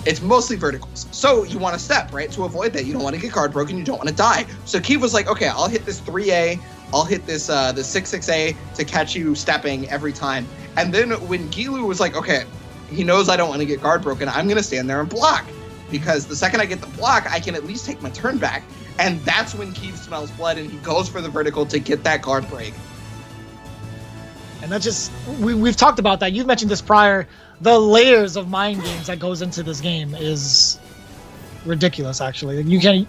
It's mostly verticals. So you want to step, right? To avoid that. You don't want to get guard broken, you don't want to die. So Keeve was like, okay, I'll hit this 3A, I'll hit this the 6-6A to catch you stepping every time. And then when Guilu was like, okay, he knows I don't want to get guard broken, I'm going to stand there and block. Because the second I get the block, I can at least take my turn back. And that's when Keeve smells blood and he goes for the vertical to get that guard break. And that just, we've talked about that. You've mentioned this prior. The layers of mind games that goes into this game is ridiculous, actually. You can,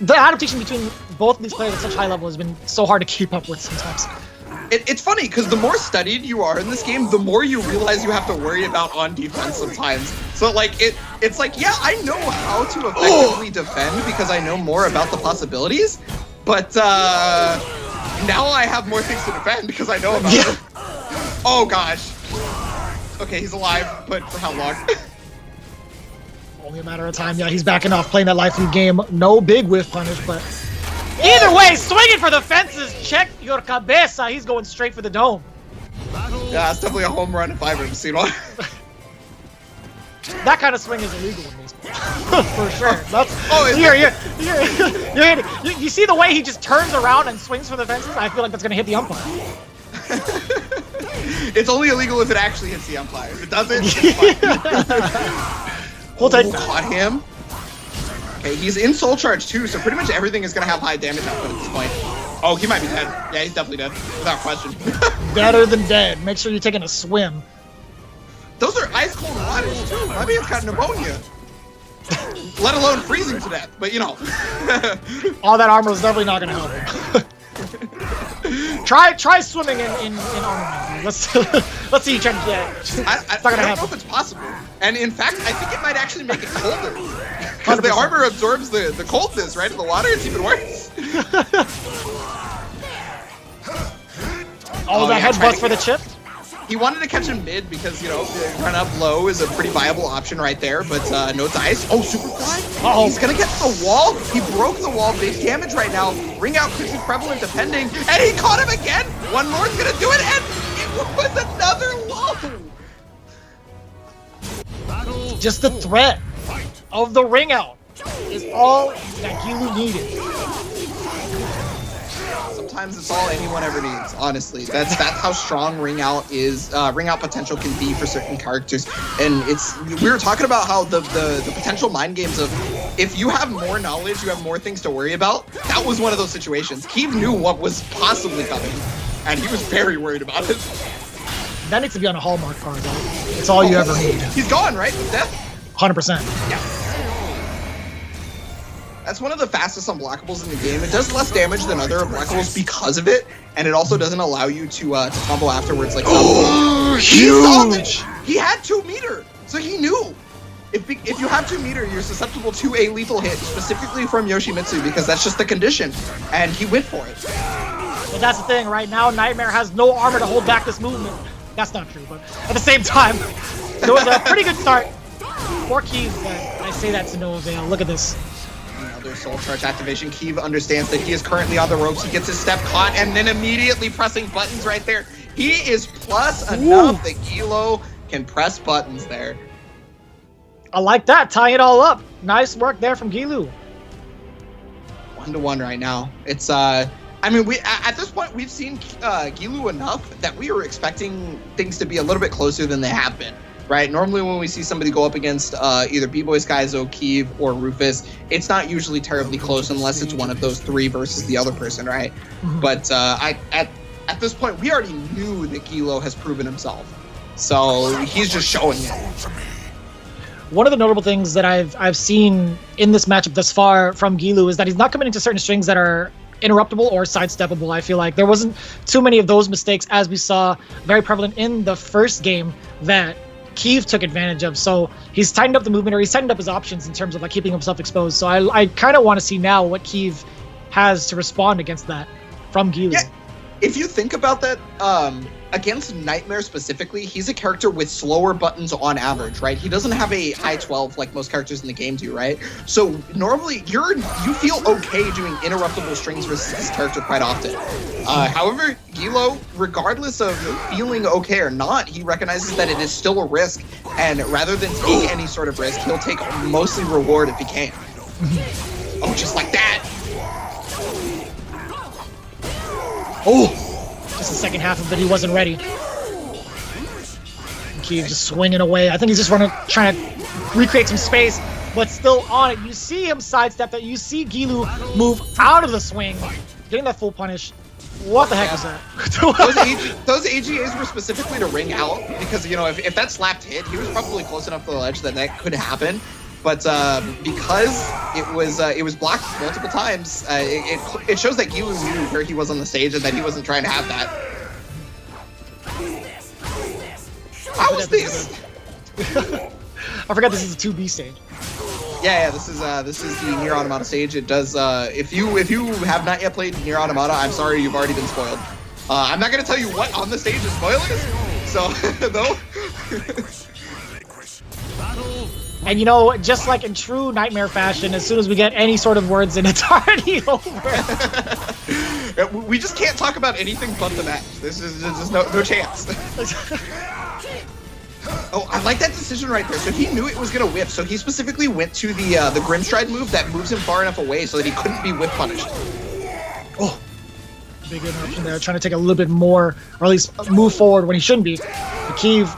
the adaptation between both of these players at such high level has been so hard to keep up with sometimes. It's funny, because the more studied you are in this game, the more you realize you have to worry about on defense sometimes. So, like, it's like, yeah, I know how to effectively defend because I know more about the possibilities, but now I have more things to defend because I know about it. Oh, gosh. Okay, he's alive, but for how long? Only a matter of time. Yeah, he's backing off, playing that life lead game. No big whiff punish, but either way, swinging for the fences. Check your cabeza. He's going straight for the dome. Yeah, it's definitely a home run if I've ever seen one. That kind of swing is illegal in baseball. For sure. That's, you see the way he just turns around and swings for the fences? I feel like that's going to hit the umpire. It's only illegal if it actually hits the umpire. If it doesn't, it's fine. We'll take that. Caught him. Okay, he's in soul charge too, so pretty much everything is going to have high damage output at this point. Oh, he might be dead. Yeah, he's definitely dead, without question. Better than dead. Make sure you're taking a swim. Those are ice cold waters too. My man's got pneumonia. Let alone freezing to death, but you know. All that armor is definitely not going to help him. Try swimming in armor. Let's see you try to get. It's not gonna I don't happen. know if it's possible. And in fact, I think it might actually make it colder. Because the armor absorbs the coldness, right? In the water, it's even worse. Oh, that headbutt for the chip? He wanted to catch him mid because, you know, run up low is a pretty viable option right there, but no dice. Oh, Superfly? He's gonna get to the wall. He broke the wall. Big damage right now. Ring out could be prevalent depending. And he caught him again. One more is gonna do it, and it was another low. Just the threat of the ring out is all that Guilu needed. Sometimes it's all anyone ever needs, honestly. That's how strong ring out is. Ring out potential can be for certain characters, and we were talking about how the potential mind games of if you have more knowledge, you have more things to worry about. That was one of those situations. Keeve knew what was possibly coming, and he was very worried about it. That needs to be on a Hallmark card, though. It's all you ever need. He's gone, right? Death? 100%. Yeah. That's one of the fastest unblockables in the game. It does less damage than other unblockables because of it, and it also doesn't allow you to combo afterwards like some. Huge! He had 2 meter, so he knew. If you have 2 meter, you're susceptible to a lethal hit, specifically from Yoshimitsu, because that's just the condition, and he went for it. But that's the thing, right now, Nightmare has no armor to hold back this movement. That's not true, but at the same time, it was a pretty good start for Keeve, but I say that to no avail. Look at this. Another soul charge activation. Keeve understands that he is currently on the ropes. He gets his step caught and then immediately pressing buttons right there. He is plus enough that Guilu can press buttons there. I like that, tying it all up. Nice work there from Guilu. 1-1 right now. It's I mean, at this point we've seen Guilu enough that we were expecting things to be a little bit closer than they have been. right? Normally when we see somebody go up against either B-Boy Skyzo, Keeve, or Rufus, it's not usually terribly close unless it's one of those three versus the other person, right? But at this point, we already knew that Guilu has proven himself. So he's just showing it. One of the notable things that I've seen in this matchup thus far from Guilu is that he's not committing to certain strings that are interruptible or sidesteppable. I feel like there wasn't too many of those mistakes as we saw very prevalent in the first game that Keeve took advantage of. So he's tightened up the movement, or he's tightened up his options in terms of like keeping himself exposed. So I kind of want to see now what Keeve has to respond against that from Guilu. Yeah. If you think about that, against Nightmare specifically, he's a character with slower buttons on average, right? He doesn't have a high 12 like most characters in the game do, right? So normally you feel okay doing interruptible strings versus this character quite often. However, Guilu, regardless of feeling okay or not, he recognizes that it is still a risk, and rather than take any sort of risk, he'll take mostly reward if he can. Oh, just like that! Oh, just the second half of it, he wasn't ready. Keeve just swinging away. I think he's just trying to recreate some space, but still on it. You see him sidestep that. You see Guilu move out of the swing, getting that full punish. What the heck was that? those AGAs were specifically to ring out because, you know, if that slapped hit, he was probably close enough to the ledge that could happen. But because it was blocked multiple times, it shows that Guilu knew where he was on the stage and that he wasn't trying to have that. How was this? I forgot this is a 2B stage. Yeah, this is the Nier Automata stage. It does. If you have not yet played Nier Automata, I'm sorry, you've already been spoiled. I'm not gonna tell you what on the stage is spoilers. So though. And you know, just like in true Nightmare fashion, as soon as we get any sort of words in, it's already over. We just can't talk about anything but the match. There's just no chance. Oh, I like that decision right there. So he knew it was gonna whiff, so he specifically went to the Grimstride move that moves him far enough away so that he couldn't be whiff punished. Oh, big interruption there, trying to take a little bit more, or at least move forward when he shouldn't be. The Keeve.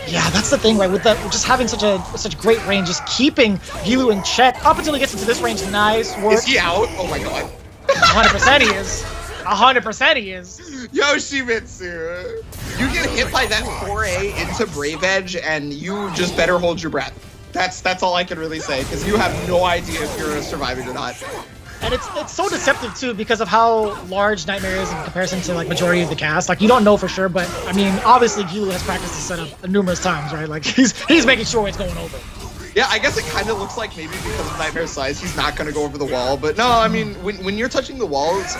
Yeah, that's the thing, right? With just having such great range, just keeping Guilu in check up until he gets into this range. Nice work. Is he out? Oh my god. 100% he is. 100% he is. Yoshimitsu, you get hit by that 4A into Brave Edge, and you just better hold your breath. That's all I can really say, because you have no idea if you're surviving or not. And it's so deceptive too because of how large Nightmare is in comparison to like majority of the cast. Like you don't know for sure, but I mean obviously Guilu has practiced the setup numerous times, right? Like he's making sure it's going over. Yeah, I guess it kind of looks like maybe because of Nightmare's size, he's not going to go over the wall. But no, I mean, when you're touching the walls,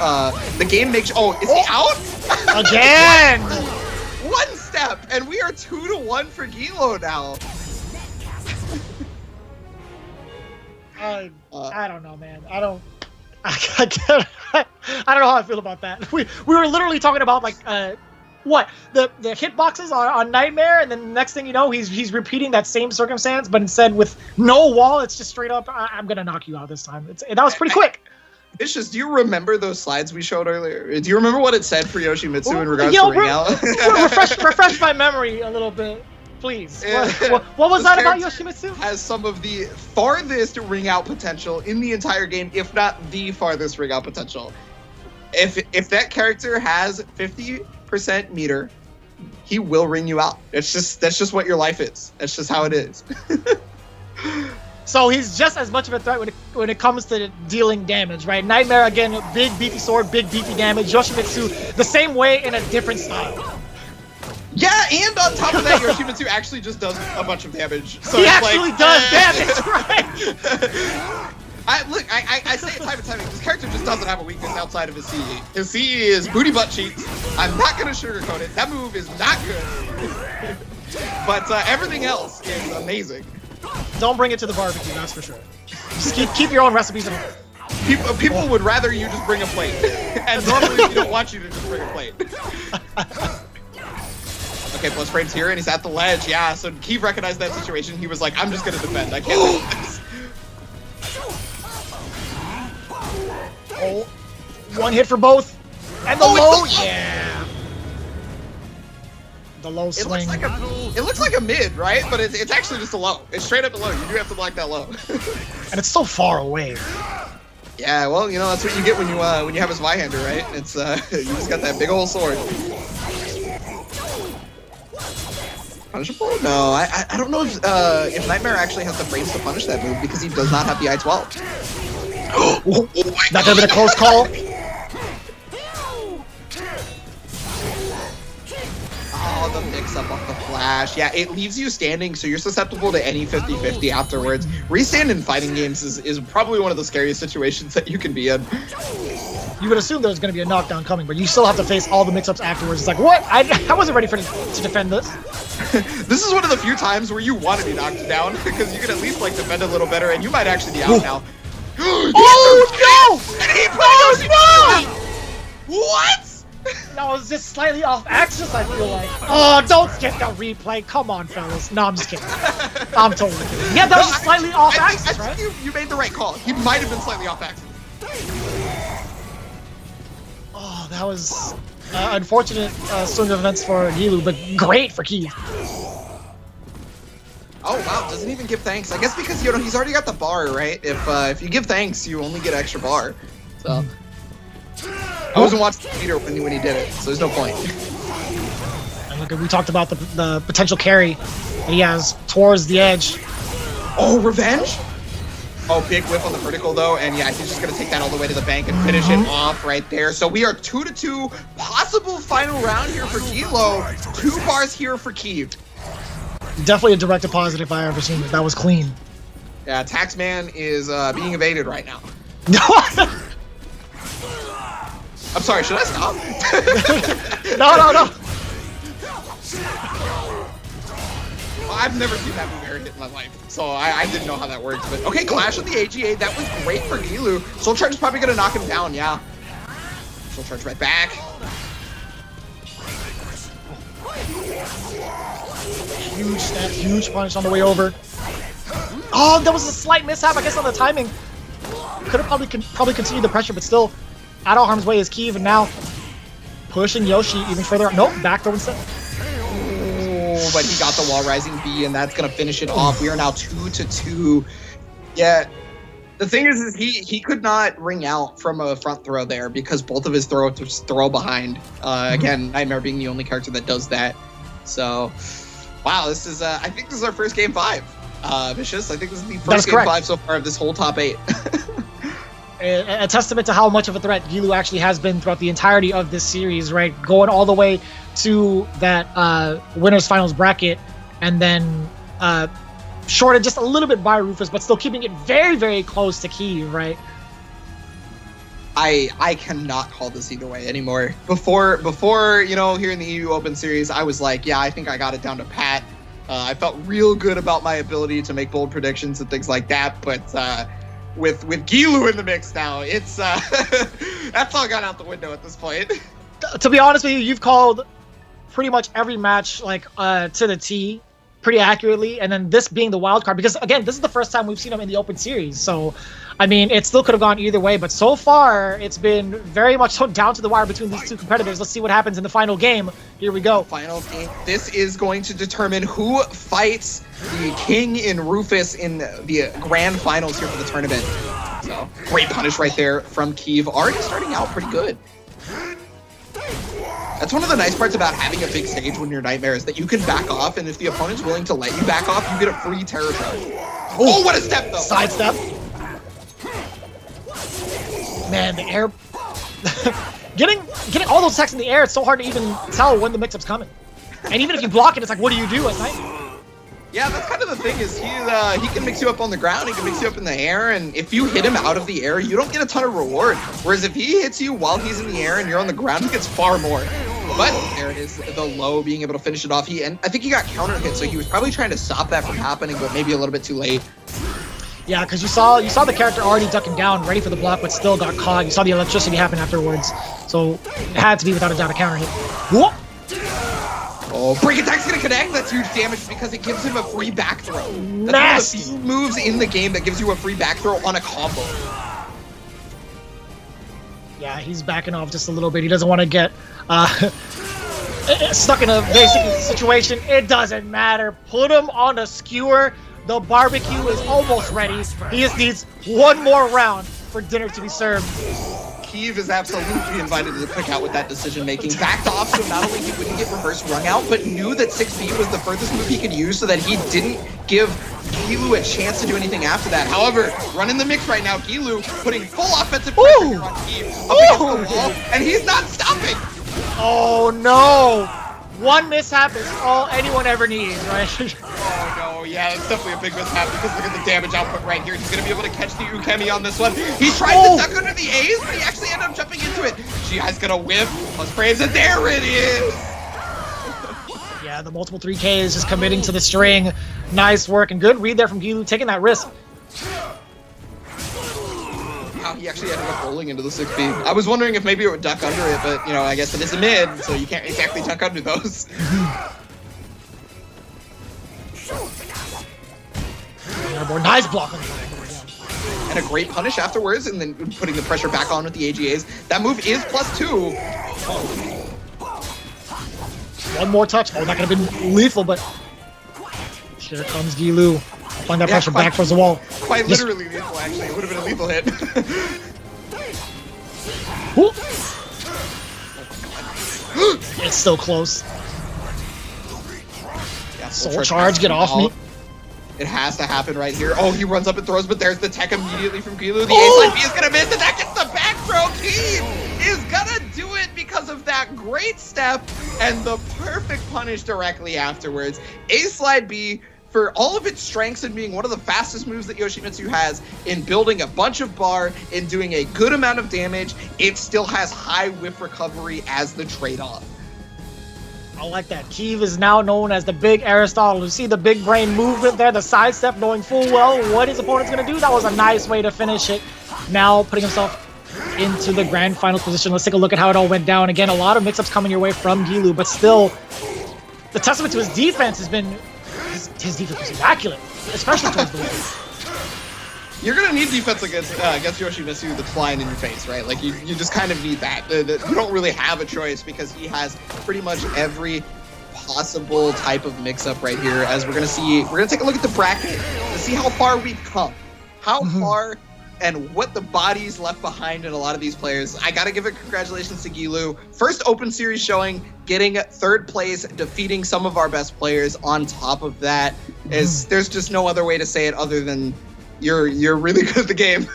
the game makes... Oh, is he out? Again! One step, and we are 2-1 for Guilu now. I don't know, man. I don't know how I feel about that. We were literally talking about like what the hitboxes on Nightmare, and then the next thing you know, he's repeating that same circumstance, but instead with no wall, it's just straight up. I'm gonna knock you out this time. That was pretty quick. Vicious, do you remember those slides we showed earlier? Do you remember what it said for Yoshimitsu in regards to ring out? refresh my memory a little bit. Please. What was that about Yoshimitsu? Has some of the farthest ring out potential in the entire game, if not the farthest ring out potential. If that character has 50% meter, he will ring you out. That's just what your life is. That's just how it is. So he's just as much of a threat when it comes to dealing damage, right? Nightmare, again, big beefy sword, big beefy damage. Yoshimitsu, the same way in a different style. Yeah, and on top of that, Yoshimitsu actually just does a bunch of damage. So he actually does damage, right? I say it time and time again, this character just doesn't have a weakness outside of his CE. His CE is booty butt cheeks. I'm not going to sugarcoat it. That move is not good. But everything else is amazing. Don't bring it to the barbecue, that's for sure. Just keep your own recipes at home. People would rather you just bring a plate. And normally we don't want you to just bring a plate. Okay, plus frames here, and he's at the ledge. Yeah, so Keeve recognized that situation. He was like, I'm just going to defend. I can't do this. Oh, one hit for both. And the low, yeah. The low swing. It looks like a mid, right? But it's actually just a low. It's straight up a low. You do have to block that low. And it's so far away. Yeah, well, you know, that's what you get when you have a Zweihander, right? It's you just got that big old sword. Punishable? No, I don't know if Nightmare actually has the frames to punish that move because he does not have the I-12. Oh, that could have been a close call. Oh, the mix-up off the flash. Yeah, it leaves you standing, so you're susceptible to any 50-50 afterwards. Restand in fighting games is probably one of the scariest situations that you can be in. You would assume there's going to be a knockdown coming, but you still have to face all the mix-ups afterwards. It's like, what? I wasn't ready to defend this. This is one of the few times where you want to be knocked down, because you can at least, like, defend a little better, and you might actually be out now. Oh, no! And he What? No, it's just slightly off axis, I feel like. Oh, don't get the replay. Come on, fellas. No, I'm just kidding. I'm totally kidding. Yeah, that was just slightly off axis, right? I think you made the right call. He might have been slightly off axis. Oh, that was unfortunate swing of events for Guilu, but great for Keeve. Oh wow, doesn't even give thanks. I guess because you know he's already got the bar, right? If you give thanks, you only get extra bar. So I wasn't watching the meter when he did it, so there's no point. And look, we talked about the potential carry that he has towards the edge. Oh, revenge? Oh, big whip on the vertical though, and yeah, he's just gonna take that all the way to the bank and finish it off right there. So we are 2-2, possible final round here for Guilu. 2 bars here for Keeve. Definitely a direct deposit if I ever seen it. That was clean. Yeah, Taxman is being evaded right now. I'm sorry, should I stop? No. Well, I've never seen that move air hit in my life, so I didn't know how that works. But okay, Clash with the AGA, that was great for Guilu. Soul Charge is probably gonna knock him down, yeah. Soul Charge right back. Huge step, huge punch on the way over. Oh, that was a slight mishap, I guess, on the timing. Could have probably continued the pressure, but still, out of harm's way is Keeve, and now pushing Yoshi even further. Nope, back throw instead. Oh, but he got the wall rising B, and that's gonna finish it off. We are now 2-2. Yeah. The thing is he could not ring out from a front throw there because both of his throw behind. Again, Nightmare being the only character that does that. So, wow, this is I think this is our first game 5. Vicious, I think this is the first game 5 so far of this whole top 8. A testament to how much of a threat Guilu actually has been throughout the entirety of this series, right? Going all the way to that winners finals bracket, and then shorted just a little bit by Rufus, but still keeping it very, very close to Keeve, right? I cannot call this either way anymore. Before you know, here in the EU Open Series, I was like, yeah, I think I got it down to pat. I felt real good about my ability to make bold predictions and things like that, but with Guilu in the mix now, it's that's all gone out the window at this point. To be honest with you, you've called pretty much every match like to the T pretty accurately, and then this being the wild card, because again, this is the first time we've seen him in the Open Series, so I mean, it still could have gone either way, but so far it's been very much down to the wire between these two competitors. Let's see what happens in the final game. Here we go. Final game. This is going to determine who fights the king in Rufus in the grand finals here for the tournament. So great punish right there from Keeve, already starting out pretty good. That's one of the nice parts about having a big stage when you're Nightmare, is that you can back off, and if the opponent's willing to let you back off, you get a free terror charge. Oh, what a step though! Side step. Man, the air... getting all those attacks in the air, it's so hard to even tell when the mix-up's coming. And even if you block it, it's like, what do you do at night? Yeah, that's kind of the thing, is he can mix you up on the ground, he can mix you up in the air, and if you hit him out of the air, you don't get a ton of reward. Whereas if he hits you while he's in the air and you're on the ground, he gets far more. But there it is, the low being able to finish it off. And I think he got counter hit, so he was probably trying to stop that from happening, but maybe a little bit too late. Yeah, because you saw the character already ducking down, ready for the block, but still got caught. You saw the electricity happen afterwards, so it had to be without a doubt a counter hit. Whoop! Oh, break attack's gonna connect. That's huge damage because it gives him a free back throw. That's Nasty. one of the few moves in the game that gives you a free back throw on a combo. Yeah, he's backing off just a little bit. He doesn't want to get Stuck in a basic situation. It doesn't matter. Put him on a skewer. The barbecue is almost ready. He just needs one more round for dinner to be served. Keeve is absolutely invited to pick out with that decision making. Backed off so not only he wouldn't get reverse rung out, but knew that 6 feet was the furthest move he could use so that he didn't give Guilu a chance to do anything after that. However, running the mix right now, Guilu putting full offensive pressure here on Keeve up against the wall, and he's not stopping! Oh no! One mishap is all anyone ever needs, right? Oh no, yeah, that's definitely a big mishap because look at the damage output right here. He's gonna be able to catch the Ukemi on this one. He tried to duck under the A's, but he actually ended up jumping into it. G.I.'s gonna whiff, plus frames, and there it is! Yeah, the multiple 3Ks just committing to the string. Nice work and good read there from Guilu, taking that risk. Wow, he actually ended up rolling into the 6 feet. I was wondering if maybe it would duck under it, but, you know, I guess it is a mid, so you can't exactly duck under those. Nice block on the and a great punish afterwards, and then putting the pressure back on with the AGAs. That move is +2. One more touch. Oh, that could have been lethal, but here comes Guilu. Applying that pressure back towards the wall. Quite literally lethal, actually. It would have been a lethal hit. It's still close. Yeah, Soul charge, get off me. It has to happen right here. Oh, he runs up and throws, but there's the tech immediately from Guilu. The A-side B is gonna miss, and that gets the back throw. Keeve is gonna do it because of that great step and the perfect punish directly afterwards. A-slide B, for all of its strengths and being one of the fastest moves that Yoshimitsu has in building a bunch of bar and doing a good amount of damage, it still has high whiff recovery as the trade-off. I like that. Keeve is now known as the big Aristotle. You see the big brain movement there, the sidestep, knowing full well what his opponent's going to do. That was a nice way to finish it. Now putting himself into the grand final position. Let's take a look at how it all went down. Again, a lot of mix-ups coming your way from Guilu, but still, the testament to his defense has been his defense was immaculate, especially towards the wall. You're gonna need defense against Yoshimitsu that's flying in your face, right? Like you just kind of need that. You don't really have a choice because he has pretty much every possible type of mix-up right here. As we're gonna take a look at the bracket to see how far we've come, how far, and what the bodies left behind in a lot of these players. I gotta give a congratulations to Guilu. First open series showing, getting 3rd place, defeating some of our best players. On top of that, there's just no other way to say it other than you're really good at the game.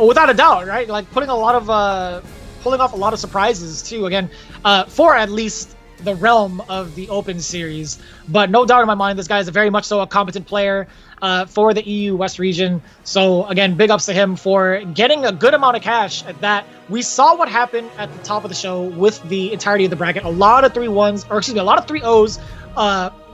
Without a doubt, right? Like pulling off a lot of surprises too. Again, for at least the realm of the Open Series. But no doubt in my mind, this guy is very much so a competent player for the EU West region. So again, big ups to him for getting a good amount of cash at that. We saw what happened at the top of the show with the entirety of the bracket. A lot of 3-1s, or excuse me, a lot of 3-0s.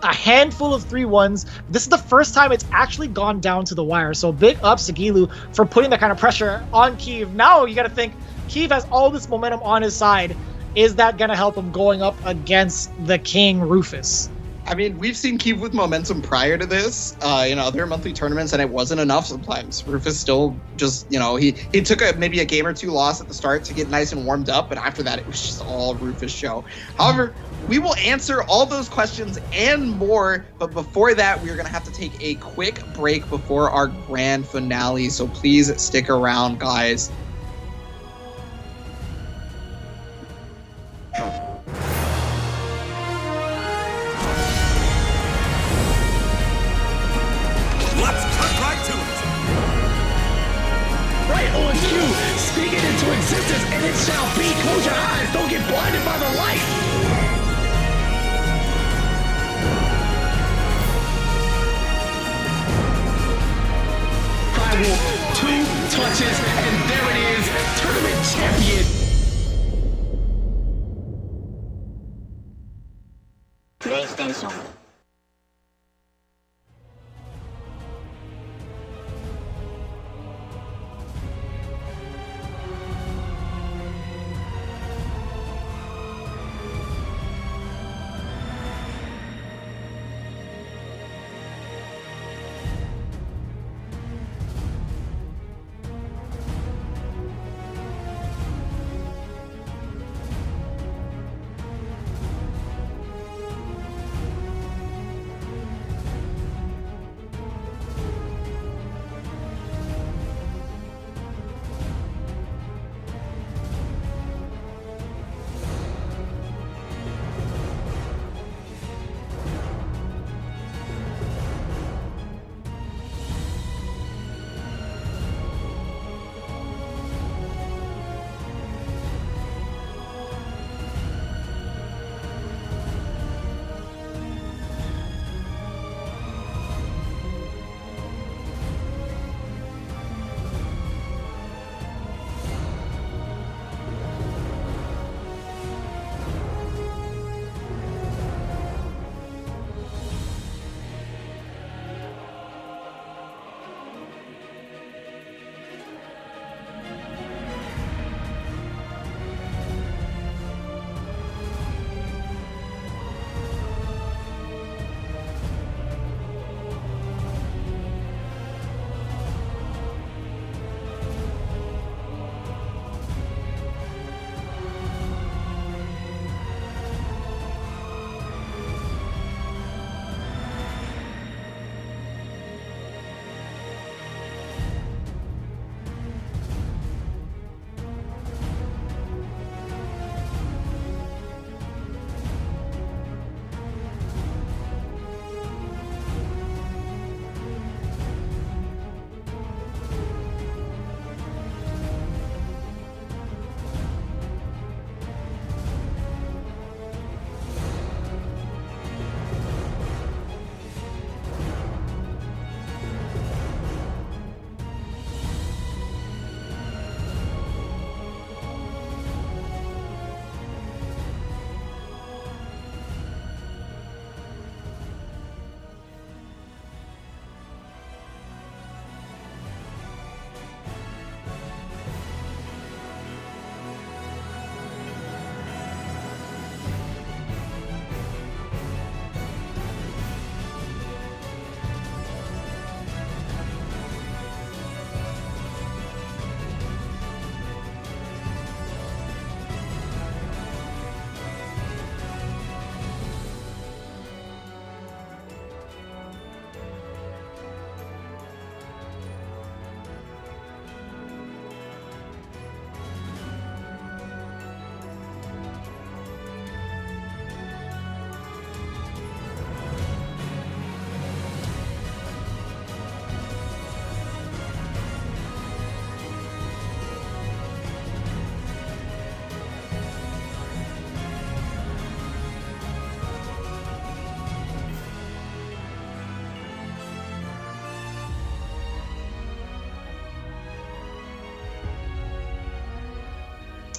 A handful of 3-1s. This is the first time it's actually gone down to the wire. So big ups to Guilu for putting that kind of pressure on Keeve. Now you got to think, Keeve has all this momentum on his side. Is that going to help him going up against the king, Rufus? I mean, we've seen Keeve with momentum prior to this, in other monthly tournaments, and it wasn't enough sometimes. Rufus still just, he took maybe a game or 2 loss at the start to get nice and warmed up, but after that, it was just all Rufus show. However, we will answer all those questions and more, but before that, we are going to have to take a quick break before our grand finale, so please stick around, guys. Speak it into existence, and it shall be. Close your eyes. Don't get blinded by the light. Cry Wolf, 2 touches, and there it is, tournament champion. PlayStation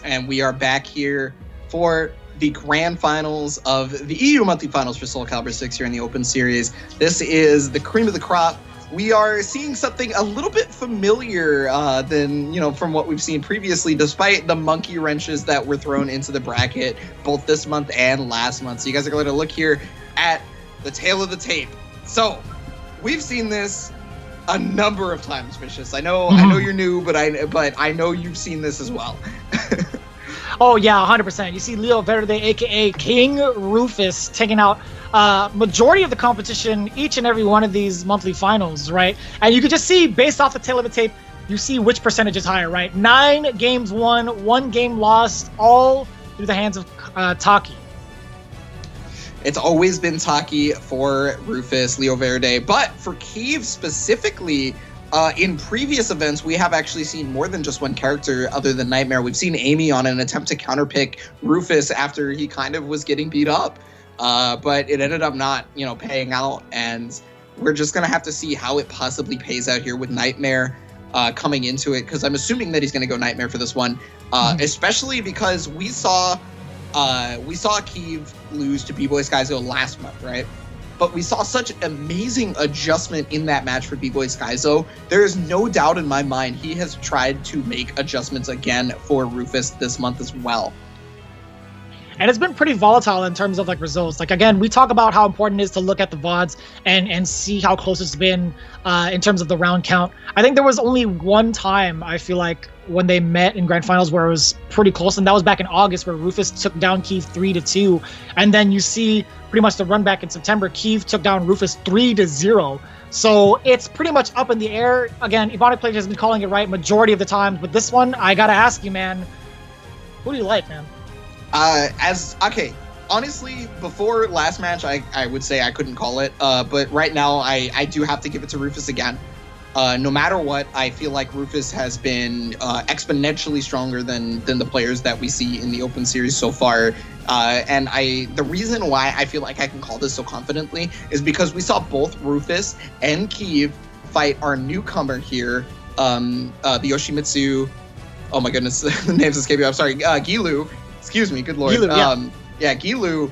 and we are back here for the grand finals of the EU monthly finals for Soulcalibur 6 here in the Open Series. This is the cream of the crop. We are seeing something a little bit familiar than, from what we've seen previously, despite the monkey wrenches that were thrown into the bracket both this month and last month. So you guys are going to look here at the tail of the tape. So we've seen this a number of times, Vicious. I know you're new, but I know you've seen this as well. Oh yeah, 100%. You see Leo Verde, aka King Rufus, taking out majority of the competition each and every one of these monthly finals, right? And you can just see, based off the tail of the tape, you see which percentage is higher, right? 9 games won, 1 game lost, all through the hands of Taki. It's always been Taki for Rufus, Leo Verde, but for Keeve specifically, in previous events, we have actually seen more than just one character other than Nightmare. We've seen Amy on an attempt to counterpick Rufus after he kind of was getting beat up, but it ended up not, paying out, and we're just going to have to see how it possibly pays out here with Nightmare coming into it, because I'm assuming that he's going to go Nightmare for this one, especially because we saw Keeve lose to B-Boy Skyzo last month, right? But we saw such amazing adjustment in that match for B-Boy Skyzo. There is no doubt in my mind he has tried to make adjustments again for Rufus this month as well. And it's been pretty volatile in terms of results. Again, we talk about how important it is to look at the VODs and see how close it's been in terms of the round count. I think there was only one time, I feel like, when they met in grand finals where it was pretty close, and that was back in August, where Rufus took down Keeve 3-2. And then you see pretty much the run back in September, Keeve took down Rufus 3-0. So it's pretty much up in the air. Again, Ebonic Player has been calling it right majority of the time, but this one, I gotta ask you, man, who do you like, man? Honestly, before last match, I would say I couldn't call it, but right now I do have to give it to Rufus again. No matter what, I feel like Rufus has been exponentially stronger than the players that we see in the Open Series so far. And the reason why I feel like I can call this so confidently is because we saw both Rufus and Keeve fight our newcomer here, the Yoshimitsu. Oh my goodness, the name's escaping me. I'm sorry, Guilu. Excuse me, good lord. Guilu, Guilu.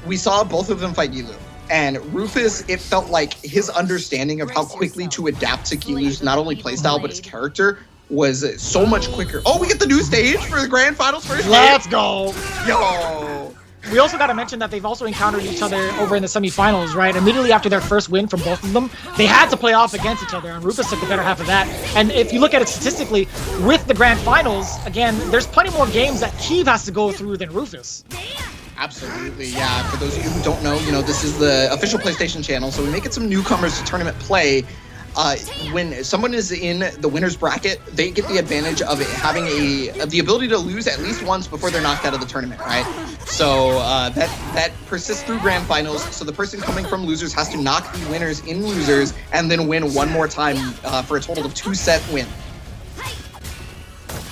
We saw both of them fight Guilu. And Rufus, it felt like his understanding of how quickly to adapt to Guilu's not only playstyle, but his character was so much quicker. Oh, we get the new stage for the grand finals first. Let's go. Yo. We also got to mention that they've also encountered each other over in the semifinals, right? Immediately after their first win from both of them, they had to play off against each other, and Rufus took the better half of that. And if you look at it statistically, with the grand finals, again, there's plenty more games that Keeve has to go through than Rufus. Absolutely, yeah. For those of you who don't know, this is the official PlayStation channel, so we make it some newcomers to tournament play. When someone is in the winner's bracket, they get the advantage of having the ability to lose at least once before they're knocked out of the tournament, right? So that persists through grand finals. So the person coming from losers has to knock the winners in losers and then win one more time for a total of 2-set win.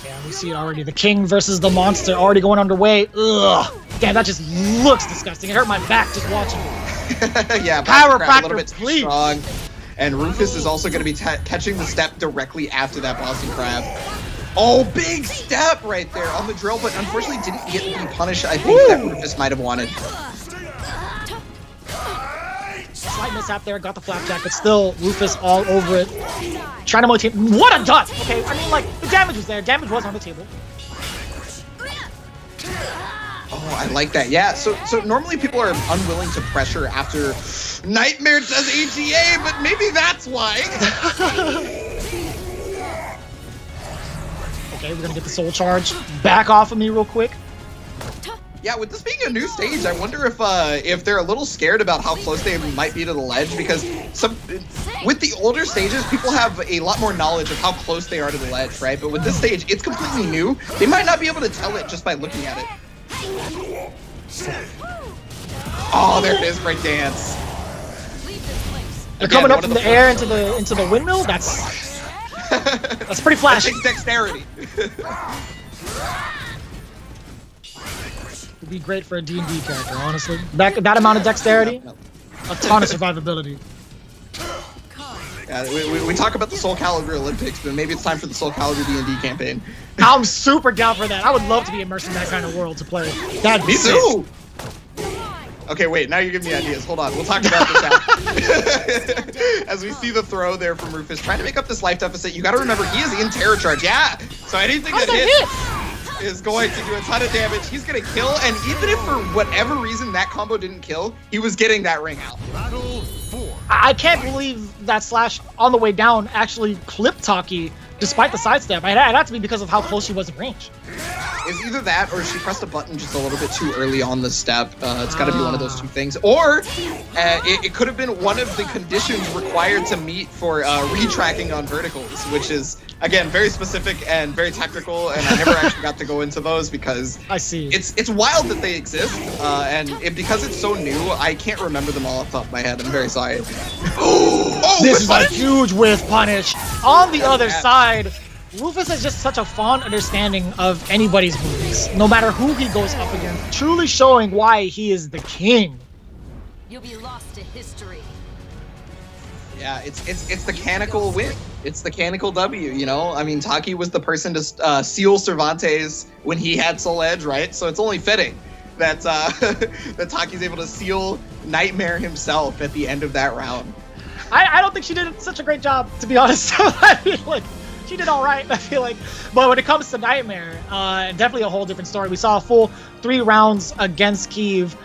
Yeah, we see it already. The king versus the monster already going underway. Ugh. Damn, that just looks disgusting. It hurt my back just watching it. Yeah, chiropractor, a little bit please. Strong. And Rufus is also going to be catching the step directly after that Boston Crab. Oh, big step right there on the drill, but unfortunately didn't get the punish I think that Rufus might have wanted. Slight mishap there, got the flapjack, but still Rufus all over it. Trying to motivate. What a dot! Okay, I mean, the damage was there. Damage was on the table. Oh, I like that. Yeah, so normally people are unwilling to pressure after Nightmare does AGA, but maybe that's why. Okay, we're gonna get the soul charge. Back off of me real quick. Yeah, with this being a new stage, I wonder if they're a little scared about how close they might be to the ledge, because with the older stages, people have a lot more knowledge of how close they are to the ledge, right? But with this stage, it's completely new. They might not be able to tell it just by looking at it. Oh, there it is, great dance. They're coming up from the air into the windmill. That's pretty flashy. That takes dexterity. Would be great for a D&D character, honestly. That amount of dexterity, a ton of survivability. Yeah, we talk about the Soulcalibur Olympics, but maybe it's time for the Soulcalibur D&D campaign. I'm super down for that. I would love to be immersed in that kind of world to play. That'd be Me sick. too. Okay, wait, now you're giving me ideas. Hold on, we'll talk about this now. As we see the throw there from Rufus, trying to make up this life deficit, you gotta remember, he is in terror charge. Yeah, so anything that hits is going to do a ton of damage. He's gonna kill, and even if for whatever reason that combo didn't kill, he was getting that ring out. Battle 4. I can't believe that slash on the way down actually clipped Taki despite the sidestep. It had to be because of how close she was in range. It's either that or she pressed a button just a little bit too early on the step. It's got to be one of those two things. Or it could have been one of the conditions required to meet for retracking on verticals, which is, again, very specific and very technical, and I never actually got to go into those because I see. It's wild that they exist, and because it's so new, I can't remember them all off the top of my head. I'm very sorry. This is a huge whiff punish. On the other side, Rufus has just such a fond understanding of anybody's moves, no matter who he goes up against, truly showing why he is the king. You'll be lost to history. Yeah, it's the canonical win. It's the canonical W, you know? I mean, Taki was the person to seal Cervantes when he had Soul Edge, right? So it's only fitting that that Taki's able to seal Nightmare himself at the end of that round. I don't think she did such a great job, to be honest. I feel like she did all right, I feel like. But when it comes to Nightmare, definitely a whole different story. We saw a full 3 rounds against Keeve,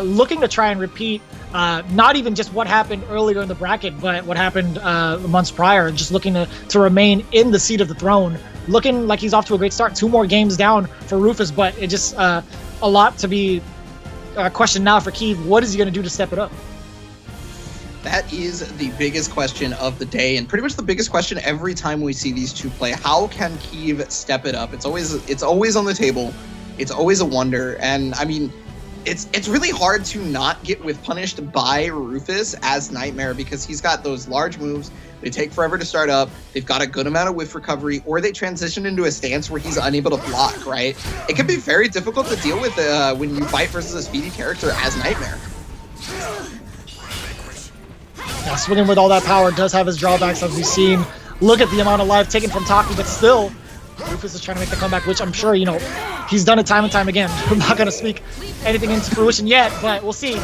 looking to try and repeat not even just what happened earlier in the bracket, but what happened months prior, just looking to remain in the seat of the throne. Looking like he's off to a great start. 2 more games down for Rufus, but it just a lot to be questioned now for Keeve. What is he going to do to step it up? That is the biggest question of the day, and pretty much the biggest question every time we see these two play. How can Keeve step it up? It's always on the table. It's always a wonder, and I mean, it's really hard to not get whiff punished by Rufus as Nightmare because he's got those large moves. They take forever to start up. They've got a good amount of whiff recovery, or they transition into a stance where he's unable to block. Right? It can be very difficult to deal with when you fight versus a speedy character as Nightmare. Yeah, swinging with all that power does have his drawbacks, as we've seen. Look at the amount of life taken from Taki, but still, Rufus is trying to make the comeback, which I'm sure, you know, he's done it time and time again. I'm not going to speak anything into fruition yet, but we'll see.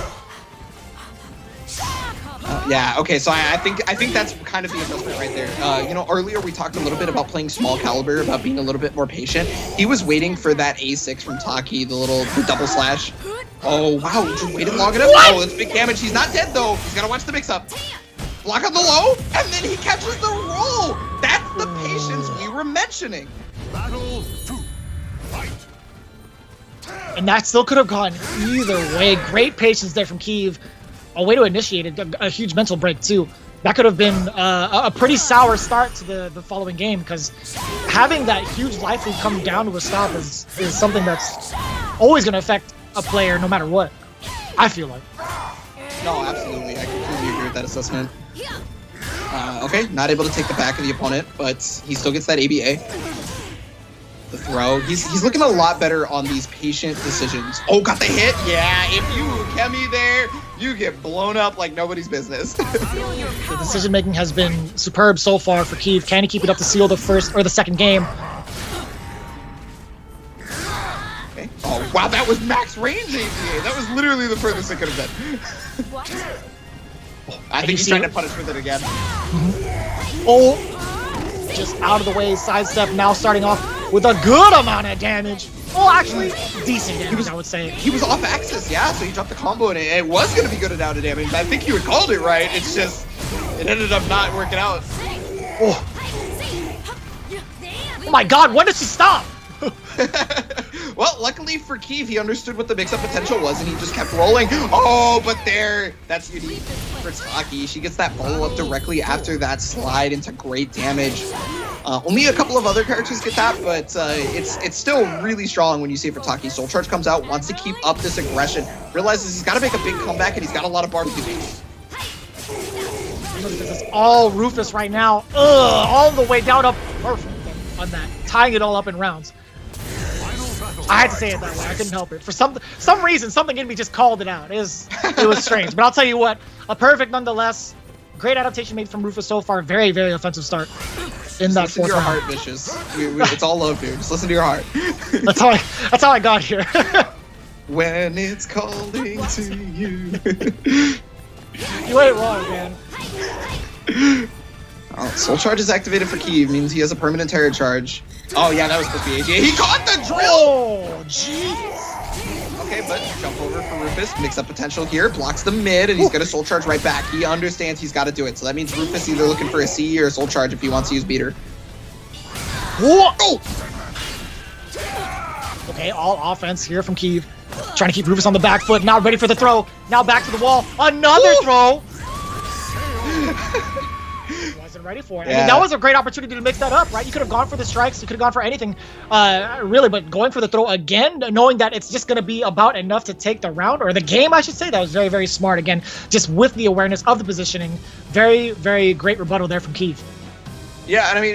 Yeah, okay, so I think that's kind of the adjustment right there. You know, earlier we talked a little bit about playing small caliber, about being a little bit more patient. He was waiting for that A6 from Taki, the double slash. Oh, wow, just waited long enough. What? Oh, that's big damage. He's not dead, though. He's got to watch the mix-up. Block on the low, and then he catches the roll. That's the patience we were mentioning. Battle 2. Fight. And that still could have gone either way. Great patience there from Keeve. A way to initiate it, a huge mental break, too. That could have been a pretty sour start to the following game, because having that huge life lead come down to a stop is something that's always going to affect a player no matter what, I feel like. No, absolutely. I completely agree with that assessment. Okay, not able to take the back of the opponent, but he still gets that ABA. The throw. He's looking a lot better on these patient decisions. Oh, got the hit? Yeah, if you Kemi there, you get blown up like nobody's business. The decision making has been superb so far for Keeve. Can he keep it up to seal the first or the second game? Okay. Oh, wow, that was max range ABA. That was literally the furthest it could have been. What? I think he's trying to punish with it again. Oh, just out of the way, sidestep, now starting off with a good amount of damage. Well, actually, decent damage, I would say. He was off axis, yeah, so he dropped the combo, and it was going to be good amount of damage, but I think you had called it right. It's just, it ended up not working out. Oh, oh my god, when did she stop? Well, luckily for Keeve, he understood what the mix-up potential was, and he just kept rolling. Oh, but there, that's unique for Taki. She gets that follow-up directly after that slide into great damage. Only a couple of other characters get that, but it's still really strong when you see it for Taki. Soul Charge comes out, wants to keep up this aggression, realizes he's got to make a big comeback, and he's got a lot of barbecue base. This is all Rufus right now. All the way down up. Perfect on that. Tying it all up in rounds. I had to say it that way. I couldn't help it. For some reason, something in me just called it out. It was strange. But I'll tell you what, a perfect nonetheless. Great adaptation made from Rufus so far. Very, very offensive start. in that listen to fourth your round. heart, Vicious. It's all love, dude. Just listen to your heart. That's how I got here. When it's calling to you. You ain't wrong, man. Oh, Soul Charge is activated for Keeve, means he has a permanent terror charge. Oh yeah, that was supposed to be AGA. He caught the drill! Oh, jeez. Okay, but jump over for Rufus, mix up potential here, blocks the mid, and he's gonna Soul Charge right back. He understands he's gotta do it. So that means Rufus either looking for a C or a Soul Charge if he wants to use Beater. Whoa! Oh! Okay, all offense here from Keeve. Trying to keep Rufus on the back foot. Now ready for the throw. Now back to the wall. Another throw. Wasn't ready for it. Yeah. I mean, that was a great opportunity to mix that up, right? You could have gone for the strikes. You could have gone for anything, really. But going for the throw again, knowing that it's just going to be about enough to take the round, or the game, I should say, that was very, very smart. Again, just with the awareness of the positioning. Very, very great rebuttal there from Keeve. Yeah, and I mean,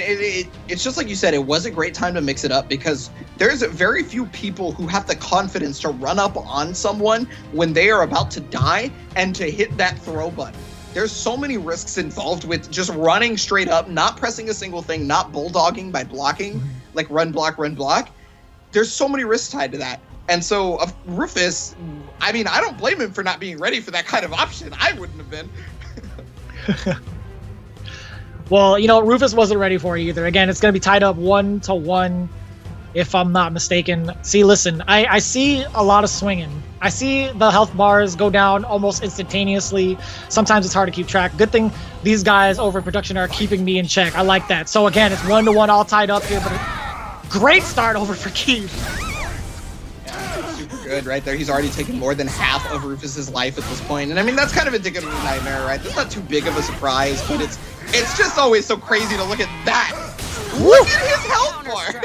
it's just like you said, it was a great time to mix it up because there's very few people who have the confidence to run up on someone when they are about to die and to hit that throw button. There's so many risks involved with just running straight up, not pressing a single thing, not bulldogging by blocking, like run, block, run, block. There's so many risks tied to that. And so Rufus, I mean, I don't blame him for not being ready for that kind of option. I wouldn't have been. Well, you know, Rufus wasn't ready for it either. Again, it's going to be tied up 1-1, if I'm not mistaken. See, listen, I see a lot of swinging. I see the health bars go down almost instantaneously. Sometimes it's hard to keep track. Good thing these guys over in production are keeping me in check. I like that. So again, it's 1-1 all tied up here, but a great start over for Keeve. Super good right there. He's already taken more than half of Rufus's life at this point. And I mean, that's kind of indicative of a nightmare, right? That's not too big of a surprise, but it's just always so crazy to look at that. Look at his health bar.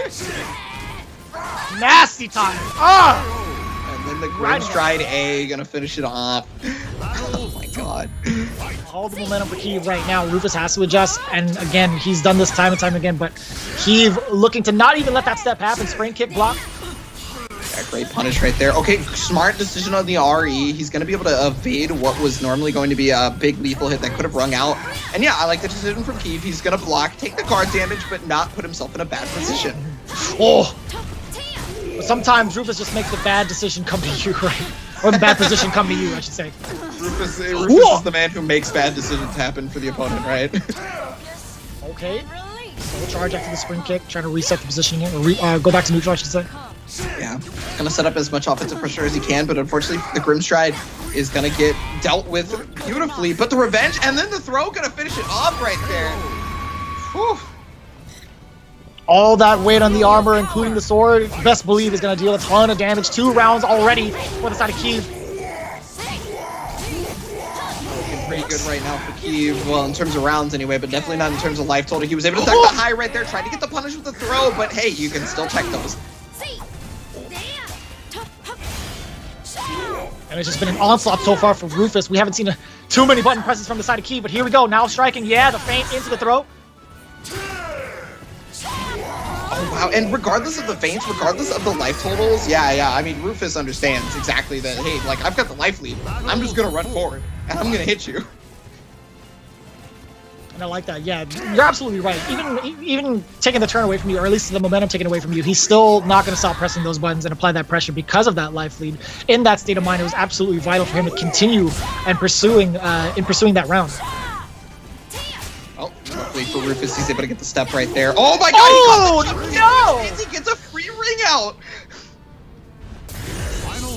Nasty time. Oh! And then the Grim Stride A gonna finish it off. Oh my god. All the momentum for Keeve right now. Rufus has to adjust, and again, he's done this time and time again, but Keeve looking to not even let that step happen. Spring kick block. Yeah, great punish right there. Okay, smart decision on the RE. He's going to be able to evade what was normally going to be a big lethal hit that could have rung out. And yeah, I like the decision from Keeve. He's going to block, take the guard damage, but not put himself in a bad position. Oh! But sometimes Rufus just makes the bad decision come to you, right? Or the bad position come to you, I should say. Rufus is the man who makes bad decisions happen for the opponent, right? Okay. Soul charge after the spring kick, trying to reset the positioning, or go back to neutral, I should say. Yeah, gonna set up as much offensive pressure as he can, but unfortunately the Grim Stride is gonna get dealt with beautifully. But the revenge and then the throw gonna finish it off right there. Whew. All that weight on the armor, including the sword, best believe is gonna deal a ton of damage. 2 rounds already for the side of Keeve. Pretty good right now for Keeve, well, in terms of rounds anyway, but definitely not in terms of life total. He was able to duck the high right there, tried to get the punish with the throw, but hey, you can still check those. And it's just been an onslaught so far for Rufus. We haven't seen too many button presses from the side of Keeve, but here we go. Now striking, yeah, the feint into the throw. Oh, wow, and regardless of the feints, regardless of the life totals, yeah, I mean, Rufus understands exactly that, hey, like, I've got the life lead. I'm just gonna run forward, and I'm gonna hit you. And I like that. Yeah, you're absolutely right. Even taking the turn away from you, or at least the momentum taken away from you, he's still not going to stop pressing those buttons and apply that pressure because of that life lead. In that state of mind, it was absolutely vital for him to continue and pursuing that round. Oh, luckily for Rufus, he's able to get the step right there. Oh my god! Oh, no! He gets a free ring out!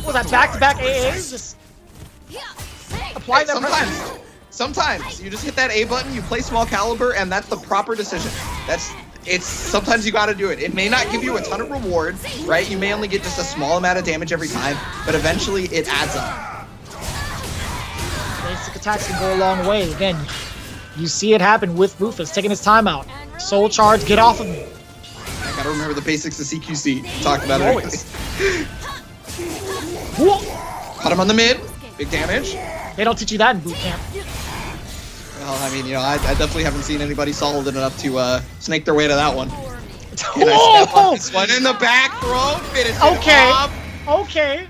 Was that back-to-back AAs? Just apply that pressure. Sometimes you just hit that A button, you play Soulcalibur, and that's the proper decision. Sometimes you gotta do it. It may not give you a ton of reward, right? You may only get just a small amount of damage every time, but eventually it adds up. Basic attacks can go a long way. Again, you see it happen with Rufus, taking his time out. Soul charge, get off of me. I gotta remember the basics of CQC. Talked about it. Always. Caught him on the mid. Big damage. They don't teach you that in boot camp. Well, I mean, you know, I definitely haven't seen anybody solid enough to snake their way to that one. Can I step on this one in the back throw? Finish it off. Okay.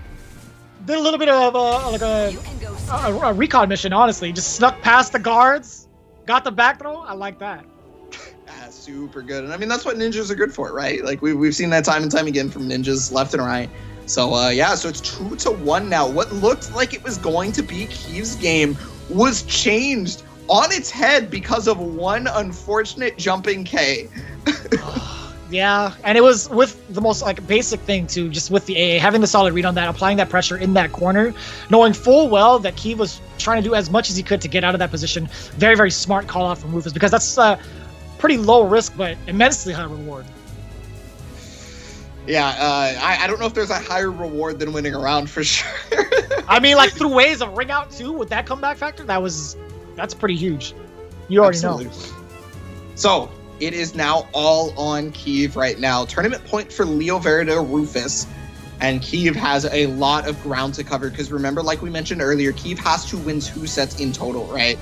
Did a little bit of a recon mission, honestly. Just snuck past the guards, got the back throw. I like that. Super good. And I mean, that's what ninjas are good for, right? Like we've seen that time and time again from ninjas left and right. So yeah, so it's 2-1 now. What looked like it was going to be Keeve's game was changed on its head because of one unfortunate jumping K. Yeah, and it was with the most like basic thing too, just with the AA, having the solid read on that, applying that pressure in that corner, knowing full well that Keeve was trying to do as much as he could to get out of that position. Very, very smart call out from Rufus, because that's pretty low risk but immensely high reward. Yeah, I don't know if there's a higher reward than winning a round for sure. I mean, like through ways of ring out too with that comeback factor, that's pretty huge. You already know. So it is now all on Keeve right now. Tournament point for Leo Verde Rufus. And Keeve has a lot of ground to cover because remember, like we mentioned earlier, Keeve has to win 2 sets in total, right?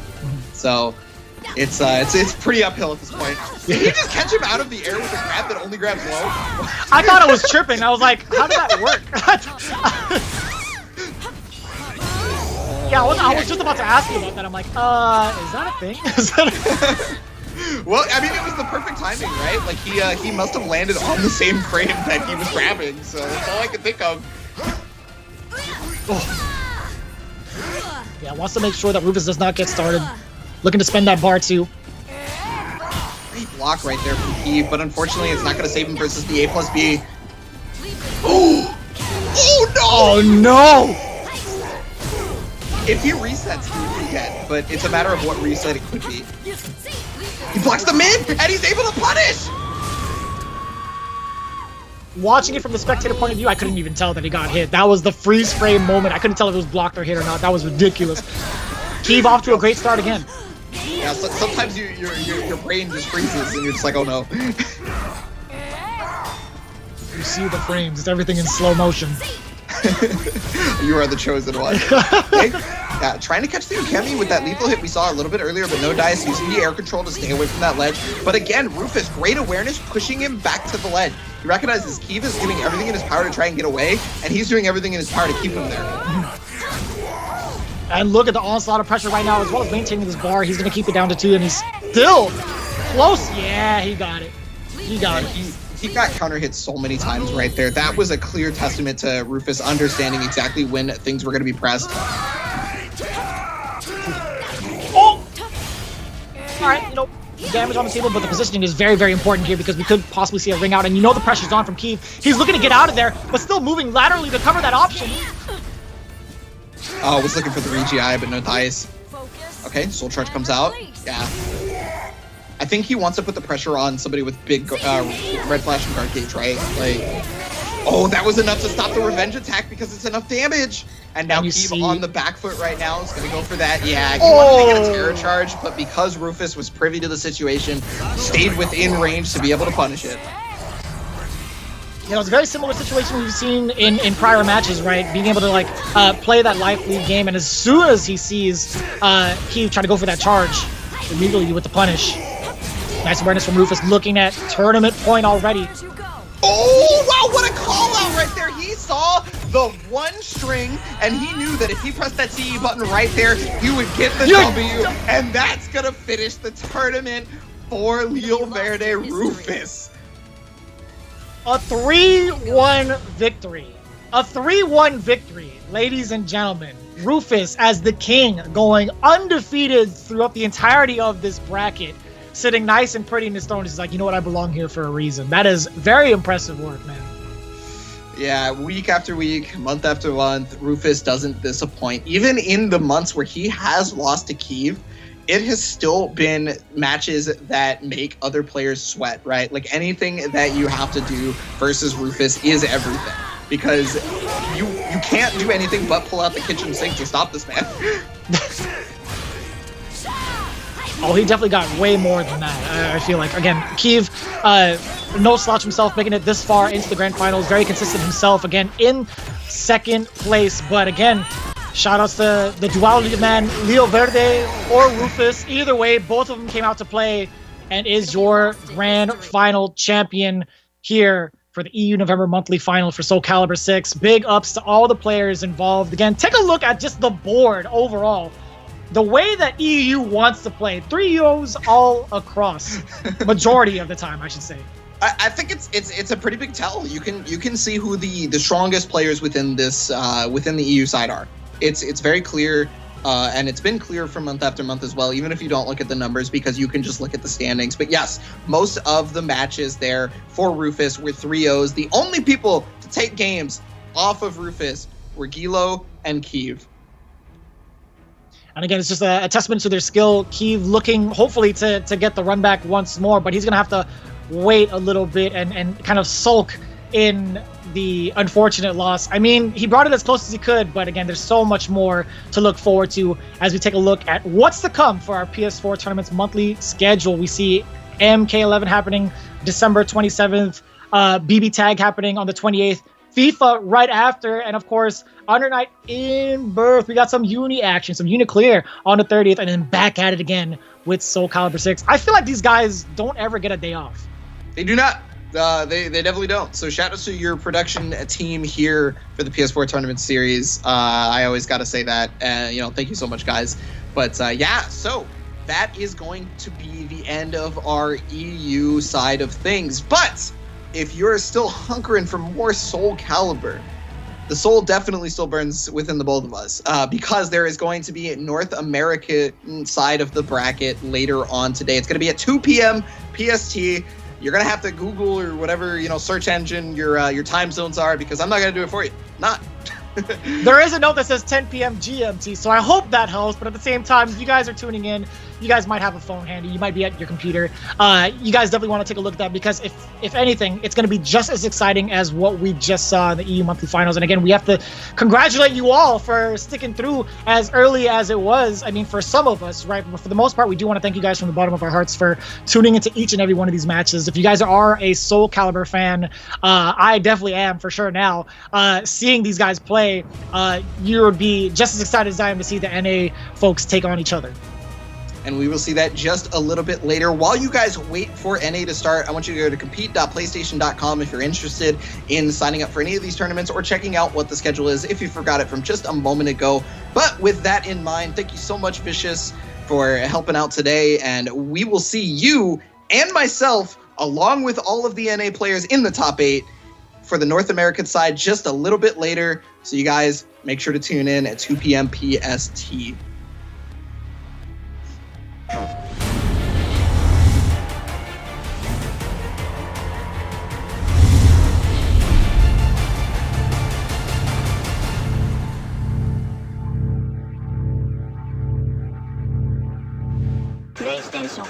So it's pretty uphill at this point. Did he just catch him out of the air with a grab that only grabs low? I thought I was tripping. I was like, how did that work? Yeah, I was just about to ask you about that. I'm like, is that a thing? Is that Well, I mean, it was the perfect timing, right? Like, he must have landed on the same frame that he was grabbing, so that's all I could think of. Oh. Yeah, wants to make sure that Rufus does not get started. Looking to spend that bar, too. Great block right there from Keeve, but unfortunately, it's not going to save him versus the A+B. Oh! Oh, no! Oh, no! If he resets, he would be dead, but it's a matter of what reset it could be. He blocks the mid, and he's able to punish! Watching it from the spectator point of view, I couldn't even tell that he got hit. That was the freeze frame moment. I couldn't tell if it was blocked or hit or not. That was ridiculous. Keeve off to a great start again. Yeah, so, sometimes your brain just freezes, and you're just like, oh no. You see the frames. It's everything in slow motion. You are the chosen one. Okay. Yeah, trying to catch the Ukemi with that lethal hit we saw a little bit earlier, but no dice, using the air control to stay away from that ledge. But again, Rufus, great awareness, pushing him back to the ledge. He recognizes Keeve is doing everything in his power to try and get away, and he's doing everything in his power to keep him there. And look at the onslaught of pressure right now, as well as maintaining this bar. He's going to keep it down to 2, and he's still close. Yeah, he got it. He got it. He got counter hit so many times right there. That was a clear testament to Rufus understanding exactly when things were going to be pressed. Oh! Alright, damage on the table, but the positioning is very, very important here because we could possibly see a ring out, and the pressure's on from Keeve. He's looking to get out of there, but still moving laterally to cover that option. Oh, was looking for the Regi, but no dice. Okay, Soul Charge comes out. Yeah. I think he wants to put the pressure on somebody with big red flash and guard gauge, right? Like, oh, that was enough to stop the revenge attack because it's enough damage. And now Keeve on the back foot right now is going to go for that. Yeah, he wanted to get a terror charge, but because Rufus was privy to the situation, stayed within range to be able to punish it. It's a very similar situation we've seen in prior matches, right? Being able to play that life lead game, and as soon as he sees Keeve try to go for that charge, immediately with the punish. Nice awareness from Rufus, looking at tournament point already. Oh, wow, what a call out right there. He saw the one string, and he knew that if he pressed that CE button right there, he would get the W, and that's going to finish the tournament for Leo Verde Rufus. A 3-1 victory. A 3-1 victory, ladies and gentlemen. Rufus as the king, going undefeated throughout the entirety of this bracket. Sitting nice and pretty in his throne. He's like, you know what, I belong here for a reason. That is very impressive work, man. Yeah, week after week, month after month, Rufus doesn't disappoint. Even in the months where he has lost to Keeve, it has still been matches that make other players sweat, right? Like anything that you have to do versus Rufus is everything. Because you can't do anything but pull out the kitchen sink to stop this man. Oh, he definitely got way more than that. I feel like, again, Keeve, no slouch himself, making it this far into the grand finals. Very consistent himself, again, in second place. But again, shout-outs to the duality man, Leo Verde or Rufus. Either way, both of them came out to play and is your grand final champion here for the EU November monthly final for Soulcalibur 6. Big ups to all the players involved. Again, take a look at just the board overall. the way that EU wants to play, 3 U's all across, majority of the time, I should say. I think it's a pretty big tell. You can see who the strongest players within this within the EU side are. It's very clear, and it's been clear for month after month as well. Even if you don't look at the numbers, because you can just look at the standings. But yes, most of the matches there for Rufus were 3-0s. The only people to take games off of Rufus were Guilu and Keeve. And again, it's just a testament to their skill. Keeve looking hopefully to get the run back once more, but he's gonna have to wait a little bit and kind of sulk in the unfortunate loss. I mean, he brought it as close as he could, but again, there's so much more to look forward to as we take a look at what's to come for our PS4 tournament's monthly schedule. We see MK11 happening December 27th, BB Tag happening on the 28th, FIFA right after, and of course, Under Night in Birth. We got some uni action, some uni clear on the 30th, and then back at it again with Soulcalibur 6. I feel like these guys don't ever get a day off. They do not. They definitely don't. So shout out to your production team here for the PS4 tournament series. I always got to say that. Thank you so much, guys. But yeah, so that is going to be the end of our EU side of things. But if you're still hunkering for more Soulcalibur, the soul definitely still burns within the both of us, because there is going to be a North America side of the bracket later on today. It's going to be at 2 p.m. PST. You're going to have to Google or whatever, search engine your time zones are, because I'm not going to do it for you. Not. There is a note that says 10 p.m. GMT, so I hope that helps. But at the same time, if you guys are tuning in, you guys might have a phone handy. You might be at your computer. You guys definitely want to take a look at that, because if anything, it's going to be just as exciting as what we just saw in the EU monthly finals. And again, we have to congratulate you all for sticking through as early as it was. I mean, for some of us, right? But for the most part, we do want to thank you guys from the bottom of our hearts for tuning into each and every one of these matches. If you guys are a Soulcalibur fan, I definitely am for sure now. Seeing these guys play, you would be just as excited as I am to see the NA folks take on each other. And we will see that just a little bit later. While you guys wait for NA to start, I want you to go to compete.playstation.com if you're interested in signing up for any of these tournaments or checking out what the schedule is if you forgot it from just a moment ago. But with that in mind, thank you so much, Vicious, for helping out today. And we will see you and myself, along with all of the NA players in the top 8 for the North American side just a little bit later. So you guys make sure to tune in at 2 p.m. PST. PlayStation